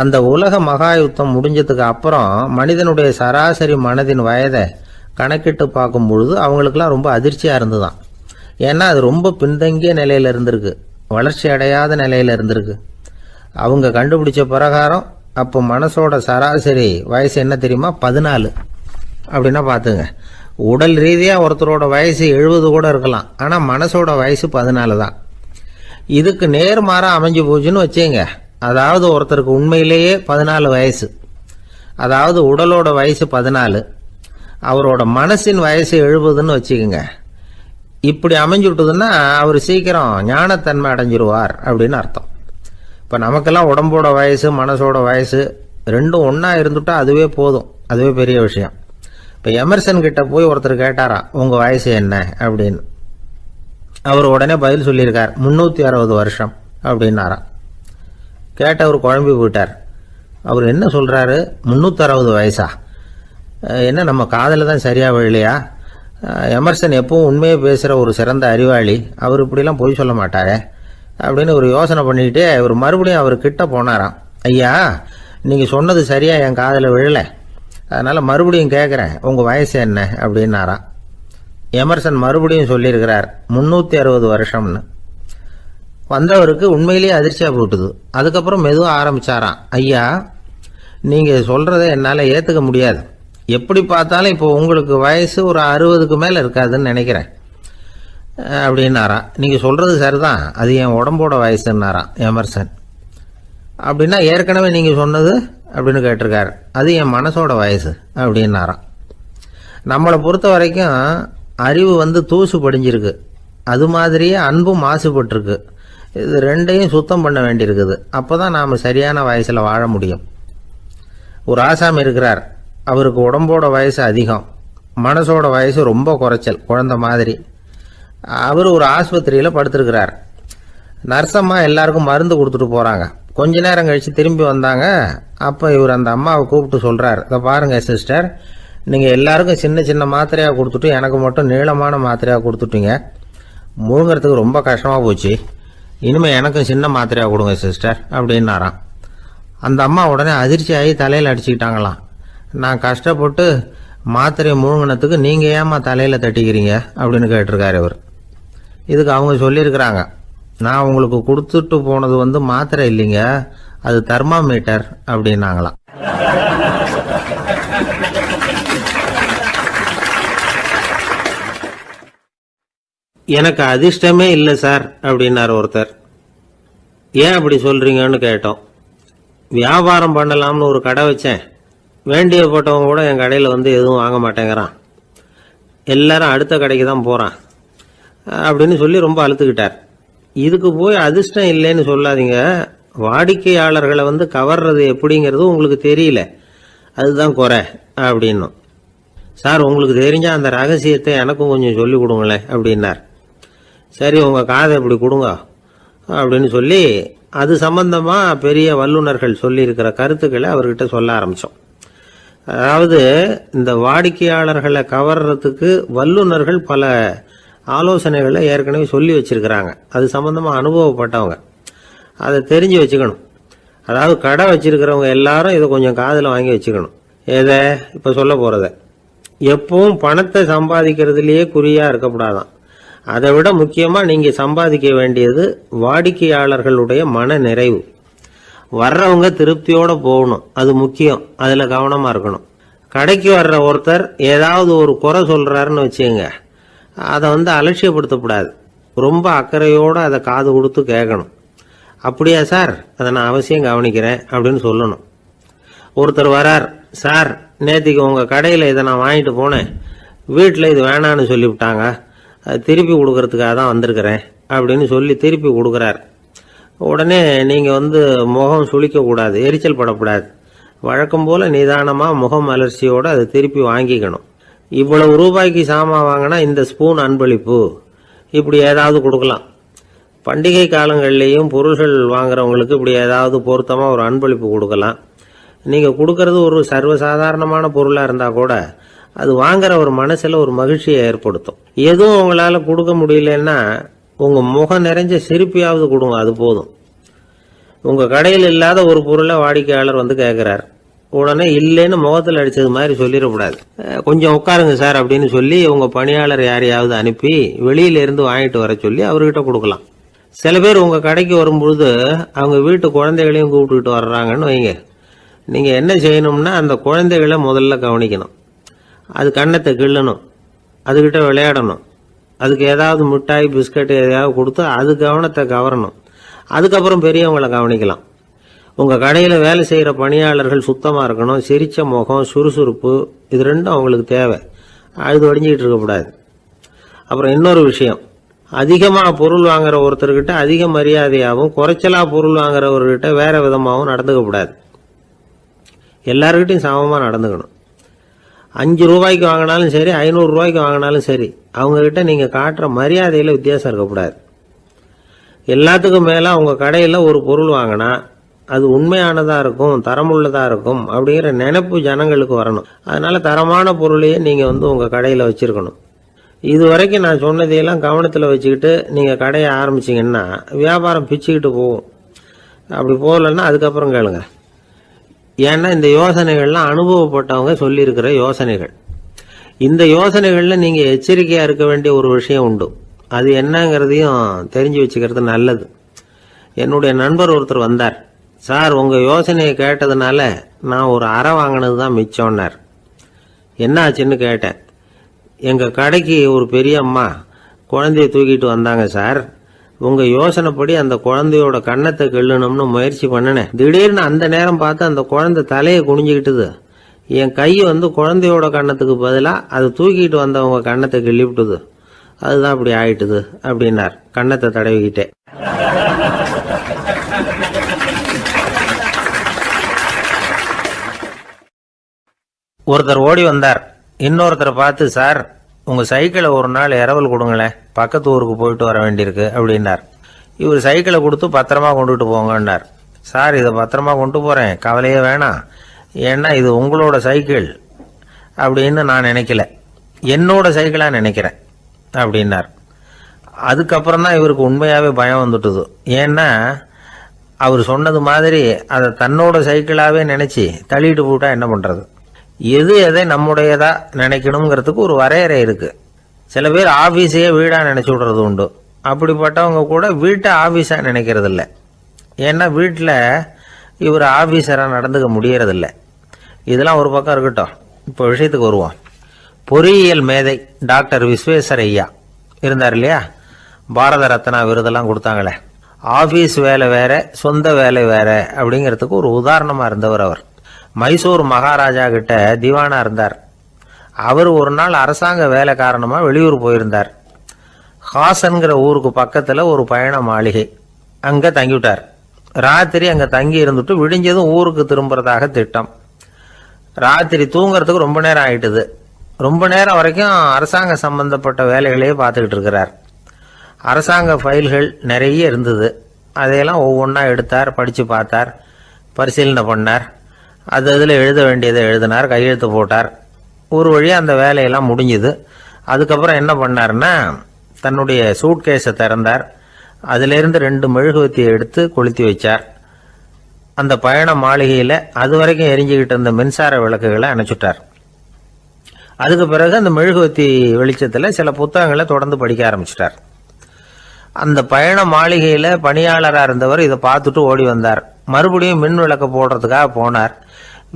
Speaker 1: அந்த உலக மகாயுத்தம் முடிஞ்சதுக்கு அப்புறம் மனிதனுடைய சராசரி மனதின் வயதை கணக்கிட்டு பார்க்கும் பொழுது அவங்களுக்கெல்லாம் ரொம்ப அதிர்ச்சியாக இருந்துதான். ஏன்னா அது ரொம்ப பின்தங்கிய நிலையில் இருந்திருக்கு, வளர்ச்சி அடையாத நிலையில் இருந்திருக்கு. அவங்க கண்டுபிடிச்ச பிரகாரம் அப்போ மனசோட சராசரி வயசு என்ன தெரியுமா? 14. அப்படின்னா பார்த்துங்க, உடல் ரீதியாக ஒருத்தரோட வயசு 70 கூட இருக்கலாம், ஆனால் மனசோட வயசு 14 தான். இதுக்கு நேர்மாறாக அமைஞ்சு போச்சுன்னு வச்சுங்க. அதாவது ஒருத்தருக்கு உண்மையிலேயே 14 வயசு, அதாவது உடலோட வயசு 14, அவரோட மனசின் வயசு 70ன்னு வச்சுக்கோங்க. இப்படி அமைஞ்சுட்டுதுன்னா அவர் சீக்கிரம் ஞானத்தன்மை அடைஞ்சிருவார் அப்படின்னு அர்த்தம். இப்போ நமக்கெல்லாம் உடம்போட வயசு மனசோட வயசு ரெண்டும் ஒன்றா இருந்துட்டா அதுவே போதும், அதுவே பெரிய விஷயம். இப்போ எமர்சன் கிட்ட போய் ஒருத்தர் கேட்டாரா உங்கள் வயசு என்ன அப்படின்னு. அவர் உடனே பதில் சொல்லியிருக்கார் 360 வருஷம் அப்படின்னாராம். கேட்டவர் குழம்பி போயிட்டார். அவர் என்ன சொல்கிறாரு, 360 வயசா? என்ன நம்ம காதில் தான் சரியாக விழலையா? எமர்சன் எப்பவும் உண்மையை பேசுகிற ஒரு சிறந்த அறிவாளி, அவர் இப்படிலாம் பொய் சொல்ல மாட்டாரே அப்படின்னு ஒரு யோசனை பண்ணிக்கிட்டே இவர் மறுபடியும் அவர் கிட்ட போனாராம். ஐயா, நீங்கள் சொன்னது சரியாக என் காதில் விழலை, அதனால் மறுபடியும் கேட்குறேன் உங்கள் வயசு என்ன அப்படின்னாராம். எமர்சன் மறுபடியும் சொல்லியிருக்கிறார் 360 வருஷம்னு. வந்தவருக்கு உண்மையிலேயே அதிர்ச்சியாக போட்டுது. அதுக்கப்புறம் மெதுவாக ஆரம்பித்தாராம். ஐயா, நீங்கள் சொல்கிறத என்னால் ஏற்றுக்க முடியாது. எப்படி பார்த்தாலும் இப்போ உங்களுக்கு வயசு ஒரு 60க்கு மேலே இருக்காதுன்னு நினைக்கிறேன் அப்படின்னாராம். நீங்கள் சொல்கிறது சரிதான், அது என் உடம்போட வயசுன்னாராம் எமர்சன். அப்படின்னா ஏற்கனவே நீங்கள் சொன்னது அப்படின்னு கேட்டிருக்காரு, அது என் மனசோட வயசு அப்படின்னாராம். நம்மளை பொறுத்த வரைக்கும் அறிவு தூசு படிஞ்சிருக்கு, அது மாதிரியே அன்பும் மாசுபட்டிருக்கு. இது ரெண்டையும் சுத்தம் பண்ண வேண்டியிருக்குது. அப்போ தான் நாம் சரியான வயசில் வாழ முடியும். ஒரு ஆசாமி இருக்கிறார், அவருக்கு உடம்போட வயசு அதிகம், மனசோட வயசு ரொம்ப குறைச்சல், குழந்தை மாதிரி. அவர் ஒரு ஆஸ்பத்திரியில் படுத்திருக்கிறார். நர்சம்மா எல்லாருக்கும் மருந்து கொடுத்துட்டு போகிறாங்க. கொஞ்ச நேரம் கழித்து திரும்பி வந்தாங்க. அப்போ இவர் அந்த அம்மாவை கூப்பிட்டு சொல்கிறார், இதை பாருங்கள் சிஸ்டர், நீங்கள் எல்லாருக்கும் சின்ன சின்ன மாத்திரையாக கொடுத்துட்டு எனக்கு மட்டும் நீளமான மாத்திரையாக கொடுத்துட்டீங்க. முழுங்கிறதுக்கு ரொம்ப கஷ்டமாக போச்சு. இனிமேல் எனக்கும் சின்ன மாத்திரையாக கொடுங்க சிஸ்டர் அப்படின்னாராம். அந்த அம்மா உடனே அதிர்ச்சியாகி தலையில் அடிச்சுக்கிட்டாங்களாம். நான் கஷ்டப்பட்டு மாத்திரையை முழுங்கினத்துக்கு நீங்கள் ஏமா தலையில் தட்டிக்கிறீங்க அப்படின்னு கேட்டிருக்காரு இவர். இதுக்கு அவங்க சொல்லியிருக்கிறாங்க, நான் உங்களுக்கு கொடுத்துட்டு போனது மாத்திரை இல்லைங்க, அது தெர்மாமீட்டர் அப்படின்னாங்களாம். எனக்கு அதிர்ஷ்டமே இல்லை சார் அப்படின்னார் ஒருத்தர். ஏன் அப்படி சொல்றீங்கன்னு கேட்டோம். வியாபாரம் பண்ணலாம்னு ஒரு கடை வச்சேன், வேண்டிய போட்டவங்க கூட என் கடையில் எதுவும் வாங்க மாட்டேங்கிறான், எல்லாரும் அடுத்த கடைக்கு தான் போகிறான் அப்படின்னு சொல்லி ரொம்ப அழுத்துக்கிட்டார். இதுக்கு போய் அதிர்ஷ்டம் இல்லைன்னு சொல்லாதீங்க, வாடிக்கையாளர்களை கவர்றது எப்படிங்கிறது உங்களுக்கு தெரியல, அதுதான் குறை அப்படின்னும். சார் உங்களுக்கு தெரிஞ்ச அந்த ரகசியத்தை எனக்கும் கொஞ்சம் சொல்லி கொடுங்களேன் அப்படின்னார். சரி உங்கள் காதை இப்படி கொடுங்க அப்படின்னு சொல்லி அது சம்பந்தமாக பெரிய வல்லுநர்கள் சொல்லியிருக்கிற கருத்துக்களை அவர்கிட்ட சொல்ல ஆரம்பித்தோம். அதாவது இந்த வாடிக்கையாளர்களை கவர்றதுக்கு வல்லுநர்கள் பல ஆலோசனைகளை ஏற்கனவே சொல்லி வச்சிருக்கிறாங்க. அது சம்பந்தமாக அனுபவப்பட்டவங்க, அதை தெரிஞ்சு வச்சுக்கணும். அதாவது கடை வச்சிருக்கிறவங்க எல்லாரும் இதை கொஞ்சம் காதில் வாங்கி வச்சுக்கணும். எதை இப்போ சொல்ல போகிறத எப்பவும் பணத்தை சம்பாதிக்கிறதுலேயே குறியாக இருக்கக்கூடாதான். அதை விட முக்கியமாக நீங்கள் சம்பாதிக்க வேண்டியது வாடிக்கையாளர்களுடைய மன நிறைவு. வர்றவங்க திருப்தியோடு போகணும், அது முக்கியம். அதில் கவனமாக இருக்கணும். கடைக்கு வர்ற ஒருத்தர் ஏதாவது ஒரு குறை சொல்கிறாருன்னு வச்சுங்க, அதை அலட்சியப்படுத்தக்கூடாது. ரொம்ப அக்கறையோடு அதை காது கொடுத்து கேட்கணும். அப்படியா சார், அதை நான் அவசியம் கவனிக்கிறேன் அப்படின்னு சொல்லணும். ஒருத்தர் வரார், சார் நேற்றுக்கு உங்கள் கடையில் இதை நான் வாங்கிட்டு போனேன், வீட்டில் இது வேணான்னு சொல்லிவிட்டாங்க, அது திருப்பி கொடுக்கறதுக்காக தான் வந்திருக்கிறேன் அப்படின்னு சொல்லி திருப்பி கொடுக்குறார். உடனே நீங்கள் முகம் சுளிக்கக்கூடாது, எரிச்சல் படக்கூடாது. வழக்கம் போல் நிதானமாக முகம் அலர்ச்சியோடு அதை திருப்பி வாங்கிக்கணும். இவ்வளவு ரூபாய்க்கு சாமான் வாங்கினா இந்த ஸ்பூன் அன்பளிப்பு, இப்படி ஏதாவது கொடுக்கலாம். பண்டிகை காலங்கள்லேயும் பொருள்கள் வாங்குறவங்களுக்கு இப்படி ஏதாவது பொருத்தமாக ஒரு அன்பளிப்பு கொடுக்கலாம். நீங்கள் கொடுக்கறது ஒரு சர்வசாதாரணமான பொருளாக இருந்தால் கூட அது வாங்குற ஒரு மனசில் ஒரு மகிழ்ச்சியை ஏற்படுத்தும். எதுவும் உங்களால் கொடுக்க முடியலன்னா உங்கள் முகம் நிறைஞ்ச சிரிப்பியாவது கொடுங்க, அது போதும். உங்கள் கடையில் இல்லாத ஒரு பொருளை வாடிக்கையாளர் கேட்குறார், உடனே இல்லைன்னு முகத்தில் அடித்தது மாதிரி சொல்லிடக்கூடாது. கொஞ்சம் உட்காருங்க சார் அப்படின்னு சொல்லி உங்கள் பணியாளர் யாரையாவது அனுப்பி வெளியிலேருந்து வாங்கிட்டு வர சொல்லி அவர்கிட்ட கொடுக்கலாம். சில பேர் உங்கள் கடைக்கு வரும்பொழுது அவங்க வீட்டு குழந்தைகளையும் கூப்பிட்டுக்கிட்டு வர்றாங்கன்னு வைங்க. நீங்கள் என்ன செய்யணும்னா அந்த குழந்தைகளை முதல்ல கவனிக்கணும். அது கண்ணத்தை கிள்ளணும், அதுக்கிட்ட விளையாடணும், அதுக்கு ஏதாவது மிட்டாய் பிஸ்கட் எதையாவது கொடுத்து அது கவனத்தை கவரணும். அதுக்கப்புறம் பெரியவங்களை கவனிக்கலாம். உங்கள் கடையில் வேலை செய்கிற பணியாளர்கள் சுத்தமாக இருக்கணும், சிரிச்ச முகம், சுறுசுறுப்பு, இது ரெண்டும் அவங்களுக்கு தேவை. அழுது வடிஞ்சிக்கிட்டு இருக்கக்கூடாது. அப்புறம் இன்னொரு விஷயம், அதிகமாக பொருள் வாங்குற ஒருத்தர்கிட்ட அதிக மரியாதையாகவும் குறைச்சலாக பொருள் வாங்குறவர்கிட்ட வேற விதமாகவும் நடந்துக்கக்கூடாது. எல்லாருக்கிட்டையும் சமமாக நடந்துக்கணும். 5 ரூபாய்க்கு வாங்கினாலும் சரி, 500 ரூபாய்க்கு வாங்கினாலும் சரி, அவங்கக்கிட்ட நீங்கள் காட்டுற மரியாதையில் வித்தியாசம் இருக்கக்கூடாது. எல்லாத்துக்கும் மேலே உங்கள் கடையில் ஒரு பொருள் வாங்கினா அது உண்மையானதாக இருக்கும், தரமுள்ளதாக இருக்கும் அப்படிங்கிற நினைப்பு ஜனங்களுக்கு வரணும். அதனால் தரமான பொருளையே நீங்கள் உங்கள் கடையில் வச்சுருக்கணும். இது வரைக்கும் நான் சொன்னதையெல்லாம் கவனத்தில் வச்சுக்கிட்டு நீங்கள் கடையை ஆரம்பிச்சிங்கன்னா வியாபாரம் பிச்சுக்கிட்டு போகும். அப்படி போகலன்னா அதுக்கப்புறம் கேளுங்க. ஏன்னா இந்த யோசனைகள்லாம் அனுபவப்பட்டவங்க சொல்லியிருக்கிற யோசனைகள். இந்த யோசனைகளில் நீங்கள் எச்சரிக்கையாக இருக்க வேண்டிய ஒரு விஷயம் உண்டு. அது என்னங்கிறதையும் தெரிஞ்சு வச்சுக்கிறது நல்லது. என்னுடைய நண்பர் ஒருத்தர் வந்தார். சார் உங்கள் யோசனையை கேட்டதுனால நான் ஒரு அறை வாங்கினது தான் மிச்சம்னார். என்ன ஆச்சுன்னு கேட்டேன். எங்கள் கடைக்கு ஒரு பெரிய அம்மா குழந்தைய தூக்கிட்டு வந்தாங்க சார். உங்கள் யோசனைப்படி அந்த குழந்தையோட கண்ணத்தை கிள்ளணும்னு முயற்சி பண்ணினேன். திடீர்னு அந்த நேரம் பார்த்து அந்த குழந்தை தலையை குனிஞ்சிக்கிட்டுது. என் கை குழந்தையோட கண்ணத்துக்கு பதிலாக அதை தூக்கிட்டு வந்தவங்க கண்ணத்தை கிள்ளிவிட்டுது. அதுதான் அப்படி ஆயிட்டுது அப்படின்னார், கண்ணத்தை தடவிக்கிட்டே. ஒருத்தர் ஓடி வந்தார். இன்னொருத்தரை பார்த்து, சார் உங்கள் சைக்கிளை ஒரு நாள் இரவல் கொடுங்களேன், பக்கத்து ஊருக்கு போயிட்டு வர வேண்டியிருக்கு அப்படின்னார். இவர் சைக்கிளை கொடுத்து பத்திரமா கொண்டுட்டு போங்கன்னார். சார் இதை பத்திரமா கொண்டு போகிறேன், கவலையே வேணாம், ஏன்னா இது உங்களோட சைக்கிள் அப்படின்னு நான் நினைக்கல, என்னோட சைக்கிளாக நினைக்கிறேன் அப்படின்னார். அதுக்கப்புறம் தான் இவருக்கு உண்மையாகவே பயம் வந்துட்டுது. ஏன்னா அவர் சொன்னது மாதிரி அதை தன்னோட சைக்கிளாகவே நினச்சி தள்ளிட்டு போட்டா என்ன பண்ணுறது? எது எதை நம்முடையதா நினைக்கணுங்கிறதுக்கு ஒரு வரையறை இருக்கு. சில பேர் ஆபீஸையே வீடா நினைச்சு விடுறது உண்டு. அப்படிப்பட்டவங்க கூட வீட்டை ஆபீஸா நினைக்கிறது இல்லை. ஏன்னா வீட்டில் இவர் ஆபீஸரா நடந்துக்க முடியறதில்லை. இதெல்லாம் ஒரு பக்கம் இருக்கட்டும், இப்போ விஷயத்துக்கு வருவோம். பொறியியல் மேதை டாக்டர் விஸ்வேஸ்வரய்யா இருந்தார் இல்லையா, பாரத ரத்னா விருதெல்லாம் கொடுத்தாங்களே. ஆபீஸ் வேலை வேற, சொந்த வேலை வேற அப்படிங்கிறதுக்கு ஒரு உதாரணமா இருந்தவர் அவர். மைசூர் மகாராஜா கிட்ட திவானா இருந்தார். அவர் ஒரு நாள் அரசாங்க வேலை காரணமா வெளியூர் போயிருந்தார். ஹாசன்கிற ஊருக்கு பக்கத்துல ஒரு பயண மாளிகை, அங்க தங்கிவிட்டார். ராத்திரி அங்க தங்கி இருந்துட்டு விடிஞ்சதும் ஊருக்கு திரும்புறதாக திட்டம். ராத்திரி தூங்குறதுக்கு ரொம்ப நேரம் ஆயிட்டுது. ரொம்ப நேரம் வரைக்கும் அரசாங்க சம்பந்தப்பட்ட வேலைகளையே பார்த்துக்கிட்டு இருக்கிறார். அரசாங்க ஃபைல்கள் நிறைய இருந்தது. அதையெல்லாம் ஒவ்வொன்றா எடுத்தார், படித்து பார்த்தார், பரிசீலனை பண்ணார். அதில் எழுத வேண்டியதை எழுதினார், கையெழுத்து போட்டார். ஒரு வழியாக அந்த வேலையெல்லாம் முடிஞ்சுது. அதுக்கப்புறம் என்ன பண்ணார்னா, தன்னுடைய சூட்கேஸை திறந்தார். அதிலிருந்து 2 மெழுகுவத்தியை எடுத்து கொளுத்தி வச்சார். அந்த பயண மாளிகையில் அது வரைக்கும் எரிஞ்சுக்கிட்டு இருந்த மின்சார விளக்குகளை அணைச்சுட்டார். அதுக்கு பிறகு அந்த மெழுகுவத்தி வெளிச்சத்தில் சில புத்தகங்களை தொடர்ந்து படிக்க ஆரம்பிச்சிட்டார். அந்த பயண மாளிகையில் பணியாளராக இருந்தவர் இதை பார்த்துட்டு ஓடி வந்தார். மறுபடியும் மின் விளக்க போடுறதுக்காக போனார்.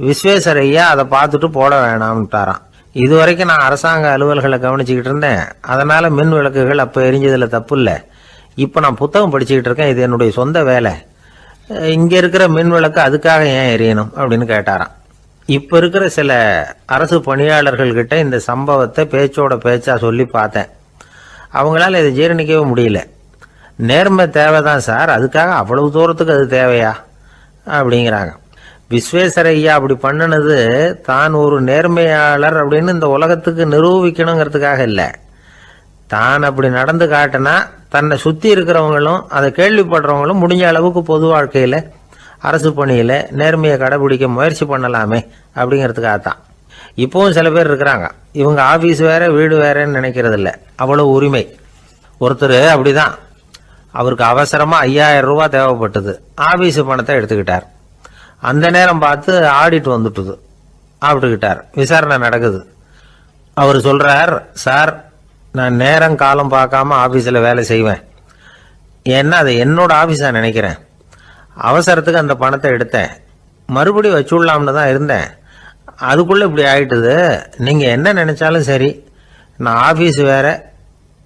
Speaker 1: விஸ்வேஸ்வரையா அதை பார்த்துட்டு போட வேணாம்ட்டாராம். இது வரைக்கும் நான் அரசாங்க அலுவல்களை கவனிச்சுக்கிட்டு இருந்தேன், அதனால் மின் விளக்குகள் அப்போ எரிஞ்சதில் தப்பு இல்லை. இப்போ நான் புத்தகம் படிச்சுக்கிட்டு இருக்கேன், இது என்னுடைய சொந்த வேலை. இங்கே இருக்கிற மின் விளக்கு அதுக்காக ஏன் எரியணும் அப்படின்னு கேட்டாராம். இப்போ இருக்கிற சில அரசு பணியாளர்கள்கிட்ட இந்த சம்பவத்தை பேச்சோட பேச்சா சொல்லி பார்த்தேன். அவங்களால இதை ஜீரணிக்கவே முடியல. நேர்மை தேவைதான் சார், அதுக்காக அவ்வளவு தூரத்துக்கு அது தேவையா அப்படிங்கிறாங்க. விஸ்வேஸ்வரையா அப்படி பண்ணினது தான் ஒரு நேர்மையாளர் அப்படின்னு இந்த உலகத்துக்கு நிரூபிக்கணுங்கிறதுக்காக இல்லை. தான் அப்படி நடந்து காட்டினா தன்னை சுற்றி இருக்கிறவங்களும் அதை கேள்விப்படுறவங்களும் முடிஞ்ச அளவுக்கு பொது வாழ்க்கையில் அரசு பணியில் நேர்மையை கடைபிடிக்க முயற்சி பண்ணலாமே அப்படிங்கிறதுக்காகத்தான். இப்போவும் சில பேர் இருக்கிறாங்க, இவங்க ஆஃபீஸ் வேற வீடு வேறன்னு நினைக்கிறது இல்லை, அவ்வளோ உரிமை. ஒருத்தர் அப்படிதான், அவருக்கு அவசரமாக 5000 ரூபா தேவைப்பட்டது. ஆஃபீஸு பணத்தை எடுத்துக்கிட்டார். அந்த நேரம் பார்த்து ஆடிட் வந்துட்டுது, ஆப்பிட்டுக்கிட்டார். விசாரணை நடக்குது. அவர் சொல்கிறார், சார் நான் நேரம் காலம் பார்க்காம ஆஃபீஸில் வேலை செய்வேன், ஏன்னா அதை என்னோட ஆஃபீஸாக நினைக்கிறேன். அவசரத்துக்கு அந்த பணத்தை எடுத்தேன், மறுபடியும் வச்சுடலாம்னு தான் இருந்தேன், அதுக்குள்ளே இப்படி ஆயிட்டுது. நீங்கள் என்ன நினச்சாலும் சரி, நான் ஆஃபீஸ் வேற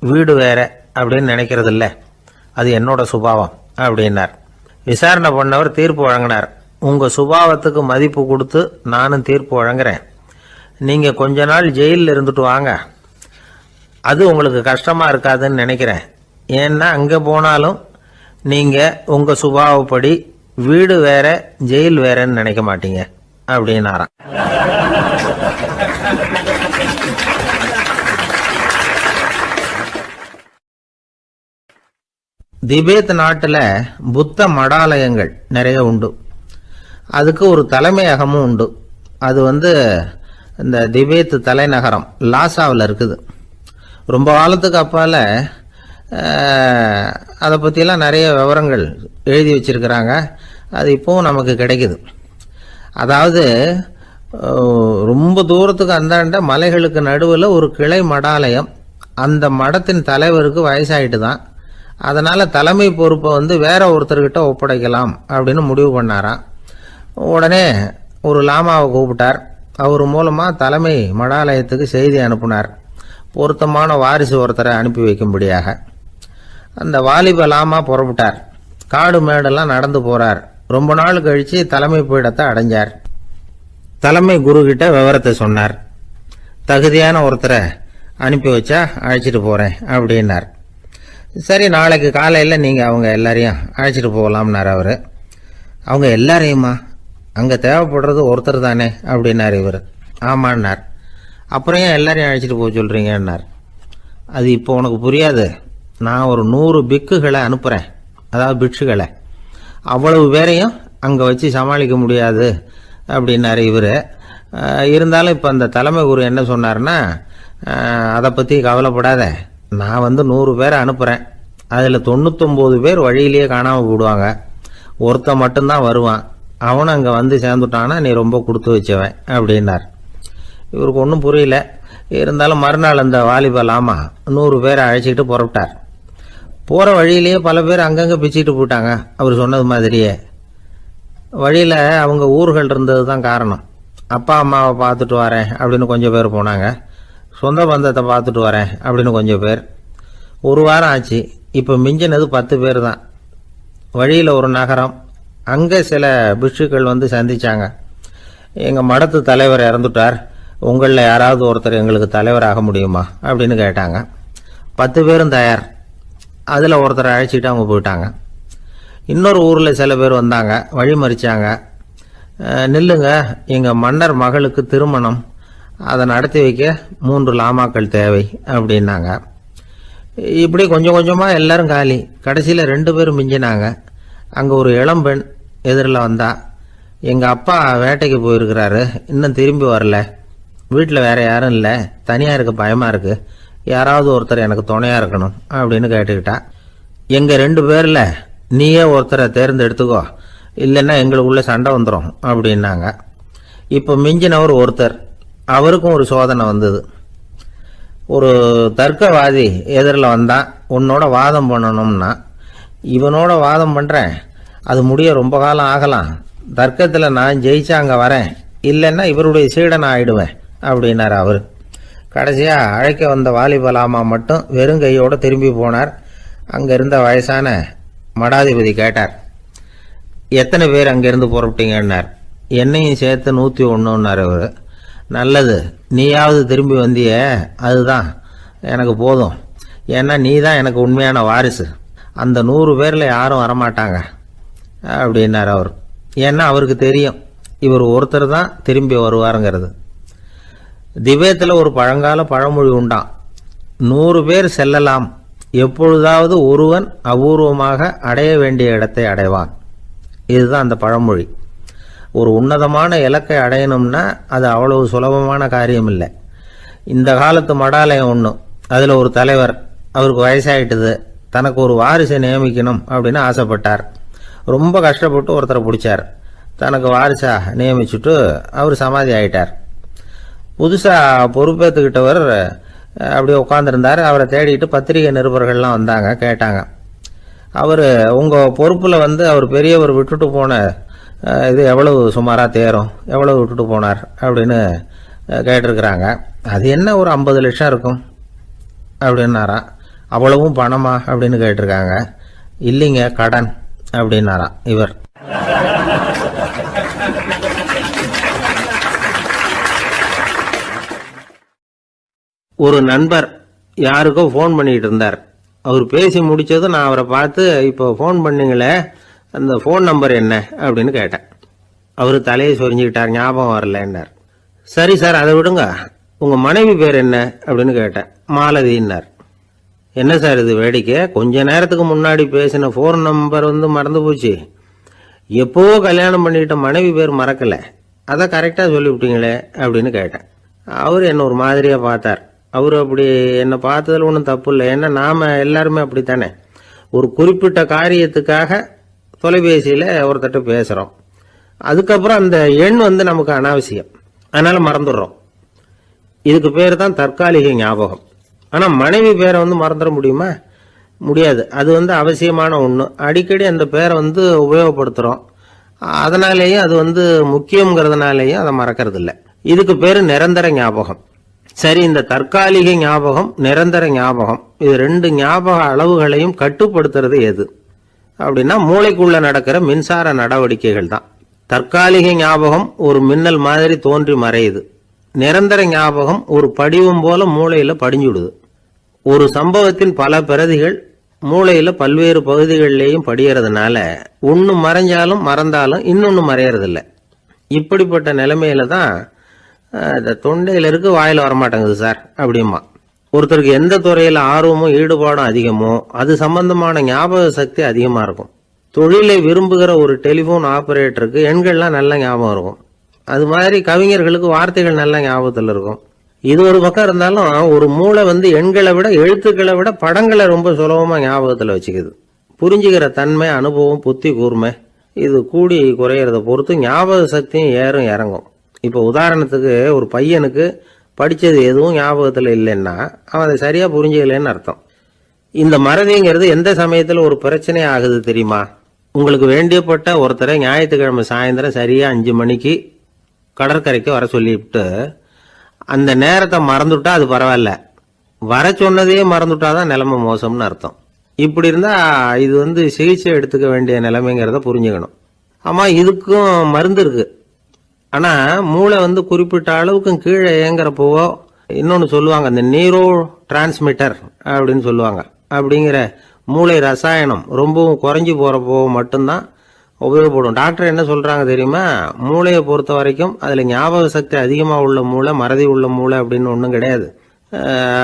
Speaker 1: வீடு வேற அப்படின்னு நினைக்கிறது இல்லை, அது என்னோட சுபாவம் அப்படின்னார். விசாரணை பண்ணவர் தீர்ப்பு வழங்கினார். உங்கள் சுபாவத்துக்கு மதிப்பு கொடுத்து நானும் தீர்ப்பு வழங்குறேன். நீங்கள் கொஞ்ச நாள் ஜெயிலில் இருந்துட்டு வாங்க, அது உங்களுக்கு கஷ்டமாக இருக்காதுன்னு நினைக்கிறேன். ஏன்னா அங்கே போனாலும் நீங்கள் உங்கள் சுபாவப்படி வீடு வேற ஜெயில் வேறன்னு நினைக்க மாட்டீங்க அப்படின்னாராம். திபேத் நாட்டில் புத்த மடாலயங்கள் நிறைய உண்டு. அதுக்கு ஒரு தலைமையகமும் உண்டு. அது இந்த திபேத் தலைநகரம் லாசாவில் இருக்குது. ரொம்ப காலத்துக்கு அப்பால் அதை பற்றிலாம் நிறைய விவரங்கள் எழுதி வச்சிருக்கிறாங்க. அது இப்போவும் நமக்கு கிடைக்குது. அதாவது ரொம்ப தூரத்துக்கு அந்தாண்ட மலைகளுக்கு நடுவில் ஒரு கிளை மடாலயம். அந்த மடத்தின் தலைவருக்கு வயசாயிட்டு தான், அதனால் தலைமை பொறுப்பை வேற ஒருத்தர்கிட்ட ஒப்படைக்கலாம் அப்படின்னு முடிவு பண்ணாராம். உடனே ஒரு லாமாவை கூப்பிட்டார். அவர் மூலமாக தலைமை மடாலயத்துக்கு செய்தி அனுப்புனார், பொருத்தமான வாரிசு ஒருத்தரை அனுப்பி வைக்கும்படியாக. அந்த வாலிப லாமா புறப்பட்டார். காடு மேடெல்லாம் நடந்து போகிறார். ரொம்ப நாள் கழித்து தலைமை பீடத்தை அடைஞ்சார். தலைமை குரு கிட்ட விவரத்தை சொன்னார். தகுதியான ஒருத்தரை அனுப்பி வச்சா அழைச்சிட்டு போகிறேன் அப்படின்னார். சரி, நாளைக்கு காலையில் நீங்கள் அவங்க எல்லாரையும் அழைச்சிட்டு போகலாம்னார் அவர். அவங்க எல்லாரையுமா? அங்கே தேவைப்படுறது ஒருத்தர் தானே அப்படின்னார் இவர். ஆமான்னார். அப்புறம் ஏன் எல்லாரையும் அழைச்சிட்டு போக சொல்கிறீங்கன்னார். அது இப்போ உனக்கு புரியாது. நான் ஒரு 100 பிக்குகளை அனுப்புகிறேன், அதாவது பிட்சுகளை. அவ்வளவு பேரையும் அங்கே வச்சு சமாளிக்க முடியாது அப்படின்னாரு இவர். இருந்தாலும் இப்போ அந்த தலைமை குரு என்ன சொன்னார்னா, அதை பற்றி கவலைப்படாத, நான் 100 பேரை அனுப்புகிறேன், அதில் 99 பேர் வழியிலேயே காணாமல் போடுவாங்க, ஒருத்தன் மட்டும்தான் வருவான், அவனும் அங்கே சேர்ந்துட்டான்னா நீ ரொம்ப கொடுத்து வச்சவன் அப்படின்னார். இவருக்கு ஒன்றும் புரியல. இருந்தாலும் மறுநாள் அந்த வாலிப லாமா 100 பேரை அழைச்சிக்கிட்டு புறப்பட்டார். போகிற வழியிலேயே பல பேர் அங்கங்கே பிச்சுக்கிட்டு போயிட்டாங்க. அவர் சொன்னது மாதிரியே வழியில் அவங்க ஊர்கள் இருந்தது தான் காரணம். அப்பா அம்மாவை பார்த்துட்டு வரேன் அப்படின்னு கொஞ்சம் பேர் போனாங்க. சொந்த பந்தத்தை பார்த்துட்டு வரேன் அப்படின்னு கொஞ்சம் பேர். ஒரு வாரம் ஆச்சு. இப்போ மிஞ்சினது 10 பேர் தான். வழியில் ஒரு நகரம், அங்கே சில பிட்சுக்கள் சந்திச்சாங்க. எங்கள் மடத்து தலைவர் இறந்துட்டார், உங்களில் யாராவது ஒருத்தர் எங்களுக்கு தலைவராக முடியுமா அப்படின்னு கேட்டாங்க. 10 பேரும் தயார். அதில் ஒருத்தரை அழைச்சிட்டு அவங்க போயிட்டாங்க. இன்னொரு ஊரில் சில பேர் வந்தாங்க, வழி மறிச்சாங்க. நில்லுங்க, எங்கள் மன்னர் மகளுக்கு திருமணம், அதை நடத்தி வைக்க 3 லாமாக்கள் தேவை அப்படின்னாங்க. இப்படி கொஞ்சம் கொஞ்சமாக எல்லாரும் காலி. கடைசியில் 2 பேரும் மிஞ்சினாங்க. அங்கே ஒரு இளம்பெண் எதிரில் வந்தா, எங்கள் அப்பா வேட்டைக்கு போயிருக்கிறாரு, இன்னும் திரும்பி வரல, வீட்டில் வேற யாரும் இல்லை, தனியாக இருக்க பயமாக இருக்கு, யாராவது ஒருத்தர் எனக்கு துணையாக இருக்கணும் அப்படின்னு கேட்டுக்கிட்டா. எங்கள் 2 பேரில் நீயே ஒருத்தரை தேர்ந்தெடுத்துக்கோ, இல்லைன்னா எங்களுக்குள்ள சண்டை வந்துடும் அப்படின்னாங்க. இப்போ மிஞ்சினவர் ஒருத்தர், அவருக்கும் ஒரு சோதனை வந்தது. ஒரு தர்க்கவாதி எதிரில் வந்தான், உன்னோட வாதம் பண்ணணும்னா. இவனோட வாதம் பண்ணுறேன், அது முடிய ரொம்ப காலம் ஆகலாம், தர்க்கத்தில் நான் ஜெயிச்சா அங்கே வரேன், இல்லைன்னா இவருடைய சீடனை ஆயிடுவேன் அப்படின்னார் அவர். கடைசியாக அழைக்க வந்த வாலிபலாமா மட்டும் வெறும் கையோடு திரும்பி போனார். அங்கே இருந்த வயசான மடாதிபதி கேட்டார், எத்தனை பேர் அங்கேருந்து புறப்பட்டீங்கன்னார். என்னையும் சேர்த்து 101ன்னார் அவர். நல்லது, நீயாவது திரும்பி வந்திய, அதுதான் எனக்கு போதும், ஏன்னா நீ தான் எனக்கு உண்மையான வாரிசு, அந்த 100 பேரில் யாரும் வரமாட்டாங்க அப்படின்னார் அவர். ஏன்னா அவருக்கு தெரியும் இவர் ஒருத்தர் தான் திரும்பி வருவாருங்கிறது. திபேத்தில் ஒரு பழங்கால பழமொழி உண்டாம், 100 பேர் செல்லலாம், எப்பொழுதாவது ஒருவன் அபூர்வமாக அடைய வேண்டிய இடத்தை அடைவான். இதுதான் அந்த பழமொழி. ஒரு உன்னதமான இலக்கை அடையணும்னா அது அவ்வளவு சுலபமான காரியம் இல்லை. இந்த காலத்து மடாலயம் ஒன்று, அதில் ஒரு தலைவர், அவருக்கு வயசாயிட்டுது, தனக்கு ஒரு வாரிசை நியமிக்கணும் அப்படின்னு ஆசைப்பட்டார். ரொம்ப கஷ்டப்பட்டு ஒருத்தரை பிடிச்சார், தனக்கு வாரிசா நியமிச்சுட்டு அவர் சமாதி ஆயிட்டார். புதுசாக பொறுப்பேற்றுக்கிட்டவர் அப்படியே உட்காந்துருந்தார். அவரை தேடிட்டு பத்திரிகை நிருபர்கள்லாம் வந்தாங்க, கேட்டாங்க. அவர் உங்கள் பொறுப்பில் அவர் பெரியவர் விட்டுட்டு போன இது எவ்வளவு சுமாராக தேரும், எவ்வளவு விட்டுட்டு போனார் அப்படின்னு கேட்டிருக்கிறாங்க. அது என்ன ஒரு 50 லட்சம் இருக்கும் அப்படின்னாராம். அவ்வளவும் பணமா அப்படின்னு கேட்டிருக்காங்க. இல்லைங்க, கடன் அப்படின்னாராம் இவர். ஒரு நண்பர் யாருக்கோ ஃபோன் பண்ணிட்டு இருந்தார். அவர் பேசி முடிச்சதும் நான் அவரை பார்த்து, இப்போ ஃபோன் பண்ணீங்களே, அந்த ஃபோன் நம்பர் என்ன அப்படின்னு கேட்டேன். அவர் தலையை சொரிஞ்சுக்கிட்டார், ஞாபகம் வரலன்னார். சரி சார், அதை விடுங்க, உங்கள் மனைவி பேர் என்ன அப்படின்னு கேட்டேன். மாலதின்னார். என்ன சார் இது வேடிக்கை, கொஞ்ச நேரத்துக்கு முன்னாடி பேசின ஃபோன் நம்பர் மறந்து போச்சு, எப்போவோ கல்யாணம் பண்ணிக்கிட்ட மனைவி பேர் மறக்கலை, அதை கரெக்டாக சொல்லிவிட்டீங்களே அப்படின்னு கேட்டேன். அவர் என்ன ஒரு மாதிரியாக பார்த்தார். அவர் அப்படி என்னை பார்த்ததில் ஒன்றும் தப்பு இல்லை, ஏன்னா நாம் எல்லாருமே அப்படித்தானே, ஒரு குறிப்பிட்ட காரியத்துக்காக தொலைபேசியில் ஒருத்தட்ட பேசுகிறோம், அதுக்கப்புறம் அந்த எண் நமக்கு அனாவசியம், அதனால் மறந்துடுறோம். இதுக்கு பேர் தான் தற்காலிக ஞாபகம். ஆனால் மனைவி பேரை மறந்துட முடியுமா? முடியாது. அது அவசியமான ஒன்று. அடிக்கடி அந்த பேரை உபயோகப்படுத்துகிறோம், அதனாலேயும் அது முக்கியங்கிறதுனாலேயும் அதை மறக்கிறது இல்லை. இதுக்கு பேர் நிரந்தர ஞாபகம். சரி, இந்த தற்காலிக ஞாபகம், நிரந்தர ஞாபகம், இது 2 ஞாபக அளவுகளையும் கட்டுப்படுத்துறது எது அப்படின்னா மூளைக்குள்ள நடக்கிற மின்சார நடவடிக்கைகள் தான். தற்காலிக ஞாபகம் ஒரு மின்னல் மாதிரி தோன்றி மறையுது. நிரந்தர ஞாபகம் ஒரு படிவம் போல மூளையில படிஞ்சுடுது. ஒரு சம்பவத்தின் பல பிரதிகள் மூளையில பல்வேறு பகுதிகளிலேயும் படியறதுனால ஒன்று மறைஞ்சாலும் மறந்தாலும் இன்னொன்று மறையறதில்லை. இப்படிப்பட்ட நிலைமையில தான் இந்த தொண்டையில இருக்கு, வாயில வரமாட்டேங்குது சார் அப்படிமா. ஒருத்தருக்கு எந்த துறையில ஆர்வமும் ஈடுபாடும் அதிகமோ அது சம்பந்தமான ஞாபக சக்தி அதிகமா இருக்கும். தொழிலை விரும்புகிற ஒரு டெலிபோன் ஆபரேட்டருக்கு எண்கள்லாம் நல்ல ஞாபகம் இருக்கும். அது மாதிரி கவிஞர்களுக்கு வார்த்தைகள் நல்ல ஞாபகத்தில் இருக்கும். இது ஒரு பக்கம் இருந்தாலும் ஒரு மூளை எண்களை விட எழுத்துக்களை விட படங்களை ரொம்ப சுலபமா ஞாபகத்தில் வச்சுக்குது. புரிஞ்சுக்கிற தன்மை, அனுபவம், புத்தி கூர்மை இது கூடி குறையிறத பொறுத்து ஞாபக சக்தியும் ஏறும் இறங்கும். இப்போ உதாரணத்துக்கு ஒரு பையனுக்கு படித்தது எதுவும் ஞாபகத்தில் இல்லைன்னா அவன் அதை சரியாக புரிஞ்சுக்கலன்னு அர்த்தம். இந்த மறதிங்கிறது எந்த சமயத்தில் ஒரு பிரச்சனை ஆகுது தெரியுமா? உங்களுக்கு வேண்டியப்பட்ட ஒருத்தரை ஞாயிற்றுக்கிழமை சாயந்தரம் சரியாக 5 மணிக்கு கடற்கரைக்கு வர சொல்லிவிட்டு அந்த நேரத்தை மறந்துட்டா அது பரவாயில்ல, வர சொன்னதையே மறந்துட்டாதான் நிலைமை மோசம்னு அர்த்தம். இப்படி இருந்தால் இது சிகிச்சை எடுத்துக்க வேண்டிய நிலைமைங்கிறத புரிஞ்சுக்கணும். ஆமாம், இதுக்கும் மருந்து இருக்கு. ஆனால் மூளை குறிப்பிட்ட அளவுக்கும் கீழே இயங்குறப்போவோ இன்னொன்று சொல்லுவாங்க, இந்த நியூரோ டிரான்ஸ்மிட்டர் அப்படின்னு சொல்லுவாங்க. அப்படிங்கிற மூளை ரசாயனம் ரொம்பவும் குறைஞ்சி போகிறப்போ மட்டும்தான் உபயோகப்படும். டாக்டர் என்ன சொல்றாங்க தெரியுமா? மூளையை பொறுத்த வரைக்கும் அதுல ஞாபக சக்தி அதிகமா உள்ள மூளை, மறதி உள்ள மூளை அப்படின்னு ஒன்றும் கிடையாது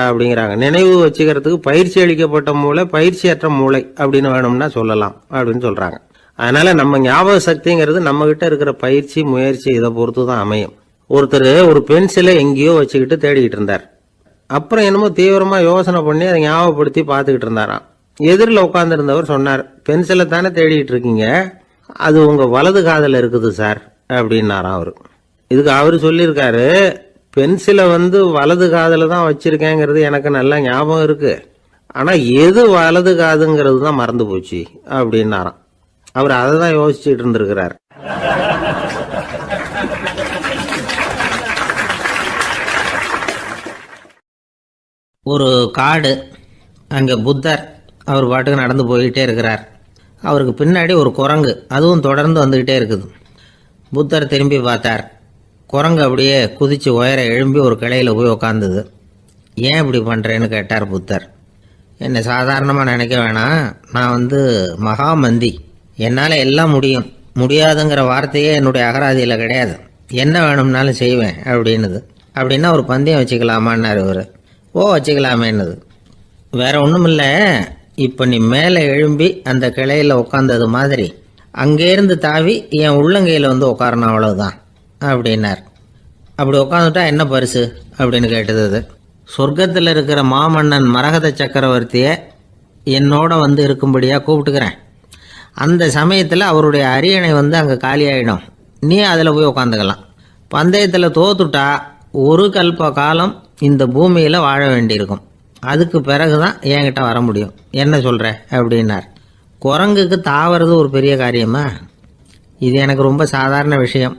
Speaker 1: அப்படிங்கிறாங்க. நினைவு வச்சுக்கிறதுக்கு பயிற்சி அளிக்கப்பட்ட மூளை, பயிற்சியற்ற மூளை அப்படின்னு வேணும்னா சொல்லலாம் அப்படின்னு சொல்றாங்க. அதனால நம்ம ஞாபக சக்திங்கிறது நம்ம கிட்ட இருக்கிற பயிற்சி, முயற்சி இதை பொறுத்து தான் அமையும். ஒருத்தர் ஒரு பென்சிலை எங்கேயோ வச்சுக்கிட்டு தேடிக்கிட்டு இருந்தார். அப்புறம் என்னமோ தீவிரமா யோசனை பண்ணி அதை ஞாபகப்படுத்தி பார்த்துக்கிட்டு இருந்தாராம். எதிரில் உட்கார்ந்துருந்தவர் சொன்னார், பென்சிலை தானே தேடிட்டு இருக்கீங்க, அது உங்க வலது காதில் இருக்குது சார் அப்படின்னாராம் அவரு. இதுக்கு அவரு சொல்லியிருக்காரு, பென்சிலை வலது காதில் தான் வச்சிருக்கேங்கிறது எனக்கு நல்லா ஞாபகம் இருக்கு, ஆனா எது வலது காதுங்கிறது தான் மறந்து போச்சு அப்படின்னாராம். அவர் அதை தான் யோசிச்சுட்டு இருந்திருக்கிறார்.
Speaker 2: ஒரு காடு, அங்கே புத்தர் அவர் பாட்டுக்கு நடந்து போய்கிட்டே இருக்கிறார். அவருக்கு பின்னாடி ஒரு குரங்கு, அதுவும் தொடர்ந்து வந்துக்கிட்டே இருக்குது. புத்தர் திரும்பி பார்த்தார். குரங்கு அப்படியே குதித்து உயர எழும்பி ஒரு கிளையில் போய் உக்காந்துது. ஏன் இப்படி பண்ணுறேன்னு கேட்டார் புத்தர். என்னை சாதாரணமாக நினைக்க வேணாம், நான் மகாமந்தி, என்னால் எல்லாம் முடியும், முடியாதுங்கிற வார்த்தையே என்னுடைய அகராதியில் கிடையாது, என்ன வேணும்னாலும் செய்வேன் அப்படின்னுது. அப்படின்னா ஒரு பந்தயம் வச்சுக்கலாமான்னாரு இவர். ஓ வச்சுக்கலாமேன்னுது. வேற ஒன்றும் இல்லை, இப்போ நீ மேலே எழும்பி அந்த கிளையில் உட்காந்தது மாதிரி அங்கேருந்து தாவி என் உள்ளங்கையில் உட்காரணும், அவ்வளவுதான் அப்படின்னார். அப்படி உட்காந்துட்டா என்ன பரிசு அப்படின்னு கேட்டது அது. சொர்க்கத்தில் இருக்கிற மாமன்னன் மரகத சக்கரவர்த்தியை என்னோட இருக்கும்படியாக கூப்பிட்டுக்கிறேன். அந்த சமயத்தில் அவருடைய அரியணை அங்கே காலியாயிடும், நீ அதில் போய் உட்காந்துக்கலாம். பந்தயத்தில் தோத்துட்டா ஒரு கல்ப காலம் இந்த பூமியில் வாழ வேண்டியிருக்கும், அதுக்கு பிறகு தான் என்கிட்ட வர முடியும், என்ன சொல்கிற அப்படின்னார். குரங்குக்கு தாவறது ஒரு பெரிய காரியமா? இது எனக்கு ரொம்ப சாதாரண விஷயம்,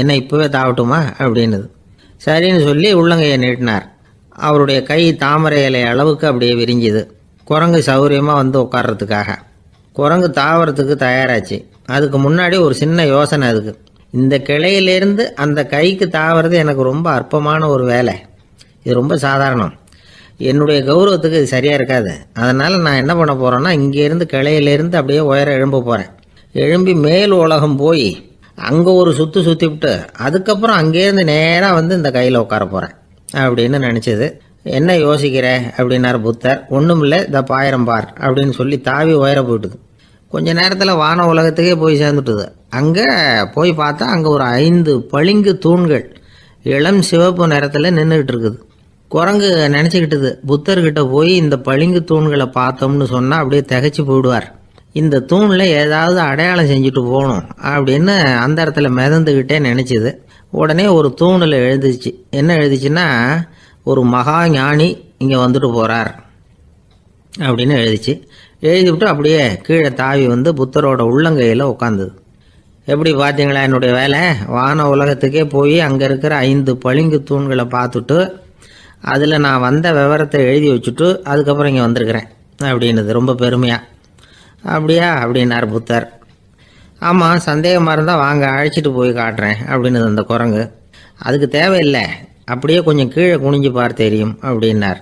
Speaker 2: என்ன இப்போவே தாவட்டுமா அப்படின்னுது. சரின்னு சொல்லி உள்ளங்கையை நீட்டினார். அவருடைய கை தாமரை இலை அளவுக்கு அப்படியே விரிஞ்சுது. குரங்கு சௌகரியமாக உட்கார்றதுக்காக. குரங்கு தாவறதுக்கு தயாராச்சு. அதுக்கு முன்னாடி ஒரு சின்ன யோசனை அதுக்கு. இந்த கிளையிலேருந்து அந்த கைக்கு தாவறது எனக்கு ரொம்ப அற்பமான ஒரு வேலை, இது ரொம்ப சாதாரணம், என்னுடைய கௌரவத்துக்கு இது சரியாக இருக்காது. அதனால் நான் என்ன பண்ண போகிறேன்னா, இங்கேருந்து கிளையிலேருந்து அப்படியே உயர எழும்ப போகிறேன். எழும்பி மேல் உலகம் போய் அங்கே ஒரு சுற்றி விட்டு அதுக்கப்புறம் அங்கேருந்து நேராக இந்த கையில் உட்கார போகிறேன் அப்படின்னு நினச்சிது. என்ன யோசிக்கிற அப்படின்னார் புத்தர். ஒன்றும் இல்லை, இந்த பாயிரம் பார் அப்படின்னு சொல்லி தாவி உயர போயிட்டுது. கொஞ்ச நேரத்தில் வான உலகத்துக்கே போய் சேர்ந்துட்டுது. அங்கே போய் பார்த்தா அங்கே ஒரு 5 பளிங்கு தூண்கள் இளம் சிவப்பு நிறத்தில் நின்றுக்கிட்டு இருக்குது. குரங்கு நினச்சிக்கிட்டுது, புத்தர்கிட்ட போய் இந்த பளிங்கு தூண்களை பார்த்தோம்னு சொன்னால் அப்படியே திகைச்சு போயிடுவார், இந்த தூணில் ஏதாவது அடையாளம் செஞ்சுட்டு போகணும் அப்படின்னு அந்த இடத்துல மிதந்துக்கிட்டே நினச்சிது. உடனே ஒரு தூணில் எழுதிச்சு. என்ன எழுதிச்சுன்னா, ஒரு மகா ஞானி இங்கே வந்துட்டு போகிறார் அப்படின்னு எழுதிச்சு. எழுதிவிட்டு அப்படியே கீழே தாவி புத்தரோட உள்ளங்கையில் உட்காந்துது. எப்படி பார்த்தீங்களா என்னுடைய வேலை? வான உலகத்துக்கே போய் அங்கே இருக்கிற 5 பளிங்கு தூண்களை பார்த்துட்டு அதில் நான் வந்த விவரத்தை எழுதி வச்சுட்டு அதுக்கப்புறம் இங்கே வந்திருக்கிறேன் அப்படின்னுது ரொம்ப பெருமையாக. அப்படியா அப்படின்னார் புத்தர். ஆமாம், சந்தேகமாக இருந்தால் வாங்க அழைச்சிட்டு போய் காட்டுறேன் அப்படின்னுது அந்த குரங்கு. அதுக்கு தேவையில்லை, அப்படியே கொஞ்சம் கீழே குனிஞ்சு பார் தெரியும் அப்படின்னார்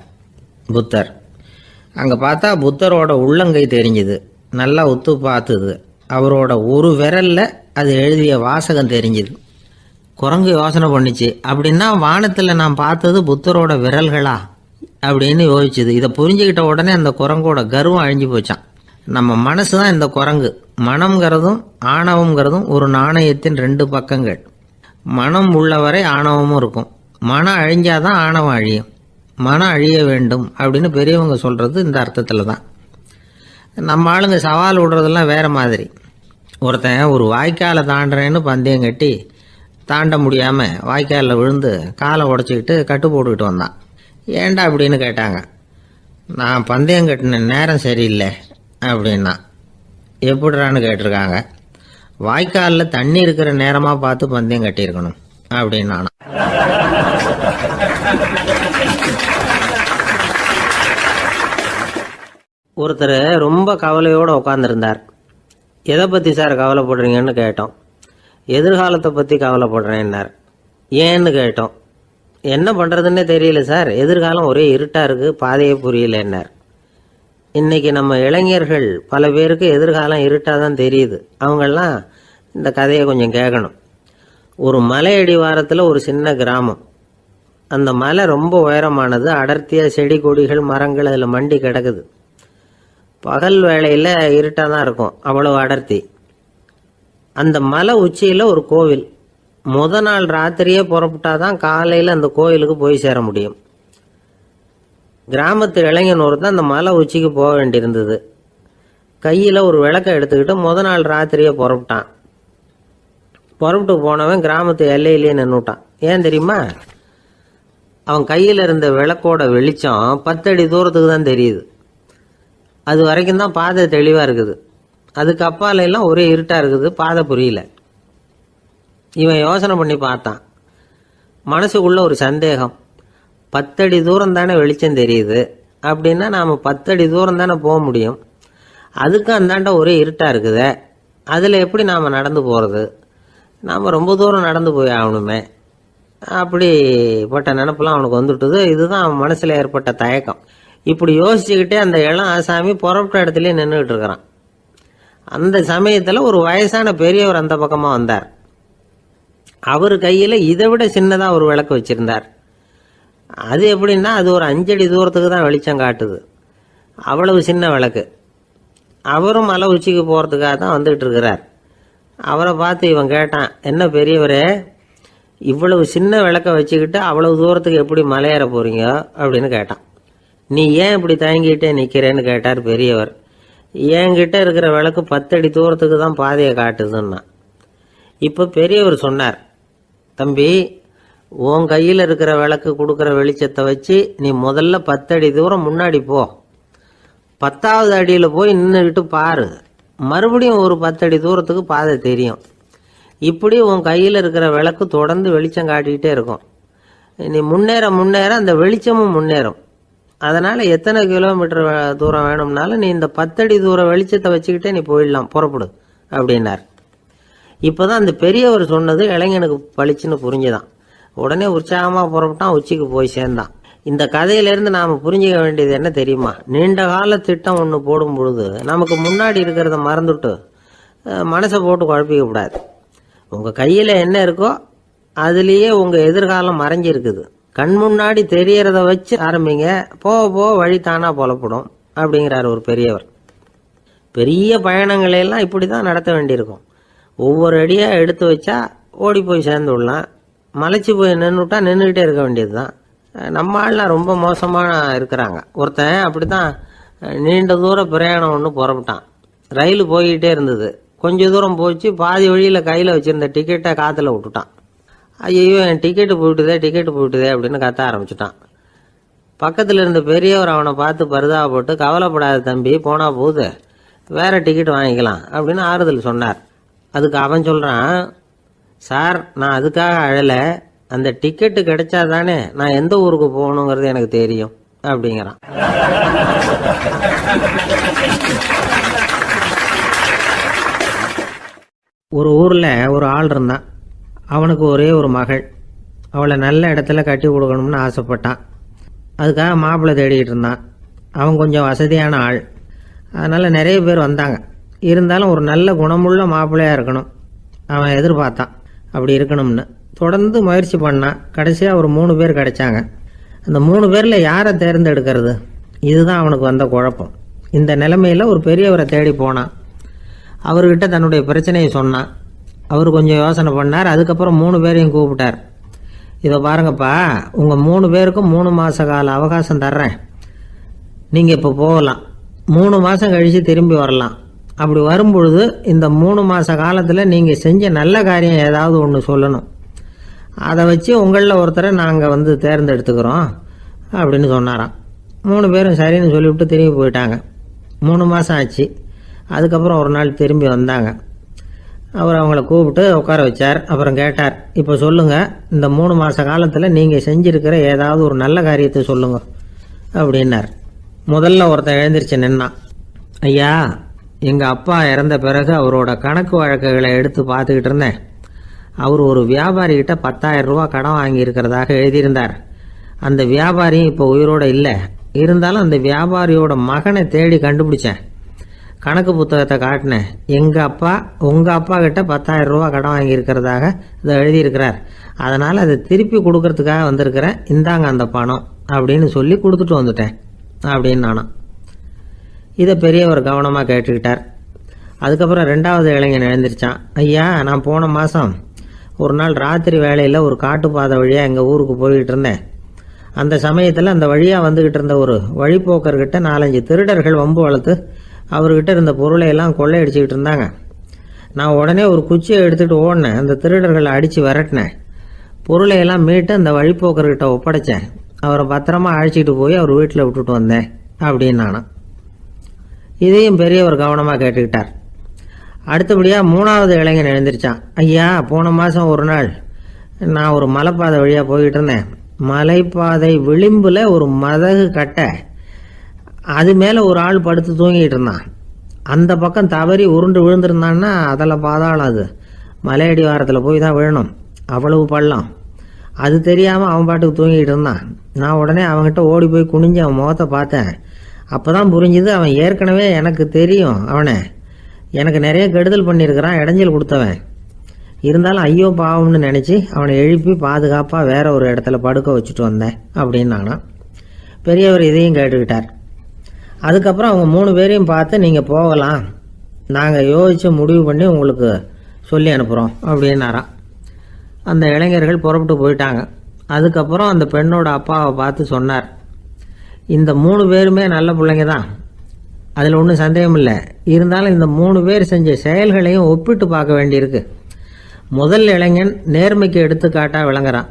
Speaker 2: புத்தர். அங்கே பார்த்தா புத்தரோட உள்ளங்கை தெரிஞ்சுது. நல்லா உத்து பார்த்துது. அவரோட ஒரு விரலில் அது எழுதிய வாசகம் தெரிஞ்சுது. குரங்கு யோசனை பண்ணிச்சு, அப்படின்னா வானத்தில் நான் பார்த்தது புத்தரோட விரல்களா அப்படின்னு யோசிச்சுது. இதை புரிஞ்சுக்கிட்ட உடனே அந்த குரங்கோட கர்வம் அழிஞ்சு போச்சான். நம்ம மனசு தான் இந்த குரங்கு. மனம்ங்கிறதும் ஆணவம்ங்கிறதும் ஒரு நாணயத்தின் 2 பக்கங்கள். மனம் உள்ளவரை ஆணவமும் இருக்கும். மனம் அழிஞ்சாதான் ஆணவம் அழியும். மனம் அழிய வேண்டும் அப்படின்னு பெரியவங்க சொல்கிறது இந்த அர்த்தத்தில் தான். நம்ம ஆளுங்க சவால் விடுறதெல்லாம் வேறு மாதிரி. ஒருத்தன் ஒரு வாய்க்காலை தாண்டுறேன்னு பந்தயம் கட்டி தாண்ட முடியாமல் வாய்க்காலில் விழுந்து காலை உடச்சிக்கிட்டு கட்டு போட்டுக்கிட்டு வந்தான். ஏன்டா அப்படின்னு கேட்டாங்க. நான் பந்தயம் கட்டின நேரம் சரியில்லை அப்படின்னா. எப்படிறான்னு கேட்டிருக்காங்க. வாய்க்காலில் தண்ணி இருக்கிற நேரமாக பார்த்து பந்தயம் கட்டியிருக்கணும் அப்படின்னு நானும். ஒருத்தர் ரொம்ப கவலையோடு உட்காந்துருந்தார். எதை பற்றி சார் கவலைப்படுறீங்கன்னு கேட்டோம். எதிர்காலத்தை பற்றி கவலைப்படுறேன்னார். ஏன்னு கேட்டோம். என்ன பண்ணுறதுன்னே தெரியல சார், எதிர்காலம் ஒரே இருட்டாக இருக்குது, பாதையே புரியலன்னார். இன்னைக்கு நம்ம இளைஞர்கள் பல பேருக்கு எதிர்காலம் இருட்டாக தான் தெரியுது. அவங்கெல்லாம் இந்த கதையை கொஞ்சம் கேட்கணும். ஒரு மலை அடிவாரத்தில் ஒரு சின்ன கிராமம். அந்த மலை ரொம்ப உயரமானது. அடர்த்தியாக செடி கொடிகள் மரங்கள் அதில் மண்டி கிடக்குது. பகல் வேளையில் இருட்டாக தான் இருக்கும், அவ்வளவு அடர்த்தி. அந்த மலை உச்சியில் ஒரு கோவில். நாள் ராத்திரியே புறப்பட்டாதான் காலையில் அந்த கோவிலுக்கு போய் சேர முடியும். கிராமத்து இளைஞன் ஒருத்தன் அந்த மலை உச்சிக்கு போக வேண்டியிருந்தது. கையில் ஒரு விளக்கை எடுத்துக்கிட்டு நாள் ராத்திரியே புறப்பட்டான். புறப்பட்டு போனவன் கிராமத்து எல்லையிலேயே நின்றுட்டான். ஏன் தெரியுமா? அவன் கையில் இருந்த விளக்கோட வெளிச்சம் 10 அடி தூரத்துக்கு தான் தெரியுது. அது வரைக்கும் தான் பாதை தெளிவாக இருக்குது. அதுக்கு அப்பால எல்லாம் ஒரே இருட்டாக இருக்குது, பாதை புரியல. இவன் யோசனை பண்ணி பார்த்தான். மனசுக்குள்ள ஒரு சந்தேகம். 10 அடி தூரம் தானே வெளிச்சம் தெரியுது, அப்படின்னா நாம் 10 அடி தூரம் தானே போக முடியும். அதுக்கு அந்தாண்ட ஒரே இருட்டாக இருக்குதே, அதில் எப்படி நாம் நடந்து போகிறது? நாம் ரொம்ப தூரம் நடந்து போய் ஆகணுமே. அப்படிப்பட்ட நினப்பெல்லாம் அவனுக்கு வந்துட்டுது. இதுதான் அவன் மனசில் ஏற்பட்ட தயக்கம். இப்படி யோசிச்சுக்கிட்டே அந்த இளம் ஆசாமி புறப்பட்ட இடத்துலயே நின்றுக்கிட்டு இருக்கிறான். அந்த சமயத்தில் ஒரு வயசான பெரியவர் அந்த பக்கமாக வந்தார். அவர் கையில் இதை விட சின்னதாக ஒரு விளக்கு வச்சுருந்தார். அது எப்படின்னா அது ஒரு 5 அடி தூரத்துக்கு தான் வெளிச்சம் காட்டுது. அவ்வளவு சின்ன விளக்கு. அவரும் மலை உச்சிக்கு போகிறதுக்காக தான் வந்துகிட்டு இருக்கிறார். அவரை பார்த்து இவன் கேட்டான், என்ன பெரியவரே, இவ்வளவு சின்ன விளக்கை வச்சுக்கிட்டு அவ்வளவு தூரத்துக்கு எப்படி மலையேற போகிறீங்க அப்படின்னு கேட்டான். நீ ஏன் இப்படி தயங்கிட்டே நிற்கிறேன்னு கேட்டார் பெரியவர். என்கிட்ட இருக்கிற விளக்கு 10 அடி தூரத்துக்கு தான் பாதையை காட்டுதுன்னா. இப்போ பெரியவர் சொன்னார், தம்பி, உன் கையில் இருக்கிற விளக்கு கொடுக்குற வெளிச்சத்தை வச்சு நீ முதல்ல 10 அடி தூரம் முன்னாடி போ. 10வது அடியில் போய் நின்றுக்கிட்டு பாரு. மறுபடியும் ஒரு 10 அடி தூரத்துக்கு பாதை தெரியும். இப்படி உன் கையில் இருக்கிற விளக்கு தொடர்ந்து வெளிச்சம் காட்டிக்கிட்டே இருக்கும். நீ முன்னேற முன்னேற அந்த வெளிச்சமும் முன்னேறும். அதனால் எத்தனை கிலோமீட்டர் தூரம் வேணும்னாலும் நீ இந்த 10 அடி தூரம் வெளிச்சத்தை வச்சுக்கிட்டே நீ போயிடலாம், புறப்படு அப்படின்னார். இப்போ தான் அந்த பெரியவர் சொன்னது இளைஞனுக்கு பளிச்சுன்னு புரிஞ்சுதான். உடனே உற்சாகமாக புறப்பட்டான், உச்சிக்கு போய் சேர்ந்தான். இந்த கதையிலேருந்து நாம் புரிஞ்சிக்க வேண்டியது என்ன தெரியுமா? நீண்ட கால திட்டம் ஒன்று போடும் பொழுது நமக்கு முன்னாடி இருக்கிறத மறந்துட்டு மனசை போட்டு குழப்பிக்க கூடாது. உங்கள் கையில் என்ன இருக்கோ அதுலேயே உங்கள் எதிர்காலம் மறைஞ்சிருக்குது. கண் முன்னாடி தெரியறத வச்சு ஆரம்பிங்க, போக போக வழி தானா புலப்படும் அப்படிங்கிறார் ஒரு பெரியவர். பெரிய பயணங்களையெல்லாம் இப்படி தான் நடத்த வேண்டியிருக்கும். ஒவ்வொரு அடியாக எடுத்து வச்சா ஓடி போய் சேர்ந்து விடலாம். மலைச்சி போய் நின்றுட்டா நின்றுக்கிட்டே இருக்க வேண்டியது தான். நம்ம ஆள்லாம் ரொம்ப மோசமாக இருக்கிறாங்க. ஒருத்தன் அப்படி தான் நீண்ட தூர பிரயாணம் ஒன்று புறப்பட்டான். ரயில் போய்கிட்டே இருந்தது. கொஞ்சம் தூரம் போச்சு, பாதி வழியில் கையில் வச்சுருந்த டிக்கெட்டை காற்றுல விட்டுட்டான். ஐயோ, என் டிக்கெட்டு போயிட்டுதே அப்படின்னு கத்த ஆரம்பிச்சுட்டான். பக்கத்தில் இருந்த பெரியவர் அவனை பார்த்து பரிதாபப்பட்டு, கவலைப்படாத தம்பி, போனால் போகுது, வேற டிக்கெட் வாங்கிக்கலாம் அப்படின்னு ஆறுதல் சொன்னார். அதுக்கு அவன் சொல்கிறான், சார், நான் அதுக்காக அழலை, அந்த டிக்கெட்டு கிடைச்சா தானே நான் எந்த ஊருக்கு போகணுங்கிறது எனக்கு தெரியும் அப்படிங்கிறான். ஒரு ஊரில் ஒரு ஆள் இருந்தான். அவனுக்கு ஒரே ஒரு மகள். அவளை நல்ல இடத்துல கட்டி கொடுக்கணும்னு ஆசைப்பட்டான். அதுக்காக மாப்பிள்ளை தேடிக்கிட்டு இருந்தான். அவன் கொஞ்சம் வசதியான ஆள். அதனால் நிறைய பேர் வந்தாங்க. இருந்தாலும் ஒரு நல்ல குணமுள்ள மாப்பிள்ளையாக இருக்கணும் அவன் எதிர்பார்த்தான். அப்படி இருக்கணும்னு தொடர்ந்து முயற்சி பண்ணான். கடைசியாக ஒரு 3 பேர் கிடைச்சாங்க. அந்த 3 பேரில் யாரை தேர்ந்தெடுக்கிறது? இதுதான் அவனுக்கு வந்த குழப்பம். இந்த நிலைமையில் ஒரு பெரியவரை தேடி போனான். அவர்கிட்ட தன்னுடைய பிரச்சனையை சொன்னான். அவர் கொஞ்சம் யோசனை பண்ணார். அதுக்கப்புறம் 3 பேரையும் கூப்பிட்டார். இதை பாருங்கப்பா, உங்கள் 3 பேருக்கும் 3 மாத கால அவகாசம் தர்றேன். நீங்கள் இப்போ போகலாம். 3 மாதம் கழித்து திரும்பி வரலாம். அப்படி வரும்பொழுது இந்த 3 மாத காலத்தில் நீங்கள் செஞ்ச நல்ல காரியம் ஏதாவது ஒன்று சொல்லணும். அதை வச்சு உங்களில் ஒருத்தரை நாங்கள் தேர்ந்தெடுத்துக்கிறோம் அப்படின்னு சொன்னாராம். 3 பேரும் சரின்னு சொல்லிவிட்டு திரும்பி போயிட்டாங்க. 3 மாதம் ஆச்சு. அதுக்கப்புறம் ஒரு நாள் திரும்பி வந்தாங்க. அவர் அவங்கள கூப்பிட்டு உட்கார வச்சார். அப்புறம் கேட்டார், இப்போ சொல்லுங்கள், இந்த 3 மாத காலத்தில் நீங்கள் செஞ்சுருக்கிற ஏதாவது ஒரு நல்ல காரியத்தை சொல்லுங்க அப்படின்னார். முதல்ல ஒருத்தன் எழுந்திரிச்சு நின்னான். ஐயா, எங்கள் அப்பா இறந்த பிறகு அவரோட கணக்கு வழக்குகளை எடுத்து பார்த்துக்கிட்டு இருந்தேன். அவர் ஒரு வியாபாரிகிட்ட 10,000 ரூபா கடன் வாங்கியிருக்கிறதாக எழுதியிருந்தார். அந்த வியாபாரியும் இப்போ உயிரோடு இல்லை. இருந்தாலும் அந்த வியாபாரியோட மகனை தேடி கண்டுபிடிச்சேன். கணக்கு புத்தகத்தை காட்டினேன். உங்கள் அப்பா கிட்ட 10,000 ரூபா கடன் வாங்கியிருக்கிறதாக இதை எழுதியிருக்கிறார். அதனால் அதை திருப்பி கொடுக்கறதுக்காக வந்திருக்கிறேன், இந்தாங்க அந்த பணம் அப்படின்னு சொல்லி கொடுத்துட்டு வந்துட்டேன் அப்படின்னு நானும். இதை பெரியவர் கவனமாக கேட்டுக்கிட்டார். அதுக்கப்புறம் 2வது இளைஞன் எழுந்திருச்சான். ஐயா, நான் போன மாதம் ஒரு நாள் ராத்திரி வேளையில் ஒரு காட்டுப்பாதை வழியாக எங்கள் ஊருக்கு போய்கிட்டு இருந்தேன். அந்த சமயத்தில் அந்த வழியாக வந்துக்கிட்டு இருந்த ஒரு வழிப்போக்கர்கிட்ட 4-5 திருடர்கள் வம்பு வளர்த்து அவர்கிட்ட இருந்த பொருளை எல்லாம் கொள்ளையடிச்சிக்கிட்டு இருந்தாங்க. நான் உடனே ஒரு குச்சியை எடுத்துகிட்டு ஓடினேன். அந்த திருடர்களை அடித்து விரட்டினேன். பொருளை எல்லாம் மீட்டு அந்த வழிப்போக்கர்கிட்ட ஒப்படைச்சேன். அவரை பத்திரமா அழைச்சிட்டு போய் அவர் வீட்டில் விட்டுட்டு வந்தேன் அப்படின்னு நானும். இதையும் பெரியவர் கவனமாக கேட்டுக்கிட்டார். அடுத்தபடியாக 3வது இளைஞன் எழுந்திருச்சான். ஐயா, போன மாதம் ஒரு நாள் நான் ஒரு மலைப்பாதை வழியாக போய்கிட்டு இருந்தேன். மலைப்பாதை விளிம்பில் ஒரு மதகு கட்டை, அது மேலே ஒரு ஆள் படுத்து தூங்கிட்டு இருந்தான். அந்த பக்கம் தவறி உருண்டு விழுந்திருந்தான்னா அதில் பாதாளம், அது மலையடி வாரத்தில் போய் தான் விழணும், அவ்வளவு பள்ளம். அது தெரியாமல் அவன் பாட்டுக்கு தூங்கிட்டு இருந்தான். நான் உடனே அவன்கிட்ட ஓடி போய் குனிஞ்சு அவன் முகத்தை பார்த்தேன். அப்போ தான் புரிஞ்சுது, அவன் ஏற்கனவே எனக்கு தெரியும். அவனை எனக்கு நிறைய கெடுதல் பண்ணியிருக்கிறான், இடைஞ்சல் கொடுத்தவன். இருந்தாலும் ஐயோ பாவம்னு நினச்சி அவனை எழுப்பி பாதுகாப்பாக வேற ஒரு இடத்துல படுக்க வச்சுட்டு வந்தேன் அப்படின்னு நானும். பெரியவர் இதையும் கேட்டுக்கிட்டார். அதுக்கப்புறம் அவங்க 3 பேரையும் பார்த்து, நீங்கள் போகலாம், நாங்கள் யோசித்து முடிவு பண்ணி உங்களுக்கு சொல்லி அனுப்புகிறோம் அப்படின்னாராம். அந்த இளைஞர்கள் புறப்பட்டு போயிட்டாங்க. அதுக்கப்புறம் அந்த பெண்ணோட அப்பாவை பார்த்து சொன்னார், இந்த 3 பேருமே நல்ல பிள்ளைங்க தான், அதில் ஒன்றும் சந்தேகம் இல்லை. இருந்தாலும் இந்த 3 பேர் செஞ்ச செயல்களையும் ஒப்பிட்டு பார்க்க வேண்டியிருக்கு. முதல் இளைஞன் நேர்மைக்கு எடுத்துக்காட்டாக விளங்குறான்.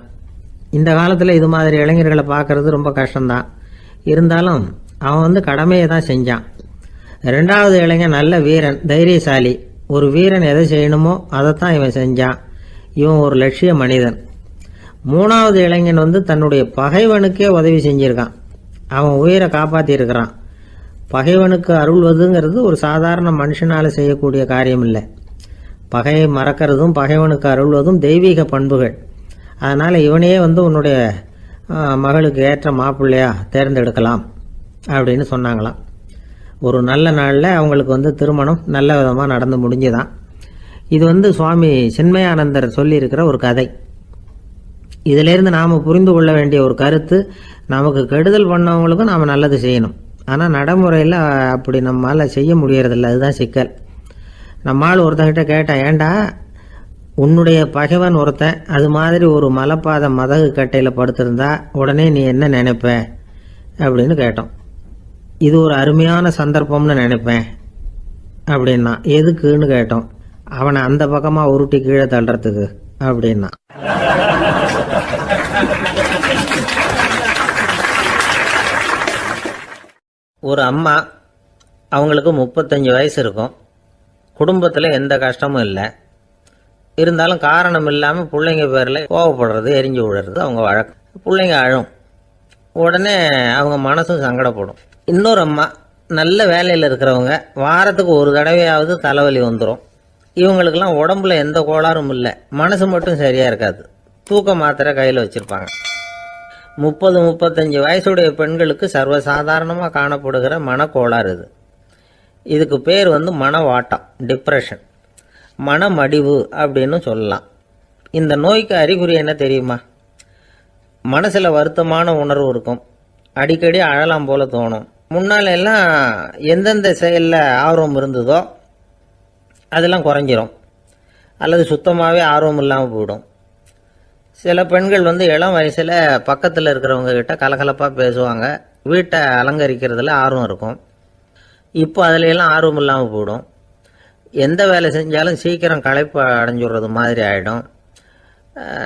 Speaker 2: இந்த காலத்தில் இது மாதிரி இளைஞர்களை பார்க்கறது ரொம்ப கஷ்டம்தான். இருந்தாலும் அவன் கடமையை தான் செஞ்சான். 2வது இளைஞன் நல்ல வீரன், தைரியசாலி. ஒரு வீரன் எதை செய்யணுமோ அதைத்தான் இவன் செஞ்சான். இவன் ஒரு லட்சிய மனிதன். 3வது இளைஞன் தன்னுடைய பகைவனுக்கே உதவி செஞ்சிருக்கான். அவன் உயிரை காப்பாற்றியிருக்கிறான். பகைவனுக்கு அருள்வதுங்கிறது ஒரு சாதாரண மனுஷனால் செய்யக்கூடிய காரியம் இல்லை. பகையை மறக்கிறதும் பகைவனுக்கு அருள்வதும் தெய்வீக பண்புகள். அதனால் இவனையே உன்னுடைய மகளுக்கு ஏற்ற மாப்பிள்ளையா தேர்ந்தெடுக்கலாம் அப்படின்னு சொன்னாங்களாம். ஒரு நல்ல நாளில் அவங்களுக்கு திருமணம் நல்ல விதமாக நடந்து முடிஞ்சுதான். இது சுவாமி சின்மயானந்தர் சொல்லியிருக்கிற ஒரு கதை. இதிலேருந்து நாம் புரிந்து கொள்ள வேண்டிய ஒரு கருத்து, நமக்கு கெடுதல் பண்ணவங்களுக்கும் நாம் நல்லது செய்யணும். ஆனால் நடைமுறையில் அப்படி நம்மளால் செய்ய முடியறதில்ல. அதுதான் சிக்கல். நம்மால் ஒருத்தங்கிட்ட கேட்டேன், ஏண்டா உன்னுடைய பகைவன் ஒருத்தன் அது மாதிரி ஒரு மலைப்பாதை மதகு கட்டையில் படுத்திருந்தா உடனே நீ என்ன நினைப்ப அப்படின்னு கேட்டோம். இது ஒரு அருமையான சந்தர்ப்பம்னு நினைப்பேன் அப்படின்னா. எதுக்குன்னு கேட்டோம். அவனை அந்த பக்கமாக உருட்டி கீழே தள்ளுறதுக்கு அப்படின்னா. ஒரு அம்மா, அவங்களுக்கு 35 வயசு இருக்கும். குடும்பத்தில் எந்த கஷ்டமும் இல்லை. இருந்தாலும் காரணம் இல்லாமல் பிள்ளைங்க பேரில் கோவப்படுறது, எரிஞ்சு விடுறது அவங்க வழக்கம். பிள்ளைங்க அழும். உடனே அவங்க மனசும் சங்கடப்படும். இன்னொரு அம்மா, நல்ல வேலையில் இருக்கிறவங்க, வாரத்துக்கு ஒரு தடவையாவது தலைவலி வந்துடும். இவங்களுக்கெல்லாம் உடம்புல எந்த கோளாறும் இல்லை, மனசு மட்டும் சரியாக இருக்காது. தூக்க மாத்திரை கையில் வச்சுருப்பாங்க. 30-35 வயசுடைய பெண்களுக்கு சர்வசாதாரணமாக காணப்படுகிற மனக்கோளாறு இது. இதுக்கு பேர் மனவாட்டம், டிப்ரெஷன், மனமடிவு அப்படின்னு சொல்லலாம். இந்த நோய்க்கு அறிகுறி என்ன தெரியுமா? மனசில் வருத்தமான உணர்வு இருக்கும். அடிக்கடி அழலாம் போல தோணும். முன்னால் எல்லாம் எந்தெந்த செயலில் ஆர்வம் இருந்ததோ அதெல்லாம் குறைஞ்சிரும், அல்லது சுத்தமாகவே ஆர்வம் இல்லாமல் போயிடும். சில பெண்கள் இளம் வயசில் பக்கத்தில் இருக்கிறவங்க கிட்ட கலகலப்பாக பேசுவாங்க, வீட்டை அலங்கரிக்கிறதுல ஆர்வம் இருக்கும். இப்போ அதில் எல்லாம் ஆர்வம் இல்லாமல் போயிடும். எந்த வேலை செஞ்சாலும் சீக்கிரம் களைப்பு அடைஞ்சுடுறது மாதிரி ஆகிடும்.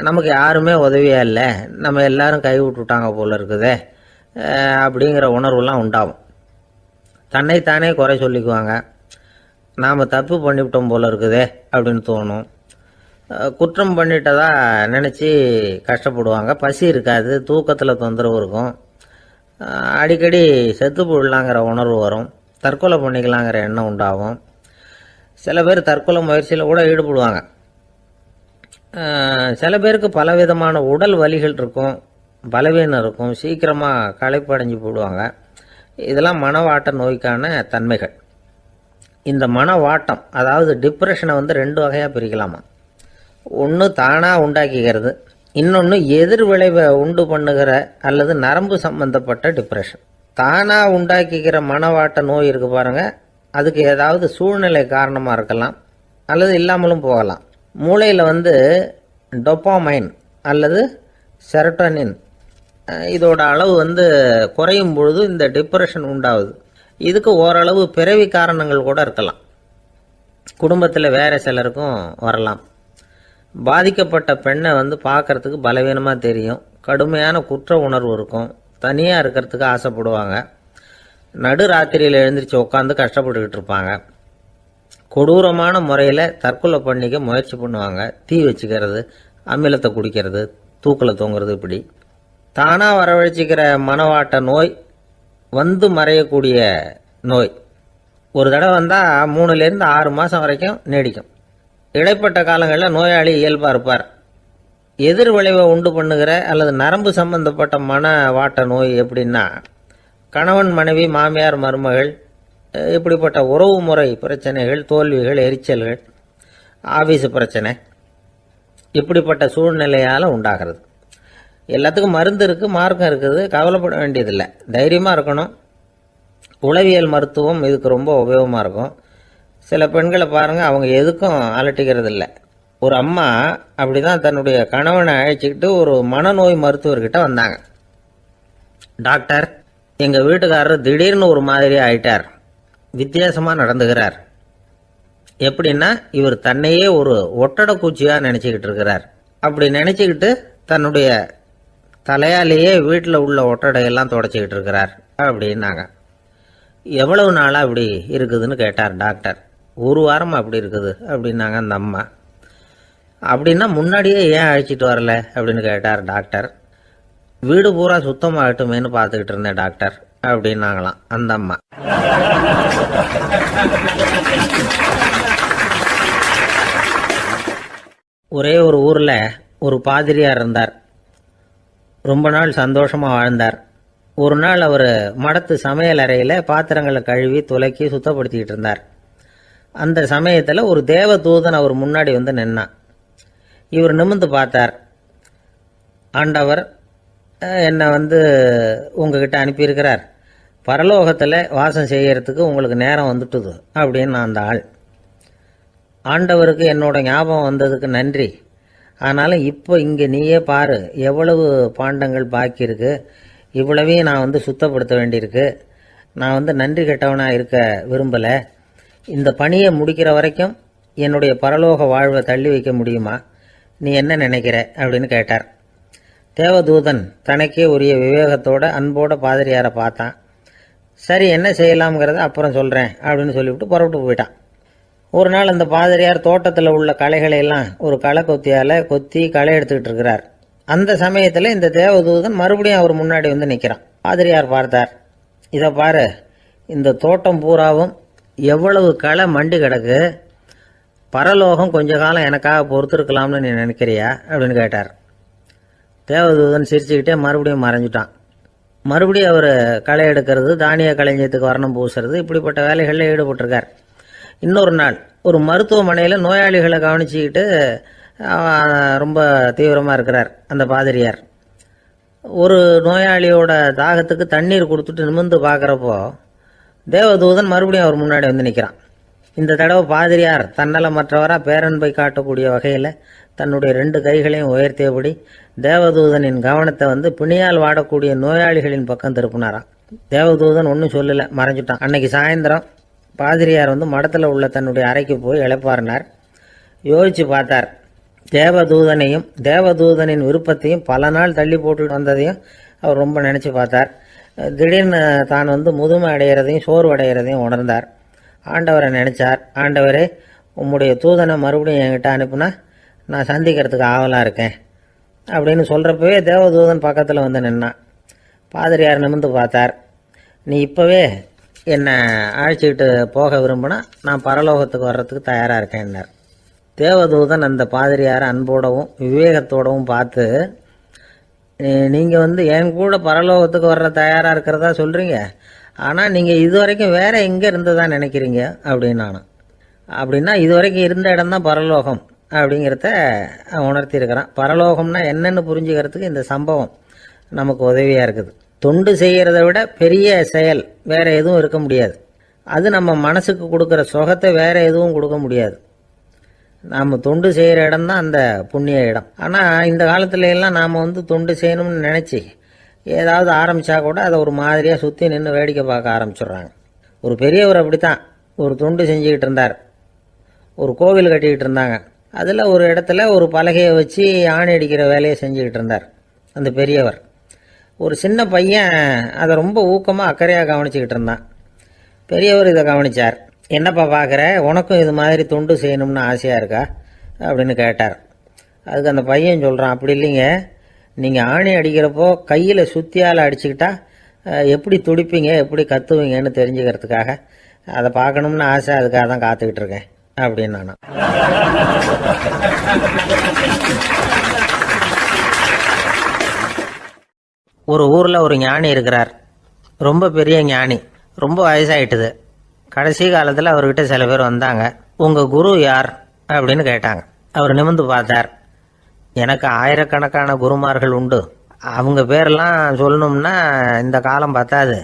Speaker 2: நமக்கு யாருமே உதவியாக இல்லை, நம்ம எல்லாரும் கை விட்டுட்டாங்க போல இருக்குதே அப்படிங்கிற உணர்வுலாம் உண்டாகும். தன்னைத்தானே குறை சொல்லிக்குவாங்க. நாம் தப்பு பண்ணிவிட்டோம் போல இருக்குதே அப்படின்னு தோணும். குற்றம் பண்ணிட்டதா நினச்சி கஷ்டப்படுவாங்க. பசி இருக்காது, தூக்கத்தில் தொந்தரவு இருக்கும். அடிக்கடி செத்து போடலாங்கிற உணர்வு வரும். தற்கொலை பண்ணிக்கலாங்கிற எண்ணம் உண்டாகும். சில பேர் தற்கொலை முயற்சியில் கூட ஈடுபடுவாங்க. சில பேருக்கு பலவிதமான உடல் வலிகள் இருக்கும், பலவீனம் இருக்கும், சீக்கிரமாக களைப்படைஞ்சு போடுவாங்க. இதெல்லாம் மனவாட்ட நோய்க்கான தன்மைகள். இந்த மனவாட்டம் அதாவது டிப்ரெஷனை வந்து 2 வகையாக பிரிக்கலாமா. ஒன்று தானாக உண்டாக்கிக்கிறது, இன்னொன்று எதிர் விளைவை உண்டு பண்ணுகிற அல்லது நரம்பு சம்பந்தப்பட்ட டிப்ரெஷன். தானாக உண்டாக்கிக்கிற மனவாட்ட நோய் இருக்கு பாருங்க, அதுக்கு ஏதாவது சூழ்நிலை காரணமாக இருக்கலாம் அல்லது இல்லாமலும் போகலாம். மூளையில் வந்து டொப்பாமைன் அல்லது செரட்டோனின் இதோட அளவு வந்து குறையும் பொழுது இந்த டிப்ரெஷன் உண்டாகுது. இதுக்கு ஓரளவு பிறவி காரணங்கள் கூட இருக்கலாம். குடும்பத்தில் வேற சிலருக்கும் வரலாம். பாதிக்கப்பட்ட பெண்ணை வந்து பார்க்கறதுக்கு பலவீனமாக தெரியும், கடுமையான குற்ற உணர்வு இருக்கும், தனியாக இருக்கிறதுக்கு ஆசைப்படுவாங்க, நடு ராத்திரியில் எழுந்திரிச்சு உட்காந்து கஷ்டப்பட்டுக்கிட்டு இருப்பாங்க, கொடூரமான முறையில் தற்கொலை பண்ணிக்க முயற்சி பண்ணுவாங்க, தீ வச்சுக்கிறது, அமிலத்தை குடிக்கிறது, தூக்கில் தொங்குறது. இப்படி தானாக வரவழைச்சிக்கிற மனவாட்ட நோய் வந்து மறையக்கூடிய நோய். ஒரு தடவை வந்தால் 3லேருந்து 6 மாதம் வரைக்கும் நீடிக்கும். இடைப்பட்ட காலங்களில் நோயாளி இயல்பாக இருப்பார். எதிர் விளைவை உண்டு பண்ணுகிற அல்லது நரம்பு சம்பந்தப்பட்ட மனவாட்ட நோய் எப்படின்னா, கணவன் மனைவி மாமியார் மருமகள் இப்படிப்பட்ட உறவு முறை பிரச்சனைகள், தோல்விகள், எரிச்சல்கள், ஆபீஸ் பிரச்சனை இப்படிப்பட்ட சூழ்நிலையால் உண்டாகிறது. எல்லாத்துக்கும் மருந்து இருக்குது, மார்க்கம் இருக்குது, கவலைப்பட வேண்டியதில்லை, தைரியமாக இருக்கணும். உளவியல் மருத்துவம் இதுக்கு ரொம்ப உபயோகமாக இருக்கும். சில பெண்களை பாருங்கள், அவங்க எதுக்கும் அலட்டிக்கிறது இல்லை. ஒரு அம்மா அப்படி தான் தன்னுடைய கணவனை அழைச்சிக்கிட்டு ஒரு மனநோய் மருத்துவர்கிட்ட வந்தாங்க. டாக்டர், எங்கள் வீட்டுக்காரர் திடீர்னு ஒரு மாதிரி ஆயிட்டார், வித்தியாசமாக நடந்துகிறார். எப்படின்னா, இவர் தன்னையே ஒரு ஒட்டடை பூச்சியாக நினச்சிக்கிட்டு இருக்கிறார். அப்படி நினச்சிக்கிட்டு தன்னுடைய தலையாலேயே வீட்டில் உள்ள ஒட்டடையெல்லாம் தொடச்சிக்கிட்டு இருக்கிறார் அப்படின்னாங்க. எவ்வளவு நாளாக அப்படி இருக்குதுன்னு கேட்டார் டாக்டர். 1 வாரமாக அப்படி இருக்குது அப்படின்னாங்க அந்த அம்மா. அப்படின்னா முன்னாடியே ஏன் அழைச்சிட்டு வரல அப்படின்னு கேட்டார் டாக்டர். வீடு பூரா சுத்தமாகட்டுமேனு பார்த்துக்கிட்டு இருந்தேன் டாக்டர் அப்படின்னாங்களாம் அந்த அம்மா. ஒரே ஒரு ஊரில் ஒரு பாதிரியார் இருந்தார். ரொம்ப நாள் சந்தோஷமாக வாழ்ந்தார். ஒரு நாள் அவர் மடத்து சமையல் அறையில் பாத்திரங்களை கழுவி துலக்கி சுத்தப்படுத்திக்கிட்டு இருந்தார். அந்த சமயத்தில் ஒரு தேவதூதன் அவர் முன்னாடி வந்து நின்னான். இவர் நிமிர்ந்து பார்த்தார். ஆண்டவர் என்னை வந்து உங்ககிட்ட அனுப்பியிருக்கிறார், பரலோகத்தில் வாசம் செய்யறதுக்கு உங்களுக்கு நேரம் வந்துட்டுது அப்படின்னு அந்த ஆள். ஆண்டவருக்கு என்னோட ஞாபகம் வந்ததுக்கு நன்றி. ஆனாலும் இப்போ இங்கே நீயே பாரு, எவ்வளவு பாண்டங்கள் பாக்கி இருக்கு, இவ்வளவையும் நான் வந்து சுத்தப்படுத்த வேண்டியிருக்கு. நான் வந்து நன்றி கெட்டவனாக இருக்க விரும்பலை. இந்த பணியை முடிக்கிற வரைக்கும் என்னுடைய பரலோக வாழ்வை தள்ளி வைக்க முடியுமா? நீ என்ன நினைக்கிற அப்படின்னு கேட்டார். தேவதூதன் தனக்கே உரிய விவேகத்தோட அன்போட பாதிரியாரை பார்த்தான். சரி, என்ன செய்யலாம்ங்கிறத அப்புறம் சொல்கிறேன் அப்படின்னு சொல்லிவிட்டு புறப்பட்டு போயிட்டான். ஒரு நாள் அந்த பாதிரியார் தோட்டத்தில் உள்ள களைகளை எல்லாம் ஒரு களை கொத்தியால் கொத்தி களை எடுத்துக்கிட்டு இருக்கிறார். அந்த சமயத்தில் இந்த தேவதூதன் மறுபடியும் அவர் முன்னாடி வந்து நிற்கிறான். பாதிரியார் பார்த்தார். இதை பாரு, இந்த தோட்டம் பூராவும் எவ்வளவு களை மண்டி கிடக்கு, பரலோகம் கொஞ்ச காலம் எனக்காக பொறுத்திருக்கலாம்னு நீ நினைக்கிறியா அப்படின்னு கேட்டார். தேவதூதன் சிரிச்சுக்கிட்டே மறுபடியும் மறைஞ்சிட்டான். மறுபடியும் அவர் களை எடுக்கிறது, தானிய களஞ்சியத்துக்கு வர்ணம் பூசுறது, இப்படிப்பட்ட வேலைகளில் ஈடுபட்டிருக்கார். இன்னொரு நாள் ஒரு மருத்துவமனையில் நோயாளிகளை கவனிச்சுக்கிட்டு ரொம்ப தீவிரமாக இருக்கிறார் அந்த பாதிரியார். ஒரு நோயாளியோட தாகத்துக்கு தண்ணீர் கொடுத்துட்டு நிமிர்ந்து பார்க்குறப்போ தேவதூதன் மறுபடியும் அவர் முன்னாடி வந்து நிற்கிறான். இந்த தடவை பாதிரியார் தன்னலமற்றவராக பேரன்பை காட்டக்கூடிய வகையில் தன்னுடைய 2 கைகளையும் உயர்த்தியபடி தேவதூதனின் கவனத்தை வந்து பிணியால் வாடக்கூடிய நோயாளிகளின் பக்கம் திருப்பினாராம். தேவதூதன் ஒன்றும் சொல்லலை, மறைஞ்சிட்டான். அன்னைக்கு சாயந்தரம் பாதிரியார் வந்து மடத்தில் உள்ள தன்னுடைய அறைக்கு போய் இளைப்பாறினார். யோசித்து பார்த்தார். தேவதூதனையும் தேவதூதனின் விருப்பத்தையும் பல நாள் தள்ளி போட்டு வந்ததையும் அவர் ரொம்ப நினச்சி பார்த்தார். திடீர்னு தான் வந்து முதுமை அடைகிறதையும் சோர்வு அடைகிறதையும் உணர்ந்தார். ஆண்டவரை நினச்சார். ஆண்டவரே, உம்முடைய தூதனை மறுபடியும் என்கிட்ட அனுப்புனா நான் சந்திக்கிறதுக்கு ஆவலாக இருக்கேன் அப்படின்னு சொல்கிறப்பவே தேவதூதன் பக்கத்தில் வந்து நின்னான். பாதிரியார் நிமிர்ந்து பார்த்தார். நீ இப்போவே என்னை அழைச்சிக்கிட்டு போக விரும்பினா நான் பரலோகத்துக்கு வர்றதுக்கு தயாராக இருக்கேன்னார். தேவதூதன் அந்த பாதிரியாரை அன்போடவும் விவேகத்தோடவும் பார்த்து, நீங்கள் வந்து என் கூட பரலோகத்துக்கு வர்ற தயாராக இருக்கிறதா சொல்கிறீங்க, ஆனால் நீங்கள் இது வரைக்கும் வேற எங்கே இருந்ததான் நினைக்கிறீங்க அப்படின்னு நானும். அப்படின்னா இது வரைக்கும் இருந்த இடம் தான் பரலோகம் அப்படிங்கிறத உணர்த்தியிருக்கிறான். பரலோகம்னா என்னன்னு புரிஞ்சுக்கிறதுக்கு இந்த சம்பவம் நமக்கு உதவியாக இருக்குது. தொண்டு செய்கிறத விட பெரிய செயல் வேற எதுவும் இருக்க முடியாது. அது நம்ம மனசுக்கு கொடுக்குற சுகத்தை வேற எதுவும் கொடுக்க முடியாது. நாம் தொண்டு செய்கிற இடம் தான் அந்த புண்ணிய இடம். ஆனால் இந்த காலத்துல எல்லாம் நாம் தொண்டு செய்யணும்னு நினச்சி ஏதாவது ஆரம்பித்தா கூட அதை ஒரு மாதிரியாக சுற்றி நின்று வேடிக்கை பார்க்க ஆரம்பிச்சிடுறாங்க. ஒரு பெரியவர் அப்படித்தான் ஒரு தொண்டு செஞ்சுக்கிட்டு இருந்தார். ஒரு கோவில் கட்டிக்கிட்டு இருந்தாங்க. அதில் ஒரு இடத்துல ஒரு பலகையை வச்சு ஆணி அடிக்கிற வேலையை செஞ்சுக்கிட்டு இருந்தார் அந்த பெரியவர். ஒரு சின்ன பையன் அதை ரொம்ப ஊக்கமாக அக்கறையாக கவனிச்சுக்கிட்டு இருந்தான். பெரியவர் இதை கவனித்தார். என்னப்பா பார்க்குற, உனக்கும் இது மாதிரி தொண்டு செய்யணும்னு ஆசையாக இருக்கா அப்படின்னு கேட்டார். அதுக்கு அந்த பையன் சொல்கிறான், அப்படி இல்லைங்க, நீங்கள் ஆணி அடிக்கிறப்போ கையில் சுத்தியால் அடிச்சுக்கிட்டா எப்படி துடிப்பீங்க எப்படி கத்துவீங்கன்னு தெரிஞ்சுக்கிறதுக்காக அதை பார்க்கணும்னு ஆசை, அதுக்காக தான் காத்துக்கிட்டு இருக்கேன் அப்படின்னு நான். ஒரு ஊரில் ஒரு ஞானி இருக்கிறார். ரொம்ப பெரிய ஞானி. ரொம்ப வயசாயிட்டுது. கடைசி காலத்தில் அவர்கிட்ட சில பேர் வந்தாங்க. உங்கள் குரு யார் அப்படின்னு கேட்டாங்க. அவர் நிமிர்ந்து பார்த்தார். எனக்கு ஆயிரக்கணக்கான குருமார்கள் உண்டு. அவங்க பேரெல்லாம் சொல்லணும்னா இந்த காலம் பத்தாது.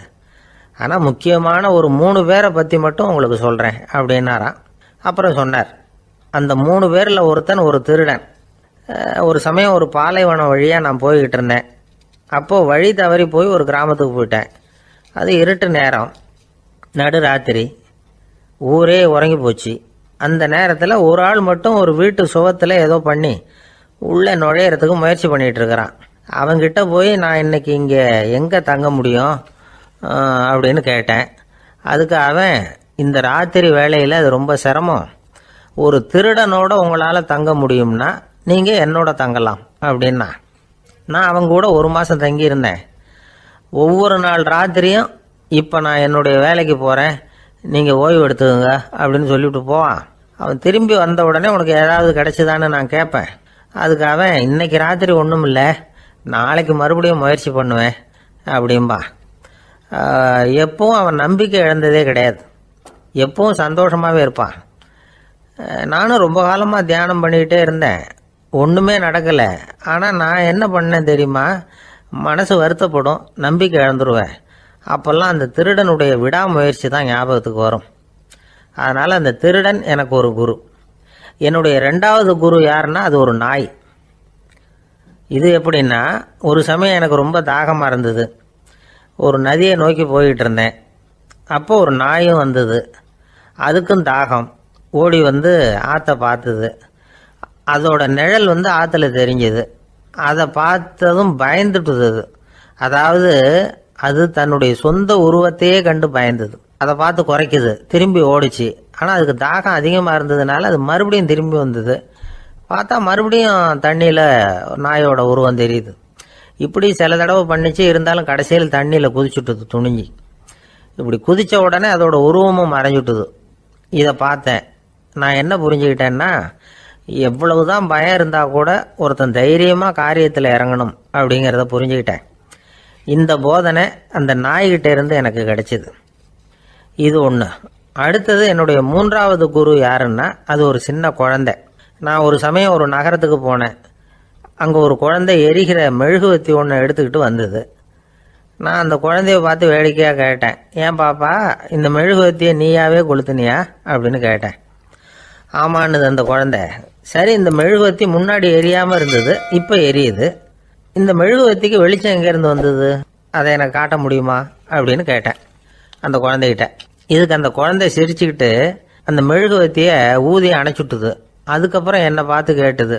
Speaker 2: ஆனால் முக்கியமான ஒரு 3 பேரை பற்றி மட்டும் உங்களுக்கு சொல்கிறேன் அப்படின்னாராம். அப்புறம் சொன்னார், அந்த 3 பேரில் ஒருத்தன் ஒரு திருடன். ஒரு சமயம் ஒரு பாலைவனம் வழியாக நான் போய்கிட்டு இருந்தேன். அப்போது வழி தவறி போய் ஒரு கிராமத்துக்கு போயிட்டேன். அது இருட்டு நேரம், நடு ராத்திரி, ஊரே உறங்கி போச்சு. அந்த நேரத்தில் ஒரு ஆள் மட்டும் ஒரு வீட்டு சுவத்தில் ஏதோ பண்ணி உள்ளே நுழையிறதுக்கு முயற்சி பண்ணிகிட்டு இருக்கிறான். அவங்கிட்ட போய் நான் இன்னைக்கு இங்கே எங்கே தங்க முடியும் அப்படின்னு கேட்டேன். அதுக்கு அவன், இந்த ராத்திரி வேளையில் அது ரொம்ப சிரமம், ஒரு திருடனோட உங்களால் தங்க முடியும்னா நீங்கள் என்னோட தங்கலாம் அப்படின்னா. நான் அவங்க கூட 1 மாதம் தங்கியிருந்தேன். ஒவ்வொரு நாள் ராத்திரியும் இப்போ நான் என்னுடைய வேலைக்கு போகிறேன், நீங்கள் ஓய்வு எடுத்துக்கோங்க அப்படின்னு சொல்லிவிட்டு போவான். அவன் திரும்பி வந்த உடனே உனக்கு ஏதாவது கிடைச்சிதான்னு நான் கேட்பேன். அதுக்கு அவன், இன்னைக்கு ராத்திரி ஒன்றும் இல்லை, நாளைக்கு மறுபடியும் முயற்சி பண்ணுவேன் அப்படின்பா. எப்பவும் அவன் நம்பிக்கை இழந்ததே கிடையாது. எப்பவும் சந்தோஷமாகவே இருப்பான். நானும் ரொம்ப காலமாக தியானம் பண்ணிக்கிட்டே இருந்தேன். ஒன்றுமே நடக்கலை. ஆனால் நான் என்ன பண்ணேன் தெரியுமா, மனசு வருத்தப்படும், நம்பிக்கை இழந்துருவேன். அப்போல்லாம் அந்த திருடனுடைய விடாமுயற்சி தான் ஞாபகத்துக்கு வரும். அதனால் அந்த திருடன் எனக்கு ஒரு குரு. என்னுடைய 2வது குரு யாருன்னா அது ஒரு நாய். இது எப்படின்னா, ஒரு சமயம் எனக்கு ரொம்ப தாகமாக இருந்தது. ஒரு நதியை நோக்கி போய்கிட்டு இருந்தேன். அப்போ ஒரு நாயும் வந்தது. அதுக்கும் தாகம். ஓடி வந்து ஆற்றை பார்த்தது. அதோட நிழல் ஆற்றுல தெரிஞ்சது. அதை பார்த்ததும் பயந்துட்டுது. அதாவது அது தன்னுடைய சொந்த உருவத்தையே கண்டு பயந்தது. அதை பார்த்து குறைக்குது, திரும்பி ஓடிச்சு. ஆனால் அதுக்கு தாகம் அதிகமாக இருந்ததுனால அது மறுபடியும் திரும்பி வந்தது. பார்த்தா மறுபடியும் தண்ணியில் நாயோட உருவம் தெரியுது. இப்படி சில தடவை பண்ணிச்சு. இருந்தாலும் கடைசியில் தண்ணியில் குதிச்சுட்டுது துணிஞ்சி. இப்படி குதித்த உடனே அதோட உருவமும் மறைஞ்சுட்டுது. இதை பார்த்தேன். நான் என்ன புரிஞ்சுக்கிட்டேன்னா, எவ்வளவுதான் பயம் இருந்தால் கூட ஒருத்தன் தைரியமாக காரியத்தில் இறங்கணும் அப்படிங்கிறத புரிஞ்சுக்கிட்டேன். இந்த போதனை அந்த நாய்கிட்ட இருந்து எனக்கு கிடைச்சிது. இது ஒன்று. அடுத்தது என்னுடைய 3வது குரு யாருன்னா அது ஒரு சின்ன குழந்தை. நான் ஒரு சமயம் ஒரு நகரத்துக்கு போனேன். அங்கே ஒரு குழந்தை எரிகிற மெழுகுவத்தி ஒன்று எடுத்துக்கிட்டு வந்தது. நான் அந்த குழந்தைய பார்த்து வேடிக்கையாக கேட்டேன், ஏன் பாப்பா இந்த மெழுகுவத்தியை நீயாவே கொளுத்துனியா அப்படின்னு கேட்டேன். ஆமான்னுது அந்த குழந்தை. சரி, இந்த மெழுகுவத்தி முன்னாடி எரியாமல் இருந்தது, இப்போ எரியுது. இந்த மெழுகுவத்திக்கு வெளிச்சம் எங்கேருந்து வந்தது, அதை எனக்கு காட்ட முடியுமா அப்படின்னு கேட்டேன் அந்த குழந்தைகிட்ட. இதுக்கு அந்த குழந்தை சிரிச்சுக்கிட்டு அந்த மெழுகுவத்தியை ஊதி அணைச்சுட்டுது. அதுக்கப்புறம் என்னை பார்த்து கேட்டுது,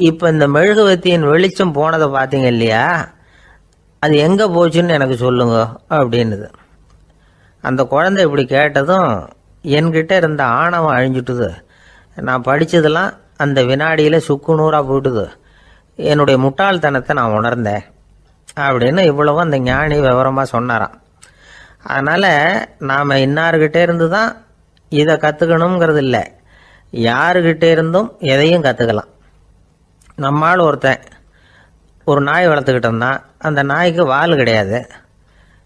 Speaker 2: இப்போ இந்த மெழுகுவத்தியின் வெளிச்சம் போனதை பார்த்தீங்க இல்லையா, அது எங்கே போச்சுன்னு எனக்கு சொல்லுங்க அப்படின்னுது. அந்த குழந்தை இப்படி கேட்டதும் என்கிட்ட இருந்த ஆணவம் அழிஞ்சுட்டுது. நான் படித்ததெல்லாம் அந்த வினாடியில் சுக்கு நூறாக போயிட்டுது. என்னுடைய முட்டாள்தனத்தை நான் உணர்ந்தேன் அப்படின்னு இவ்வளவும் அந்த ஞானி விவரமாக சொன்னாராம். அதனால் நாம் இன்னார்கிட்ட இருந்து தான் இதை கற்றுக்கணுங்கிறது இல்லை, யாருக்கிட்ட இருந்தும் எதையும் கற்றுக்கலாம். நம்மால் ஒருத்தன் ஒரு நாய் வளர்த்துக்கிட்டு இருந்தான். அந்த நாய்க்கு வால் கிடையாது.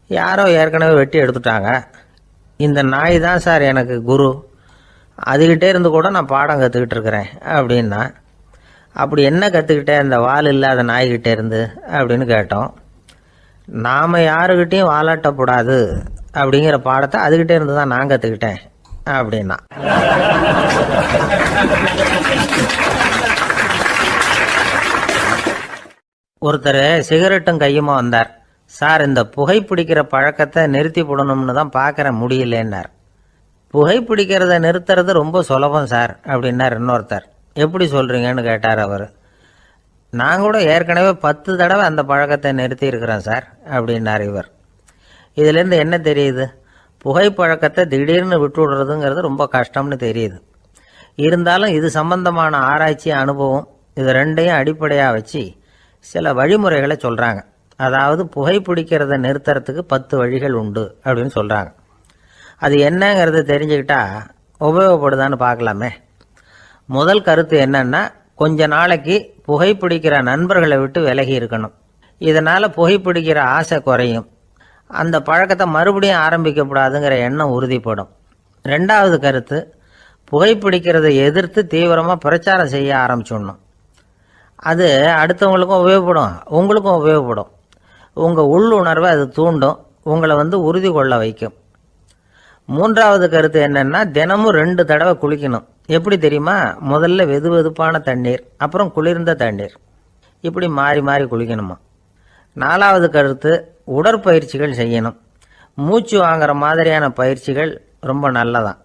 Speaker 2: யாரோ ஏற்கனவே வெட்டி எடுத்துட்டாங்க. இந்த நாய் தான் சார் எனக்கு குரு, அதுகிட்டே இருந்து கூட நான் பாடம் கற்றுக்கிட்டு இருக்கிறேன் அப்படின்னா. அப்படி என்ன கற்றுக்கிட்டேன் இந்த வால் இல்லாத நாய்கிட்டே இருந்து அப்படின்னு கேட்டோம். நாம் யாருக்கிட்டையும் வாலாட்டக்கூடாது அப்படிங்கிற பாடத்தை அதுகிட்டே இருந்து தான் நான் கற்றுக்கிட்டேன் அப்படின்னா. ஒருத்தர் சிகரெட்டும் கையுமா வந்தார். சார், இந்த புகைப்பிடிக்கிற பழக்கத்தை நிறுத்தி போடணும்னு தான் பார்க்குறேன், முடியலன்னார். புகைப்பிடிக்கிறத நிறுத்துறது ரொம்ப சுலபம் சார் அப்படின்னார் இன்னொருத்தர். எப்படி சொல்கிறீங்கன்னு கேட்டார் அவர். நான் கூட ஏற்கனவே 10 தடவை அந்த பழக்கத்தை நிறுத்தி இருக்கிறேன் சார் அப்படின்னார் இவர். இதுலேருந்து என்ன தெரியுது? புகைப்பழக்கத்தை திடீர்னு விட்டு விடுறதுங்கிறது ரொம்ப கஷ்டம்னு தெரியுது. இருந்தாலும் இது சம்பந்தமான ஆராய்ச்சி, அனுபவம், இது ரெண்டையும் அடிப்படையாக வச்சு சில வழிமுறைகளை சொல்கிறாங்க. அதாவது புகைப்பிடிக்கிறத நிறுத்துறதுக்கு 10 வழிகள் உண்டு அப்படின்னு சொல்கிறாங்க. அது என்னங்கிறத தெரிஞ்சுக்கிட்டா உபயோகப்படுதான்னு பார்க்கலாமே. முதல் கருத்து என்னன்னா, கொஞ்ச நாளைக்கு புகைப்பிடிக்கிற நண்பர்களை விட்டு விலகி இருக்கணும். இதனால் புகைப்பிடிக்கிற ஆசை குறையும். அந்த பழக்கத்தை மறுபடியும் ஆரம்பிக்கப்படாதுங்கிற எண்ணம் உறுதிப்படும். ரெண்டாவது கருத்து, புகைப்பிடிக்கிறதை எதிர்த்து தீவிரமாக பிரச்சாரம் செய்ய ஆரம்பிச்சிடணும். அது அடுத்தவங்களுக்கும் உபயோகப்படும், உங்களுக்கும் உபயோகப்படும். உங்கள் உள்ளுணர்வை அது தூண்டும், உங்களை உறுதி கொள்ள வைக்கும். மூன்றாவது கருத்து என்னன்னா, தினமும் 2 தடவை குளிக்கணும். எப்படி தெரியுமா? முதல்ல வெது வெதுப்பான தண்ணீர், அப்புறம் குளிர்ந்த தண்ணீர், இப்படி மாறி மாறி குளிக்கணுமா. நாலாவது கருத்து, உடற்பயிற்சிகள் செய்யணும். மூச்சு வாங்குற மாதிரியான பயிற்சிகள் ரொம்ப நல்லதான்.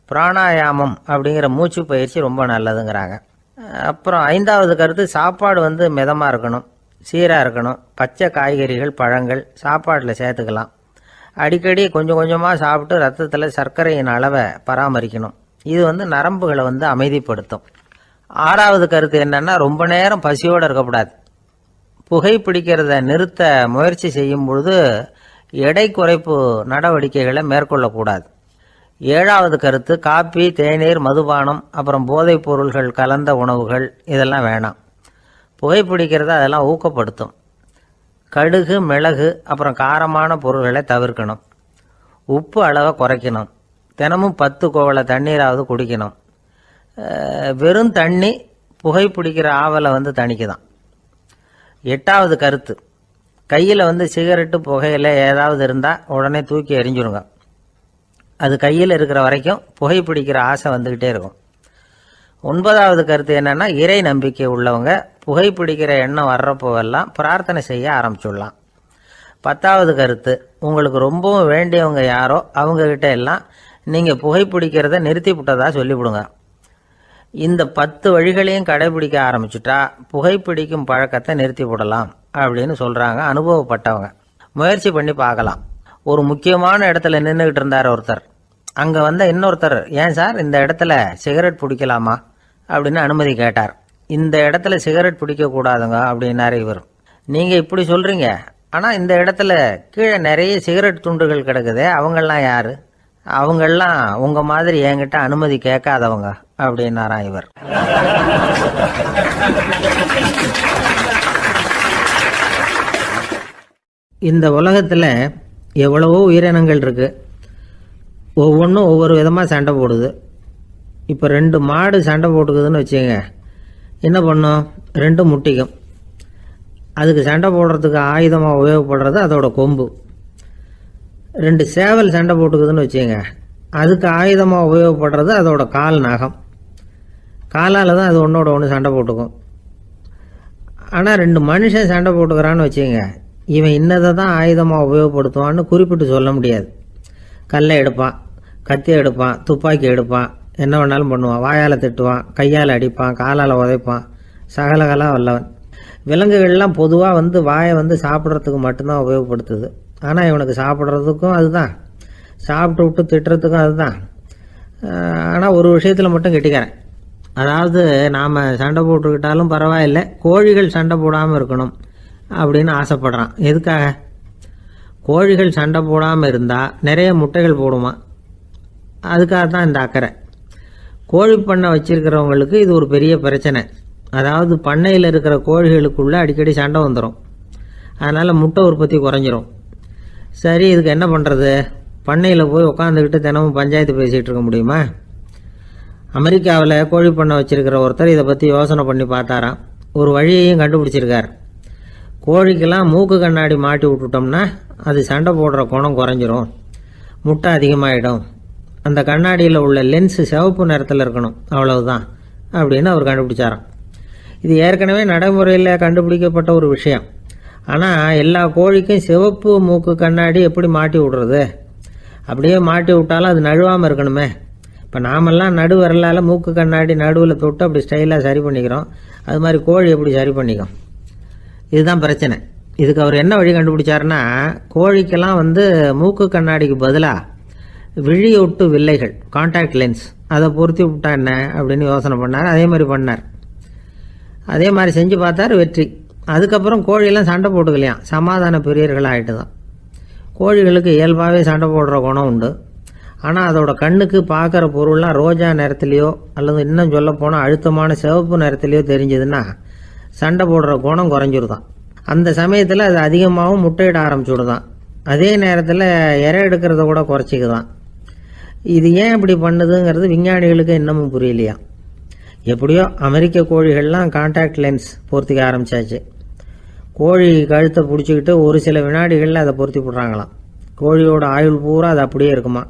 Speaker 2: பிராணாயாமம் அப்படிங்கிற மூச்சு பயிற்சி ரொம்ப நல்லதுங்கிறாங்க. அப்புறம் 5வது கருத்து, சாப்பாடு மிதமாக இருக்கணும், சீராக இருக்கணும். பச்சை காய்கறிகள், பழங்கள் சாப்பாட்டில் சேர்த்துக்கலாம். அடிக்கடி கொஞ்சம் கொஞ்சமாக சாப்பிட்டு ரத்தத்தில் சர்க்கரையின் அளவை பராமரிக்கணும். இது நரம்புகளை அமைதிப்படுத்தும். 6வது கருத்து என்னன்னா, ரொம்ப நேரம் பசியோடு இருக்கக்கூடாது. புகைப்பிடிக்கிறத நிறுத்த முயற்சி செய்யும் பொழுது எடை குறைப்பு நடவடிக்கைகளை மேற்கொள்ளக்கூடாது. 7வது கருத்து, காப்பி, தேநீர், மதுபானம், அப்புறம் போதைப் பொருள்கள் கலந்த உணவுகள் இதெல்லாம் வேணாம். புகைப்பிடிக்கிறத அதெல்லாம் ஊக்கப்படுத்தும். கடுகு, மிளகு, அப்புறம் காரமான பொருள்களை தவிர்க்கணும். உப்பு அளவை குறைக்கணும். தினமும் 10 குவளை தண்ணீராவது குடிக்கணும். வெறும் தண்ணி புகைப்பிடிக்கிற ஆவலை தணிக்குதான். 8வது கருத்து, கையில் சிகரெட்டு, புகையில ஏதாவது இருந்தால் உடனே தூக்கி எறிஞ்சிருங்க. அது கையில் இருக்கிற வரைக்கும் புகைப்பிடிக்கிற ஆசை வந்துக்கிட்டே இருக்கும். 9வது கருத்து என்னன்னா, இறை நம்பிக்கை உள்ளவங்க புகைப்பிடிக்கிற எண்ணம் வர்றப்போவெல்லாம் பிரார்த்தனை செய்ய ஆரம்பிச்சுடலாம். 10வது கருத்து, உங்களுக்கு ரொம்பவும் வேண்டியவங்க யாரோ அவங்கக்கிட்ட எல்லாம் நீங்கள் புகைப்பிடிக்கிறத நிறுத்தி விட்டதா சொல்லிவிடுங்க. இந்த 10 வழிகளையும் கடைபிடிக்க ஆரம்பிச்சுட்டா புகைப்பிடிக்கும் பழக்கத்தை நிறுத்தி விடலாம் அப்படின்னு சொல்கிறாங்க அனுபவப்பட்டவங்க. முயற்சி பண்ணி பார்க்கலாம். ஒரு முக்கியமான இடத்துல நின்றுக்கிட்டு இருந்தார் ஒருத்தர். அங்கே இன்னொருத்தர், ஏன் சார் இந்த இடத்துல சிகரெட் பிடிக்கலாமா அப்படின்னு அனுமதி கேட்டார். இந்த இடத்துல சிகரெட் பிடிக்கக்கூடாதுங்க அப்படின்னாரு இவர். நீங்கள் இப்படி சொல்கிறீங்க, ஆனால் இந்த இடத்துல கீழே நிறைய சிகரெட் துண்டுகள் கிடக்குதே, அவங்கெல்லாம் யார்? அவங்கெல்லாம் உங்கள் மாதிரி என்கிட்ட அனுமதி கேட்காதவங்க அப்படின்னாராம் இவர். இந்த உலகத்தில் எவ்வளவோ உயிரினங்கள் இருக்குது. ஒவ்வொன்றும் ஒவ்வொரு விதமாக சண்டை போடுது. இப்போ 2 மாடு சண்டை போட்டுக்குதுன்னு வச்சுங்க, என்ன பண்ணும்? 2 முட்டிக்கும். அதுக்கு சண்டை போடுறதுக்கு ஆயுதமாக உபயோகப்படுறது அதோட கொம்பு. 2 சேவல் சண்டை போட்டுக்குதுன்னு வச்சுங்க, அதுக்கு ஆயுதமாக உபயோகப்படுறது அதோட கால் நகம். காலால் தான் அது ஒன்றோட ஒன்று சண்டை போட்டுக்கும். ஆனால் 2 மனுஷன் சண்டை போட்டுக்கிறான்னு வச்சுங்க, இவன் இன்னதை தான் ஆயுதமாக உபயோகப்படுத்துவான்னு குறிப்பிட்டு சொல்ல முடியாது. கல்லை எடுப்பான், கத்தி எடுப்பான், துப்பாக்கி எடுப்பான், என்ன வேணாலும் பண்ணுவான். வாயால் திட்டுவான், கையால் அடிப்பான், காலால் உதைப்பான், சகலகலாக வல்லவன். விலங்குகள்லாம் பொதுவாக வாயை சாப்பிட்றதுக்கு மட்டும்தான் உபயோகப்படுத்துது. ஆனால் இவனுக்கு சாப்பிட்றதுக்கும் அதுதான், சாப்பிட்டு விட்டு திட்டுறதுக்கும் அதுதான். ஆனால் ஒரு விஷயத்தில் மட்டும் கெட்டிக்கிறேன். அதாவது நாம் சண்டை போட்டுக்கிட்டாலும் பரவாயில்லை, கோழிகள் சண்டை போடாமல் இருக்கணும் அப்படின்னு ஆசைப்படுறான். எதுக்காக? கோழிகள் சண்டை போடாமல் இருந்தால் நிறைய முட்டைகள் போடுமா, அதுக்காக தான் இந்த அக்கறை. கோழி பண்ணை வச்சுருக்கிறவங்களுக்கு இது ஒரு பெரிய பிரச்சனை. அதாவது பண்ணையில் இருக்கிற கோழிகளுக்குள்ளே அடிக்கடி சண்டை வந்துடும். அதனால் முட்டை உற்பத்தி குறைஞ்சிரும். சரி, இதுக்கு என்ன பண்ணுறது? பண்ணையில் போய் உட்காந்துக்கிட்டு தினமும் பஞ்சாயத்து பேசிகிட்டு இருக்க முடியுமா? அமெரிக்காவில் கோழி பண்ணை வச்சுருக்கிற ஒருத்தர் இதை பற்றி யோசனை பண்ணி பார்த்தாராம். ஒரு வழியையும் கண்டுபிடிச்சிருக்கார். கோழிக்கெல்லாம் மூக்கு கண்ணாடி மாட்டி விட்டுட்டோம்னா அது சண்டை போடுற குணம் குறைஞ்சிரும், முட்டை அதிகமாகிடும். அந்த கண்ணாடியில் உள்ள லென்ஸ் சிவப்பு நிறத்தில் இருக்கணும், அவ்வளவுதான் அப்படின்னு அவர் கண்டுபிடிச்சாராம். இது ஏற்கனவே நடைமுறையில் கண்டுபிடிக்கப்பட்ட ஒரு விஷயம். ஆனால் எல்லா கோழிக்கும் சிவப்பு மூக்கு கண்ணாடி எப்படி மாட்டி விடுறது? அப்படியே மாட்டி விட்டாலும் அது நழுவாமல் இருக்கணுமே. இப்போ நாமெல்லாம் நடு வரலால் மூக்கு கண்ணாடி நடுவில் தொட்டு அப்படி ஸ்டைலாக சரி பண்ணிக்கிறோம். அது மாதிரி கோழி எப்படி சரி பண்ணிக்கும்? இதுதான் பிரச்சனை. இதுக்கு அவர் என்ன வழி கண்டுபிடிச்சாருன்னா, கோழிக்கெல்லாம் மூக்கு கண்ணாடிக்கு பதிலாக விழியொட்டு வில்லைகள், கான்டாக்ட் லென்ஸ், அதை பொருத்தி விட்டா என்ன அப்படின்னு யோசனை பண்ணார். அதே மாதிரி பண்ணார். அதே மாதிரி செஞ்சு பார்த்தார், வெற்றி. அதுக்கப்புறம் கோழியெல்லாம் சண்டை போட்டுக்கலையாம், சமாதான பிரியர்கள் ஆகிட்டு தான். கோழிகளுக்கு இயல்பாகவே சண்டை போடுற குணம் உண்டு. ஆனால் அதோட கண்ணுக்கு பார்க்குற பொருள்லாம் ரோஜா நிறத்துலையோ அல்லது இன்னும் சொல்ல போனால் அழுத்தமான சிவப்பு நிறத்துலையோ தெரிஞ்சதுன்னா சண்டை போடுற குணம் குறைஞ்சிருதான். அந்த சமயத்தில் அது அதிகமாகவும் முட்டையிட ஆரம்பிச்சுடுதான். அதே நேரத்தில் இறை எடுக்கிறத கூட குறைச்சிக்குதான். இது ஏன் இப்படி பண்ணுதுங்கிறது விஞ்ஞானிகளுக்கு இன்னமும் புரியலையா. எப்படியோ அமெரிக்க கோழிகள்லாம் கான்டாக்ட் லென்ஸ் பொருத்திக்க ஆரம்பித்தாச்சு. கோழி கழுத்தை பிடிச்சிக்கிட்டு ஒரு சில வினாடிகளில் அதை பொருத்தி விட்றாங்களாம். கோழியோட ஆயுள் பூரா அது அப்படியே இருக்குமா.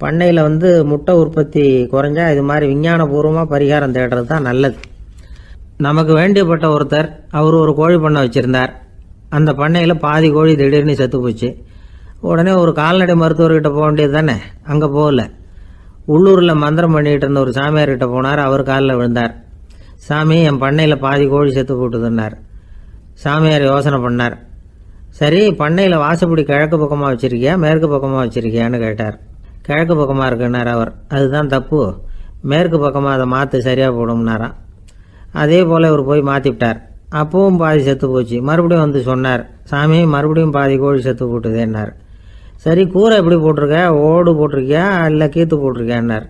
Speaker 2: பண்ணையில் முட்டை உற்பத்தி குறைஞ்சா இது மாதிரி விஞ்ஞானபூர்வமாக பரிகாரம் தேடுறது தான் நல்லது. நமக்கு வேண்டியப்பட்ட ஒருத்தர், அவர் ஒரு கோழி பண்ணை வச்சுருந்தார். அந்த பண்ணையில் பாதி கோழி திடீர்னு செத்து போச்சு. உடனே ஒரு கால்நடை மருத்துவர்கிட்ட போக வேண்டியது தானே. அங்கே போகல. உள்ளூரில் மந்திரம் பண்ணிகிட்டு இருந்த ஒரு சாமியார்கிட்ட போனார். அவர் காலில் விழுந்தார். சாமி, என் பண்ணையில் பாதி கோழி செத்து போட்டுதுன்னார். சாமியார் யோசனை பண்ணார். சரி, பண்ணையில் வாசப்படி கிழக்கு பக்கமாக வச்சுருக்கியா மேற்கு பக்கமாக வச்சுருக்கியான்னு கேட்டார். கிழக்கு பக்கமாக இருக்குன்னார் அவர். அதுதான் தப்பு, மேற்கு பக்கமாக அதை மாற்று சரியாக போடும்னாராம். அதே போல் இவர் போய் மாற்றிவிட்டார். அப்பவும் பாதி செத்து போச்சு. மறுபடியும் சொன்னார், சாமி மறுபடியும் பாதி கோழி செத்து போட்டுதேன்னார். சரி, கூரை எப்படி போட்டிருக்க? ஓடு போட்டிருக்கியா இல்லை கீத்து போட்டிருக்கியான்னார்.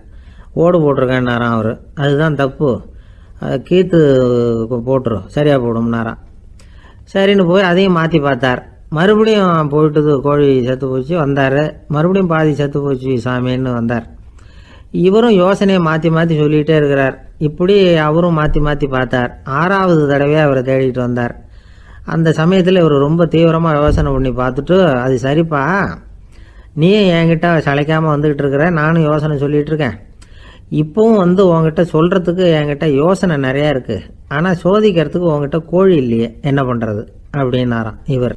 Speaker 2: ஓடு போட்டிருக்கேன்னாராம் அவர். அதுதான் தப்பு, கீத்து போட்டுரும் சரியாக போடும்னாராம். சரின்னு போய் அதையும் மாற்றி பார்த்தார். மறுபடியும் போயிட்டுது, கோழி செத்து போச்சு. வந்தார். மறுபடியும் பாதி செத்து போச்சு சாமின்னு வந்தார். இவரும் யோசனையை மாற்றி மாற்றி சொல்லிகிட்டே இருக்கிறார். இப்படி அவரும் மாற்றி மாற்றி பார்த்தார். 6வது தடவையாக அவரை தேடிட்டு வந்தார். அந்த சமயத்தில் இவர் ரொம்ப தீவிரமாக யோசனை பண்ணி பார்த்துட்டு, அது சரிப்பா, நீயும் என்கிட்ட சளைக்காமல் வந்துக்கிட்டு இருக்கிற, நானும் யோசனை சொல்லிகிட்டு இருக்கேன். இப்போவும் உங்ககிட்ட சொல்கிறதுக்கு என்கிட்ட யோசனை நிறையா இருக்குது. ஆனால் சோதிக்கிறதுக்கு உங்ககிட்ட கோழி இல்லையே, என்ன பண்ணுறது அப்படின்னாராம் இவர்.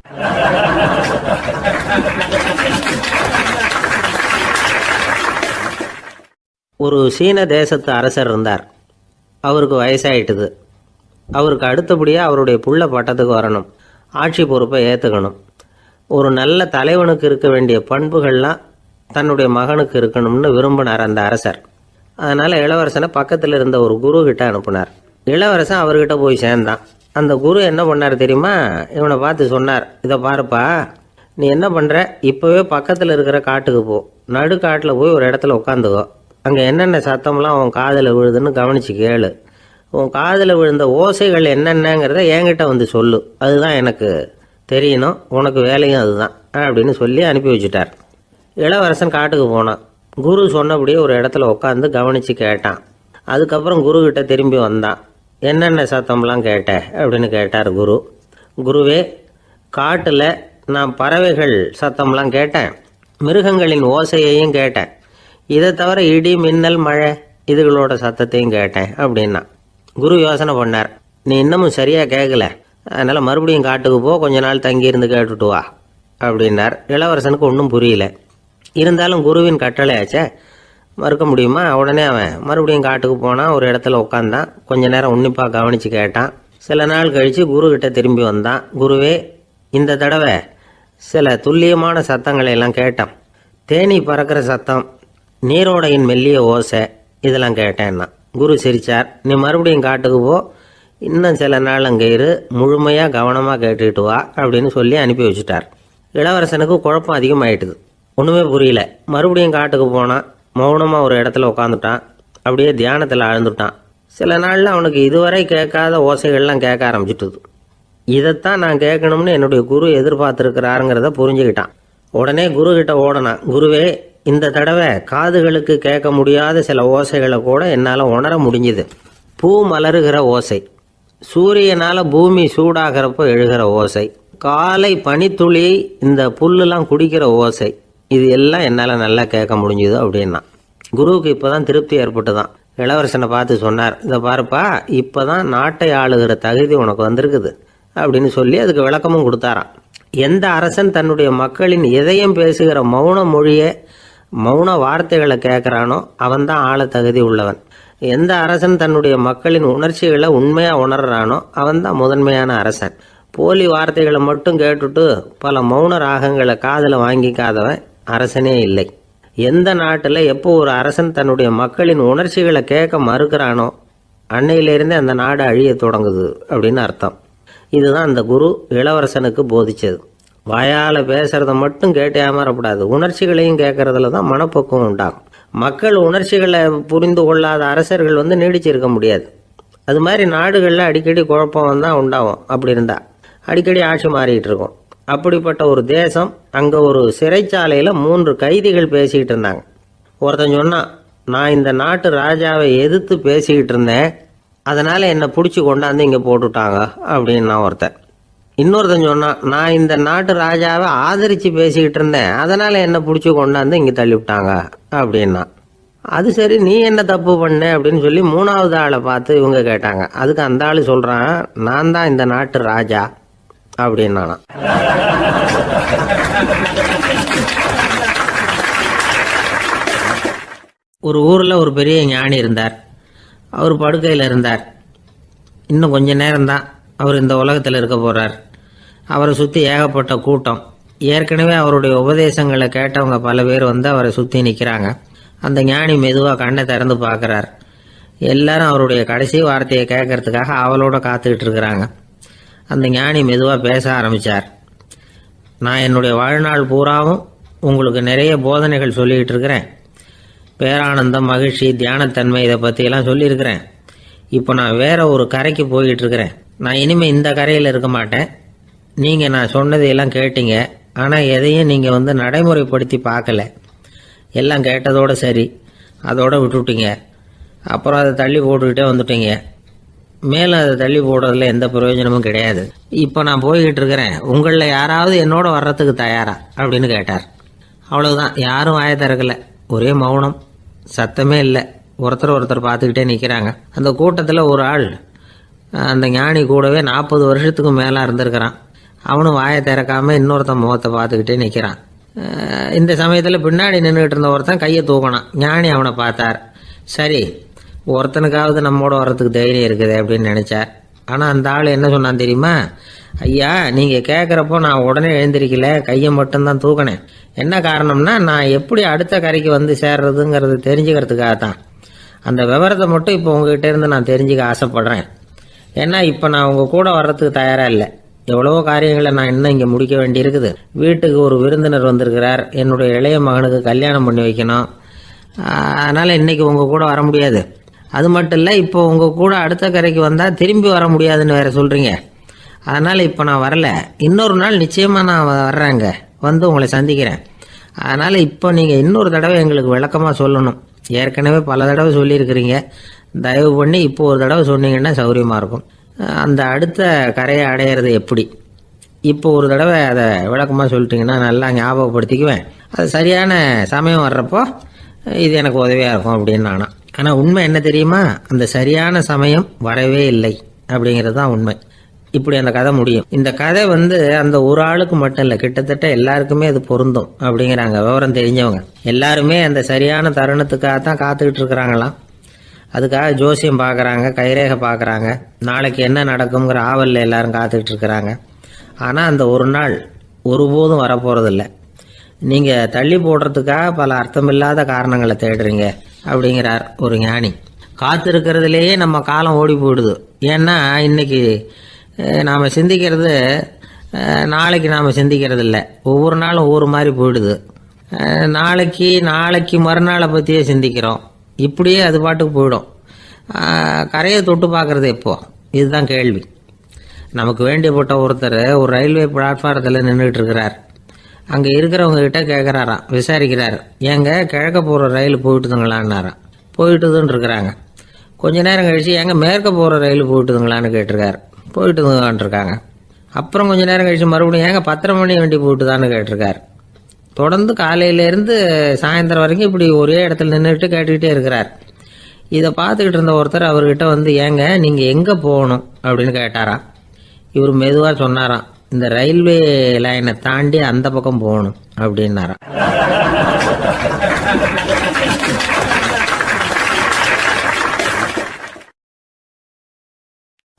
Speaker 2: ஒரு சீன தேசத்து அரசர் இருந்தார். அவருக்கு வயசாயிட்டுது. அவருக்கு அடுத்தபடியாக அவருடைய புள்ள பட்டத்துக்கு வரணும், ஆட்சி பொறுப்பை ஏற்றுக்கணும். ஒரு நல்ல தலைவனுக்கு இருக்க வேண்டிய பண்புகள்லாம் தன்னுடைய மகனுக்கு இருக்கணும்னு விரும்பினார் அந்த அரசர். அதனால் இளவரசனை பக்கத்தில் இருந்த ஒரு குரு கிட்ட அனுப்புனார். இளவரசன் அவர்கிட்ட போய் சேர்ந்தான். அந்த குரு என்ன பண்ணார் தெரியுமா? இவனை பார்த்து சொன்னார், இதை பாருப்பா, நீ என்ன பண்ணுற, இப்போவே பக்கத்தில் இருக்கிற காட்டுக்கு போ, நடு காட்டில் போய் ஒரு இடத்துல உட்காந்துக்கோ. அங்கே என்னென்ன சத்தம்லாம் உன் காதில் விழுதுன்னு கவனித்து கேளு. உன் காதில் விழுந்த ஓசைகள் என்னென்னங்கிறத என்கிட்ட சொல்லு, அதுதான் எனக்கு தெரியணும், உனக்கு வேலையும் அதுதான் அப்படின்னு சொல்லி அனுப்பி வச்சுட்டார். இளவரசன் காட்டுக்கு போனான். குரு சொன்னபடியே ஒரு இடத்துல உட்காந்து கவனித்து கேட்டான். அதுக்கப்புறம் குருக்கிட்ட திரும்பி வந்தான். என்னென்ன சத்தம்லாம் கேட்ட அப்படின்னு கேட்டார் குரு. குருவே, காட்டில் நான் பறவைகள் சத்தம்லாம் கேட்டேன், மிருகங்களின் ஓசையையும் கேட்டேன், இதை தவிர இடி மின்னல் மழை இதுகளோட சத்தத்தையும் கேட்டேன் அப்படின்னா. குரு யோசனை பண்ணார், நீ இன்னமும் சரியாக கேட்கல, அதனால் மறுபடியும் காட்டுக்கு போ, கொஞ்ச நாள் தங்கியிருந்து கேட்டுட்டு வா அப்படின்னார். இளவரசனுக்கு ஒன்றும் புரியல. இருந்தாலும் குருவின் கட்டளையாச்சே, மறுக்க முடியுமா? உடனே அவன் மறுபடியும் காட்டுக்கு போனான். ஒரு இடத்துல உட்காந்தான். கொஞ்ச நேரம் உன்னிப்பாக கவனித்து கேட்டான். சில நாள் கழித்து குருக்கிட்ட திரும்பி வந்தான். குருவே, இந்த தடவை சில துல்லியமான சத்தங்களை எல்லாம் கேட்டான். தேனி பறக்கிற சத்தம், நீரோடையின் மெல்லிய ஓசை, இதெல்லாம் கேட்டேன்னா. குரு சிரித்தார். நீ மறுபடியும் காட்டுக்கு போ, இன்னும் சில நாள் அங்கே இரு, முழுமையாக கவனமாக கேட்டுக்கிட்டு வா அப்படின்னு சொல்லி அனுப்பி வச்சுட்டார். இளவரசனுக்கு குழப்பம் அதிகமாயிட்டுது. ஒன்றுமே புரியல. மறுபடியும் காட்டுக்கு போனான். மௌனமாக ஒரு இடத்துல உட்காந்துட்டான். அப்படியே தியானத்தில் ஆழ்ந்துட்டான். சில நாளில் அவனுக்கு இதுவரை கேட்காத ஓசைகள்லாம் கேட்க ஆரம்பிச்சிட்டுது. இதைத்தான் நான் கேட்கணும்னு என்னுடைய குரு எதிர்பார்த்துருக்கிறாருங்கிறத புரிஞ்சுக்கிட்டான். உடனே குரு கிட்ட ஓடனான். குருவே, இந்த தடவை காதுகளுக்கு கேட்க முடியாத சில ஓசைகளை கூட என்னால் உணர முடிஞ்சுது. பூ மலருகிற ஓசை, சூரியனால் பூமி சூடாகிறப்போ எழுகிற ஓசை, காலை பனித்துளி இந்த புல்லுலாம் குடிக்கிற ஓசை, இது எல்லாம் என்னால் நல்லா கேட்க முடிஞ்சுது அப்படின்னா. குருவுக்கு இப்போ தான் திருப்தி ஏற்பட்டு தான் இளவரசனை பார்த்து சொன்னார், இதை பாருப்பா, இப்போ தான் நாட்டை ஆளுகிற தகுதி உனக்கு வந்திருக்குது அப்படின்னு சொல்லி அதுக்கு விளக்கமும் கொடுத்தாராம். எந்த அரசன் தன்னுடைய மக்களின் இதயம் பேசுகிற மௌன மொழியை, மௌன வார்த்தைகளை கேட்குறானோ அவன்தான் ஆள தகுதி உள்ளவன். எந்த அரசன் தன்னுடைய மக்களின் உணர்ச்சிகளை உண்மையாக உணர்றானோ அவன்தான் முதன்மையான அரசன். போலி வார்த்தைகளை மட்டும் கேட்டுட்டு பல மௌன ராகங்களை காதில் வாங்கிக்காதவன் அரசனே இல்லை. எந்த நாட்டில் எப்போ ஒரு அரசன் தன்னுடைய மக்களின் உணர்ச்சிகளை கேட்க மறுக்கிறானோ அன்னையிலேருந்தே அந்த நாடு அழிய தொடங்குது அப்படின்னு அர்த்தம். இதுதான் அந்த குரு இளவரசனுக்கு போதிச்சது. வாயால் பேசுறத மட்டும் கேட்டு ஏமாறக்கூடாது, உணர்ச்சிகளையும் கேட்கறதுல தான் மனப்பக்குவம் உண்டாகும். மக்கள் உணர்ச்சிகளை புரிந்து கொள்ளாத அரசர்கள் நீடிச்சிருக்க முடியாது. அது மாதிரி நாடுகளில் அடிக்கடி குழப்பம் தான் உண்டாகும். அப்படி இருந்தால் அடிக்கடி ஆட்சி மாறிக்கிட்டு இருக்கும். அப்படிப்பட்ட ஒரு தேசம், அங்கே ஒரு சிறைச்சாலையில் 3 கைதிகள் பேசிக்கிட்டு இருந்தாங்க. ஒருத்தன் சொன்னான், நான் இந்த நாட்டு ராஜாவை எதிர்த்து பேசிக்கிட்டு இருந்தேன், அதனால் என்னை பிடிச்சி கொண்டாந்து இங்கே போட்டுட்டாங்க அப்படின்னா ஒருத்தன். இன்னொருத்தன் சொன்னான், நான் இந்த நாட்டு ராஜாவை ஆதரித்து பேசிக்கிட்டு இருந்தேன், அதனால் என்னை பிடிச்சி கொண்டாந்து இங்கே தள்ளிவிட்டாங்க அப்படின்னா. அது சரி, நீ என்ன தப்பு பண்ண அப்படின்னு சொல்லி 3வது ஆளை பார்த்து இவங்க கேட்டாங்க. அதுக்கு அந்த ஆள் சொல்கிறான், நான் தான் இந்த நாட்டு ராஜா அப்படின்னானா. ஒரு ஊரில் ஒரு பெரிய ஞானி இருந்தார். அவர் படுக்கையில் இருந்தார். இன்னும் கொஞ்ச நேரம்தான் அவர் இந்த உலகத்தில் இருக்க போகிறார். அவரை சுற்றி ஏகப்பட்ட கூட்டம். ஏற்கனவே அவருடைய உபதேசங்களை கேட்டவங்க பல பேர் அவரை சுற்றி நிற்கிறாங்க. அந்த ஞானி மெதுவாக கண்ணை திறந்து பார்க்குறார். எல்லாரும் அவருடைய கடைசி வார்த்தையை கேட்கறதுக்காக அவளோட காத்துக்கிட்டு இருக்கிறாங்க. அந்த ஞானி மெதுவாக பேச ஆரம்பித்தார். நான் என்னுடைய வாழ்நாள் பூராவும் உங்களுக்கு நிறைய போதனைகள் சொல்லிக்கிட்டு இருக்கிறேன். பேரானந்தம், மகிழ்ச்சி, தியானத்தன்மை, இதை பற்றியெல்லாம் சொல்லியிருக்கிறேன். இப்போ நான் வேற ஒரு கரைக்கு போய்கிட்டு இருக்கிறேன். நான் இனிமேல் இந்த கரையில் இருக்க மாட்டேன். நீங்கள் நான் சொன்னதையெல்லாம் கேட்டீங்க, ஆனால் எதையும் நீங்கள் நடைமுறைப்படுத்தி பார்க்கல. எல்லாம் கேட்டதோடு சரி, அதோடு விட்டுவிட்டீங்க. அப்புறம் அதை தள்ளி போட்டுக்கிட்டே வந்துட்டீங்க. மேலும் அதை தள்ளி போடுறதுல எந்த பிரயோஜனமும் கிடையாது. இப்போ நான் போய்கிட்டு இருக்கிறேன், உங்களில் யாராவது என்னோட வர்றதுக்கு தயாரா அப்படின்னு கேட்டார். அவ்வளவுதான், யாரும் வாயை திறக்கலை. ஒரே மௌனம், சத்தமே இல்லை. ஒருத்தர் பார்த்துக்கிட்டே நிற்கிறாங்க. அந்த கூட்டத்தில் ஒரு ஆள் அந்த ஞானி கூடவே 40 வருஷத்துக்கு மேலே இருந்திருக்கிறான். அவனும் வாயை திறக்காமல் இன்னொருத்தன் முகத்தை பார்த்துக்கிட்டே நிற்கிறான். இந்த சமயத்தில் பின்னாடி நின்றுக்கிட்டு இருந்த ஒருத்தன் கையை தூக்கினான். ஞானி அவனை பார்த்தார். சரி, ஒருத்தனுக்காவது நம்மோட வர்றதுக்கு தைரியம் இருக்குது அப்படின்னு நினச்சார். ஆனால் அந்த ஆள் என்ன சொன்னான் தெரியுமா? ஐயா, நீங்கள் கேட்குறப்போ நான் உடனே எழுந்திருக்கல, கையை மட்டும்தான் தூக்கினேன். என்ன காரணம்னா, நான் எப்படி அடுத்த கரைக்கு சேர்றதுங்கிறது தெரிஞ்சுக்கிறதுக்காக தான். அந்த விவரத்தை மட்டும் இப்போ உங்ககிட்ட இருந்து நான் தெரிஞ்சுக்க ஆசைப்படுறேன். ஏன்னா இப்போ நான் உங்கள் கூட வர்றதுக்கு தயாராக இல்லை. எவ்வளவோ காரியங்களை நான் இன்னும் இங்கே முடிக்க வேண்டியிருக்குது. வீட்டுக்கு ஒரு விருந்தினர் வந்திருக்கிறார். என்னுடைய இளைய மகனுக்கு கல்யாணம் பண்ணி வைக்கணும். அதனால் இன்றைக்கி உங்கள் கூட வர முடியாது. அது மட்டும் இல்லை, இப்போ உங்கள் கூட அடுத்த கரைக்கு வந்தால் திரும்பி வர முடியாதுன்னு வேறு சொல்கிறீங்க. அதனால் இப்போ நான் வரல. இன்னொரு நாள் நிச்சயமாக நான் வர்றேங்க, உங்களை சந்திக்கிறேன். அதனால் இப்போ நீங்கள் இன்னொரு தடவை எங்களுக்கு விளக்கமாக சொல்லணும். ஏற்கனவே பல தடவை சொல்லியிருக்கிறீங்க. தயவு பண்ணி இப்போ ஒரு தடவை சொன்னீங்கன்னா சௌகரியமாக இருக்கும். அந்த அடுத்த கரையை அடையிறது எப்படி, இப்போ ஒரு தடவை அதை விளக்கமாக சொல்லிட்டீங்கன்னா நல்லா ஞாபகப்படுத்திக்குவேன். அது சரியான சமயம் வர்றப்போ இது எனக்கு உதவியாக இருக்கும் அப்படின்னு நானா. ஆனால் உண்மை என்ன தெரியுமா? அந்த சரியான சமயம் வரவே இல்லை அப்படிங்கிறது தான் உண்மை. இப்படி அந்த கதை முடியும். இந்த கதை அந்த ஒரு ஆளுக்கு மட்டும் இல்லை, கிட்டத்தட்ட எல்லாருக்குமே அது பொருந்தும் அப்படிங்கிறாங்க விவரம் தெரிஞ்சவங்க. எல்லாருமே அந்த சரியான தருணத்துக்காக தான் காத்துக்கிட்டு இருக்கிறாங்களாம். அதுக்காக ஜோசியம் பார்க்குறாங்க, கைரேகை பார்க்குறாங்க, நாளைக்கு என்ன நடக்குங்கிற ஆவலில் எல்லாரும் காத்துக்கிட்டு இருக்கிறாங்க. ஆனால் அந்த ஒரு நாள் ஒருபோதும் வரப்போகிறதில்ல. நீங்கள் தள்ளி போடுறதுக்காக பல அர்த்தமில்லாத காரணங்களை தேடுறீங்க அப்படிங்கிறார் ஒரு ஞானி. காத்திருக்கிறதுலேயே நம்ம காலம் ஓடி போயிடுது. ஏன்னா இன்னைக்கு நாம் சிந்திக்கிறது நாளைக்கு நாம் சிந்திக்கிறது இல்லை. ஒவ்வொரு நாளும் ஒவ்வொரு மாதிரி போயிடுது. நாளைக்கு மறுநாளை பற்றியே சிந்திக்கிறோம். இப்படியே அது பாட்டுக்கு போயிடும். கரையை தொட்டு பார்க்குறது எப்போ, இதுதான் கேள்வி. நமக்கு வேண்டியப்பட்ட ஒருத்தர் ஒரு ரயில்வே பிளாட்ஃபாரத்தில் நின்றுட்டு இருக்கிறார். அங்கே இருக்கிறவங்க கிட்ட கேட்குறாராம், விசாரிக்கிறாரு. ஏங்க கிழக்க போகிற ரயில் போயிட்டுதுங்களான்னாராம். போயிட்டுதுன்னு இருக்கிறாங்க. கொஞ்ச நேரம் கழிச்சு ஏங்க மேற்க போகிற ரயில் போயிட்டுதுங்களான்னு கேட்டிருக்காரு. போயிட்டுதுங்களான் இருக்காங்க. அப்புறம் கொஞ்ச நேரம் கழிச்சு மறுபடியும் ஏங்க 10:30 மணி வண்டி போயிட்டுதான்னு கேட்டிருக்காரு. தொடர்ந்து காலையிலேருந்து சாயந்தரம் வரைக்கும் இப்படி ஒரே இடத்துல நின்றுட்டு கேட்டுக்கிட்டே இருக்கிறார். இதை பார்த்துக்கிட்டு இருந்த ஒருத்தர் அவர்கிட்ட வந்து, ஏங்க நீங்கள் எங்கே போகணும் அப்படின்னு கேட்டாராம். இவர் மெதுவாக சொன்னாராம், இந்த ரயில்வே லைனை தாண்டி அந்த பக்கம் போகணும் அப்படின்னாராம்.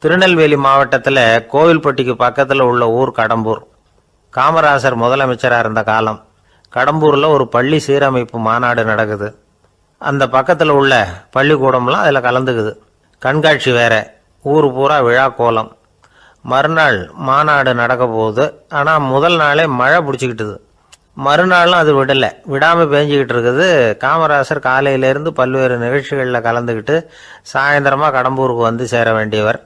Speaker 1: திருநெல்வேலி மாவட்டத்தில் கோவில்பட்டிக்கு பக்கத்தில் உள்ள ஊர் கடம்பூர். காமராசர் முதலமைச்சராக இருந்த காலம். கடம்பூரில் ஒரு பள்ளி சீரமைப்பு மாநாடு நடக்குது. அந்த பக்கத்தில் உள்ள பள்ளிக்கூடம்லாம் அதில் கலந்துக்குது. கண்காட்சி வேற, ஊர் பூரா விழா கோலம். மறுநாள் மாநாடு நடக்க போகுது. ஆனால் முதல் நாளே மழை பிடிச்சிக்கிட்டுது. மறுநாளும் அது விடாமல் பேஞ்சிக்கிட்டு இருக்குது. காமராசர் காலையிலேருந்து பல்வேறு நிகழ்ச்சிகளில் கலந்துக்கிட்டு சாயந்தரமாக கடம்பூருக்கு வந்து சேர வேண்டியவர்.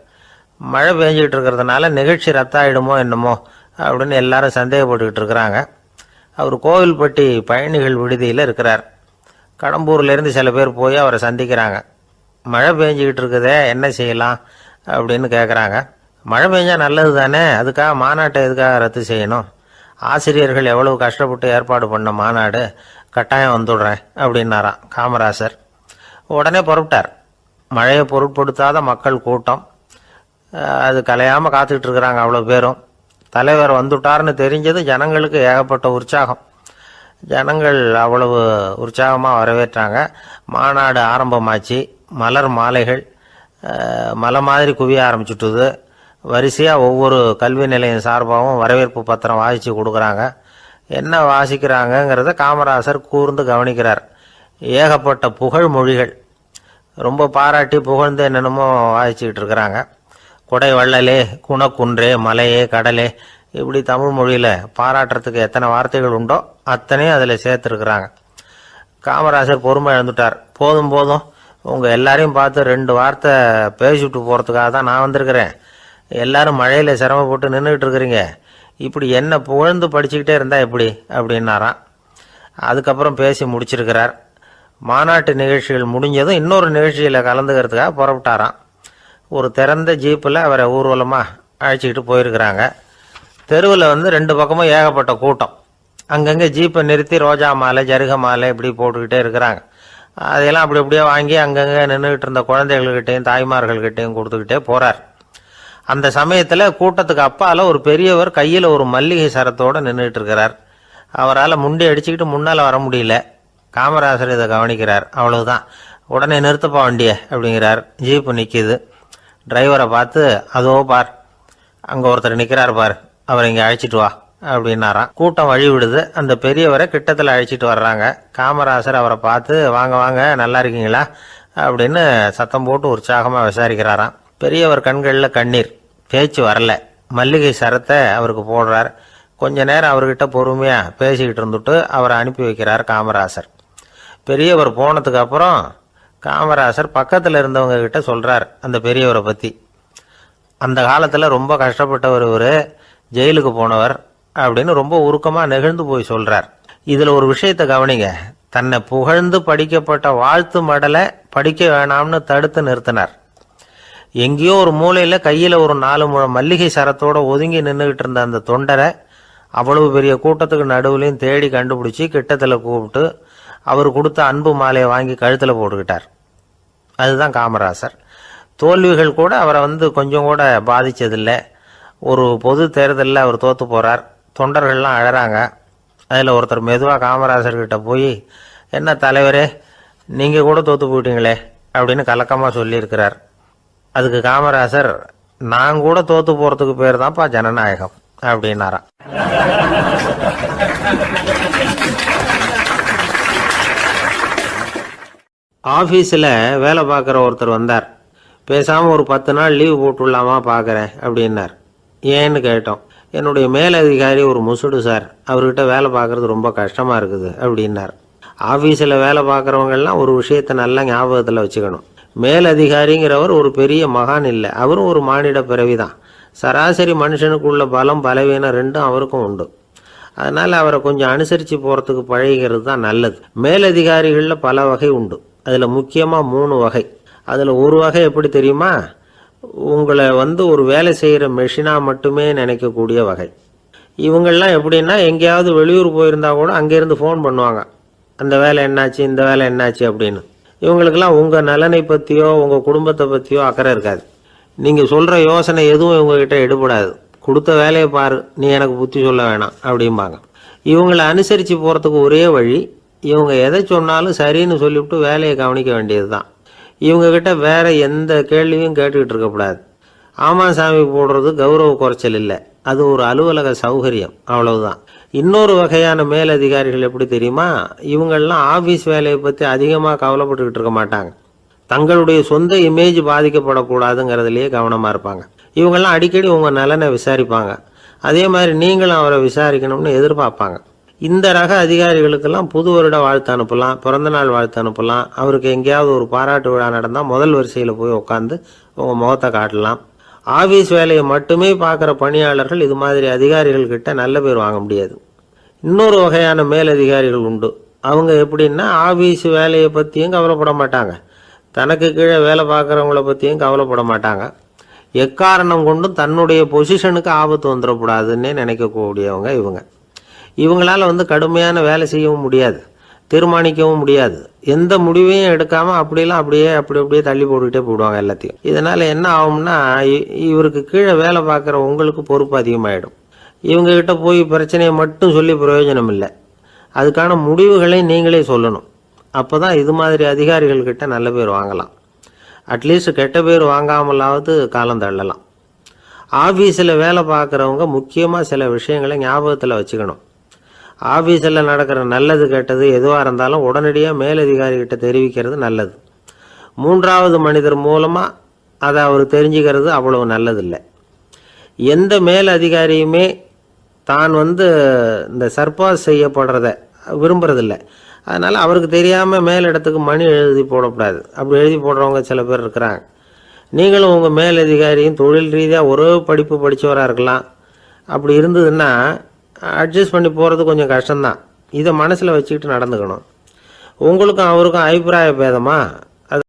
Speaker 1: மழை பேஞ்சிக்கிட்டு இருக்கிறதுனால நிகழ்ச்சி ரத்தாயிடுமோ என்னமோ அப்படின்னு எல்லாரும் சந்தேகப்பட்டுக்கிட்டு இருக்கிறாங்க. அவர் கோவில்பட்டி பயணிகள் விடுதியில் இருக்கிறார். கடம்பூர்லேருந்து சில பேர் போய் அவரை சந்திக்கிறாங்க. மழை பெஞ்சிக்கிட்டு இருக்குதே, என்ன செய்யலாம் அப்படின்னு கேட்குறாங்க. மழை பெஞ்சா நல்லது தானே, அதுக்காக மாநாட்டை எதுக்காக ரத்து செய்யணும்? ஆசிரியர்கள் எவ்வளவு கஷ்டப்பட்டு ஏற்பாடு பண்ண மாநாடு, கட்டாயம் வந்துடுறேன் அப்படின்னாராம் காமராசர். உடனே புறப்பட்டார். மழையை பொருட்படுத்தாத மக்கள் கூட்டம். அது கலையாமல் காத்துக்கிட்டு இருக்கிறாங்க அவ்வளோ பேரும். தலைவர் வந்துட்டார்னு தெரிஞ்சது ஜனங்களுக்கு ஏகப்பட்ட உற்சாகம். ஜனங்கள் அவ்வளவு உற்சாகமாக வரவேற்றாங்க. மாநாடு ஆரம்பமாச்சு. மலர் மாலைகள் மலை மாதிரி குவிய ஆரம்பிச்சுட்டுது. வரிசையாக ஒவ்வொரு கல்வி நிலையம் சார்பாகவும் வரவேற்பு பத்திரம் வாசித்து கொடுக்குறாங்க. என்ன வாசிக்கிறாங்கங்கிறத காமராசர் கூர்ந்து கவனிக்கிறார். ஏகப்பட்ட புகழ் மொழிகள், ரொம்ப பாராட்டி புகழ்ந்து என்னென்னமோ வாசிச்சுக்கிட்டு இருக்கிறாங்க. கொடை வள்ளலே, குணக்குன்றே, மலையே, கடலே, இப்படி தமிழ் மொழியில் பாராட்டுறதுக்கு எத்தனை வார்த்தைகள் உண்டோ அத்தனையும் அதில் சேர்த்துருக்குறாங்க. காமராசர் பொறுமை இழந்துட்டார். போதும் போதும், உங்கள் எல்லாரையும் பார்த்து 2 வார்த்தை பேசிவிட்டு போகிறதுக்காக தான் நான் வந்திருக்கிறேன். எல்லாரும் மழையில் சிரமப்பட்டு நின்றுக்கிட்டு இருக்கிறீங்க. இப்படி என்ன புகழ்ந்து படிச்சுக்கிட்டே இருந்தால் எப்படி அப்படின்னாராம். அதுக்கப்புறம் பேசி முடிச்சிருக்கிறார். மாநாட்டு நிகழ்ச்சிகள் முடிஞ்சதும் இன்னொரு நிகழ்ச்சியில் கலந்துக்கிறதுக்காக புறப்பட்டாராம். ஒரு திறந்த ஜீப்பில் அவரை ஊர்வலமாக அழைச்சிக்கிட்டு போயிருக்கிறாங்க. தெருவில் 2 பக்கமும் ஏகப்பட்ட கூட்டம். அங்கங்கே ஜீப்பை நிறுத்தி ரோஜா மாலை, ஜருக மாலை இப்படி போட்டுக்கிட்டே இருக்கிறாங்க. அதையெல்லாம் அப்படி அப்படியே வாங்கி அங்கங்கே நின்றுக்கிட்டு இருந்த குழந்தைகள்கிட்டையும் தாய்மார்கள்கிட்டையும் கொடுத்துக்கிட்டே போகிறார். அந்த சமயத்தில் கூட்டத்துக்கு அப்பால் ஒரு பெரியவர் கையில் ஒரு மல்லிகை சரத்தோடு நின்றுட்டு இருக்கிறார். அவரால் முண்டி அடிச்சுக்கிட்டு முன்னால் வர முடியல. காமராசர் இதை கவனிக்கிறார். அவ்வளவுதான், உடனே நிறுத்தப்பா வண்டியை அப்படிங்கிறார். ஜீப்பு நிற்கிது. டிரைவரை பார்த்து, அதோ பார், அங்கே ஒருத்தர் நிற்கிறார் பார், அவரை இங்கே அழைச்சிட்டு வா அப்படின்னாராம். கூட்டம் வழி விடுது. அந்த பெரியவரை கிட்டத்தில் அழைச்சிட்டு வர்றாங்க. காமராசர் அவரை பார்த்து, வாங்க வாங்க, நல்லா இருக்கீங்களா அப்படின்னு சத்தம் போட்டு உற்சாகமாக விசாரிக்கிறாராம். பெரியவர் கண்களில் கண்ணீர், பேச்சு வரல. மல்லிகை சரத்தை அவருக்கு போடுறார். கொஞ்ச நேரம் அவர்கிட்ட பொறுமையாக பேசிக்கிட்டு இருந்துட்டு அவரை அனுப்பி வைக்கிறார் காமராசர். பெரியவர் போனதுக்கு அப்புறம் காமராசர் பக்கத்தில் இருந்தவங்க கிட்ட சொல்கிறார் அந்த பெரியவரை பற்றி. அந்த காலத்தில் ரொம்ப கஷ்டப்பட்டவர் இவர், ஜெயிலுக்கு போனவர் அப்படின்னு ரொம்ப உருக்கமாக நெகிழ்ந்து போய் சொல்கிறார். இதில் ஒரு விஷயத்தை கவனிங்க. தன்னை புகழ்ந்து படிக்கப்பட்ட வாழ்த்து மடலை படிக்க வேணாம்னு தடுத்து நிறுத்தினார். எங்கேயோ ஒரு மூலையில் கையில் ஒரு 4 முழம் மல்லிகை சரத்தோடு ஒதுங்கி நின்றுக்கிட்டு இருந்த அந்த தொண்டரை அவ்வளவு பெரிய கூட்டத்துக்கு நடுவுலையும் தேடி கண்டுபிடிச்சி கிட்டத்தில் கூப்பிட்டு அவர் கொடுத்த அன்பு மாலையை வாங்கி கழுத்தில் போட்டுக்கிட்டார். அதுதான் காமராசர். தோல்விகள் கூட அவரை கொஞ்சம் கூட பாதித்ததில்லை. ஒரு பொது தேர்தலில் அவர் தோற்று போகிறார். தொண்டர்கள்லாம் அழறாங்க. அதில் ஒருத்தர் மெதுவாக காமராசர்கிட்ட போய், என்ன தலைவரே, நீங்கள் கூட தோற்று போயிட்டீங்களே அப்படின்னு கலக்கமாக சொல்லியிருக்கிறார். அதுக்கு காமராசர், நான் கூட தோற்று போகிறதுக்கு பேர் தான்ப்பா ஜனநாயகம் அப்படின்னாராம். ஆஃபீஸில் வேலை பார்க்குற ஒருத்தர் வந்தார். பேசாமல் ஒரு 10 நாள் லீவு போட்டுடலாமா பார்க்குறேன் அப்படின்னார். ஏன்னு கேட்டோம். என்னுடைய மேலதிகாரி ஒரு முசுடு சார், அவர்கிட்ட வேலை பார்க்குறது ரொம்ப கஷ்டமாக இருக்குது அப்படின்னார். ஆஃபீஸில் வேலை பார்க்குறவங்கெல்லாம் ஒரு விஷயத்தை நல்லா ஞாபகத்தில் வச்சுக்கணும். மேலதிகாரிங்கிறவர் ஒரு பெரிய மகான் இல்லை, அவரும் ஒரு மானிட பிறவி தான். சராசரி மனுஷனுக்குள்ள பலம் பலவீனம் 2ம் அவருக்கும் உண்டு. அதனால் அவரை கொஞ்சம் அனுசரித்து போகிறதுக்கு பழகிறது தான் நல்லது. மேலதிகாரிகளில் பல வகை உண்டு. அதில் முக்கியமாக 3 வகை. அதில் ஒரு வகை எப்படி தெரியுமா? உங்களை ஒரு வேலை செய்கிற மெஷினாக மட்டுமே நினைக்கக்கூடிய வகை. இவங்கள்லாம் எப்படின்னா, எங்கேயாவது வெளியூர் போயிருந்தா கூட அங்கேருந்து ஃபோன் பண்ணுவாங்க, அந்த வேலை என்னாச்சு, இந்த வேலை என்னாச்சு அப்படின்னு. இவங்களுக்கெல்லாம் உங்கள் நலனை பற்றியோ உங்கள் குடும்பத்தை பற்றியோ அக்கறை இருக்காது. நீங்கள் சொல்கிற யோசனை எதுவும் இவங்ககிட்ட எடுபடாது. கொடுத்த வேலையை பாரு, நீ எனக்கு புத்தி சொல்ல வேணாம் அப்படிம்பாங்க. இவங்களை அனுசரித்து போகிறதுக்கு ஒரே வழி, இவங்க எதை சொன்னாலும் சரின்னு சொல்லிவிட்டு வேலையை கவனிக்க வேண்டியது தான். இவங்ககிட்ட வேற எந்த கேள்வியும் கேட்டுக்கிட்டு இருக்கக்கூடாது. ஆமாம் சாமி போடுறது கௌரவ குறைச்சல் இல்லை, அது ஒரு அலுவலக சௌகரியம், அவ்வளவுதான். இன்னொரு வகையான மேலதிகாரிகள் எப்படி தெரியுமா? இவங்கெல்லாம் ஆஃபீஸ் வேலையை பற்றி அதிகமாக கவலைப்பட்டுக்கிட்டு இருக்க மாட்டாங்க. தங்களுடைய சொந்த இமேஜ் பாதிக்கப்படக்கூடாதுங்கிறதுலையே கவனமாக இருப்பாங்க. இவங்கெல்லாம் அடிக்கடி உங்கள் நலனை விசாரிப்பாங்க. அதே மாதிரி நீங்களும் அவரை விசாரிக்கணும்னு எதிர்பார்ப்பாங்க. இந்த ரக அதிகாரிகளுக்கெல்லாம் புது வருட வாழ்த்து அனுப்பலாம், பிறந்தநாள் வாழ்த்து அனுப்பலாம். அவருக்கு எங்கேயாவது ஒரு பாராட்டு விழா நடந்தால் முதல் வரிசையில் போய் உட்காந்து உங்கள் முகத்தை காட்டலாம். ஆஃபீஸ் வேலையை மட்டுமே பார்க்குற பணியாளர்கள் இது மாதிரி அதிகாரிகள்கிட்ட நல்ல பேர் வாங்க முடியாது. இன்னொரு வகையான மேலதிகாரிகள் உண்டு. அவங்க எப்படின்னா, ஆஃபீஸ் வேலையை பற்றியும் கவலைப்பட மாட்டாங்க, தனக்கு கீழே வேலை பார்க்குறவங்கள பற்றியும் கவலைப்பட மாட்டாங்க. எக்காரணம் கொண்டும் தன்னுடைய பொசிஷனுக்கு ஆபத்து வந்துடக்கூடாதுன்னே நினைக்கக்கூடியவங்க இவங்க. இவங்களால கடுமையான வேலை செய்யவும் முடியாது, தீர்மானிக்கவும் முடியாது. எந்த முடிவையும் எடுக்காமல் அப்படியே தள்ளி போட்டுக்கிட்டே போடுவாங்க எல்லாத்தையும். இதனால் என்ன ஆகும்னா, இவருக்கு கீழே வேலை பார்க்குற உங்களுக்கு பொறுப்பு அதிகமாகிடும். இவங்ககிட்ட போய் பிரச்சனையை மட்டும் சொல்லி பிரயோஜனம் இல்லை, அதுக்கான முடிவுகளை நீங்களே சொல்லணும். அப்போ தான் இது மாதிரி அதிகாரிகள்கிட்ட நல்ல பேர் வாங்கலாம். அட்லீஸ்ட் கெட்ட பேர் வாங்காமலாவது காலம் தள்ளலாம். ஆஃபீஸில் வேலை பார்க்குறவங்க முக்கியமாக சில விஷயங்களை ஞாபகத்தில் வச்சுக்கணும். ஆஃபீஸில் நடக்கிற நல்லது கெட்டது எதுவாக இருந்தாலும் உடனடியாக மேலதிகாரிகிட்ட தெரிவிக்கிறது நல்லது. 3வது மனிதர் மூலமாக அதை அவர் தெரிஞ்சுக்கிறது அவ்வளவு நல்லதில்லை. எந்த மேல் அதிகாரியுமே தான் இந்த சர்பாஸ் செய்யப்படுறத விரும்புறதில்லை. அதனால் அவருக்கு தெரியாமல் மேலிடத்துக்கு மணி எழுதி போடக்கூடாது. அப்படி எழுதி போடுறவங்க சில பேர் இருக்கிறாங்க. நீங்களும் உங்கள் மேலதிகாரியும் தொழில் ரீதியாக ஒரே படிப்பு படித்தவராக இருக்கலாம். அப்படி இருந்ததுன்னா அட்ஜஸ்ட் பண்ணி போகிறது கொஞ்சம் கஷ்டம்தான். இதை மனசில் வச்சுக்கிட்டு நடந்துக்கணும். உங்களுக்கும் அவருக்கும் அபிப்பிராய பேதமாக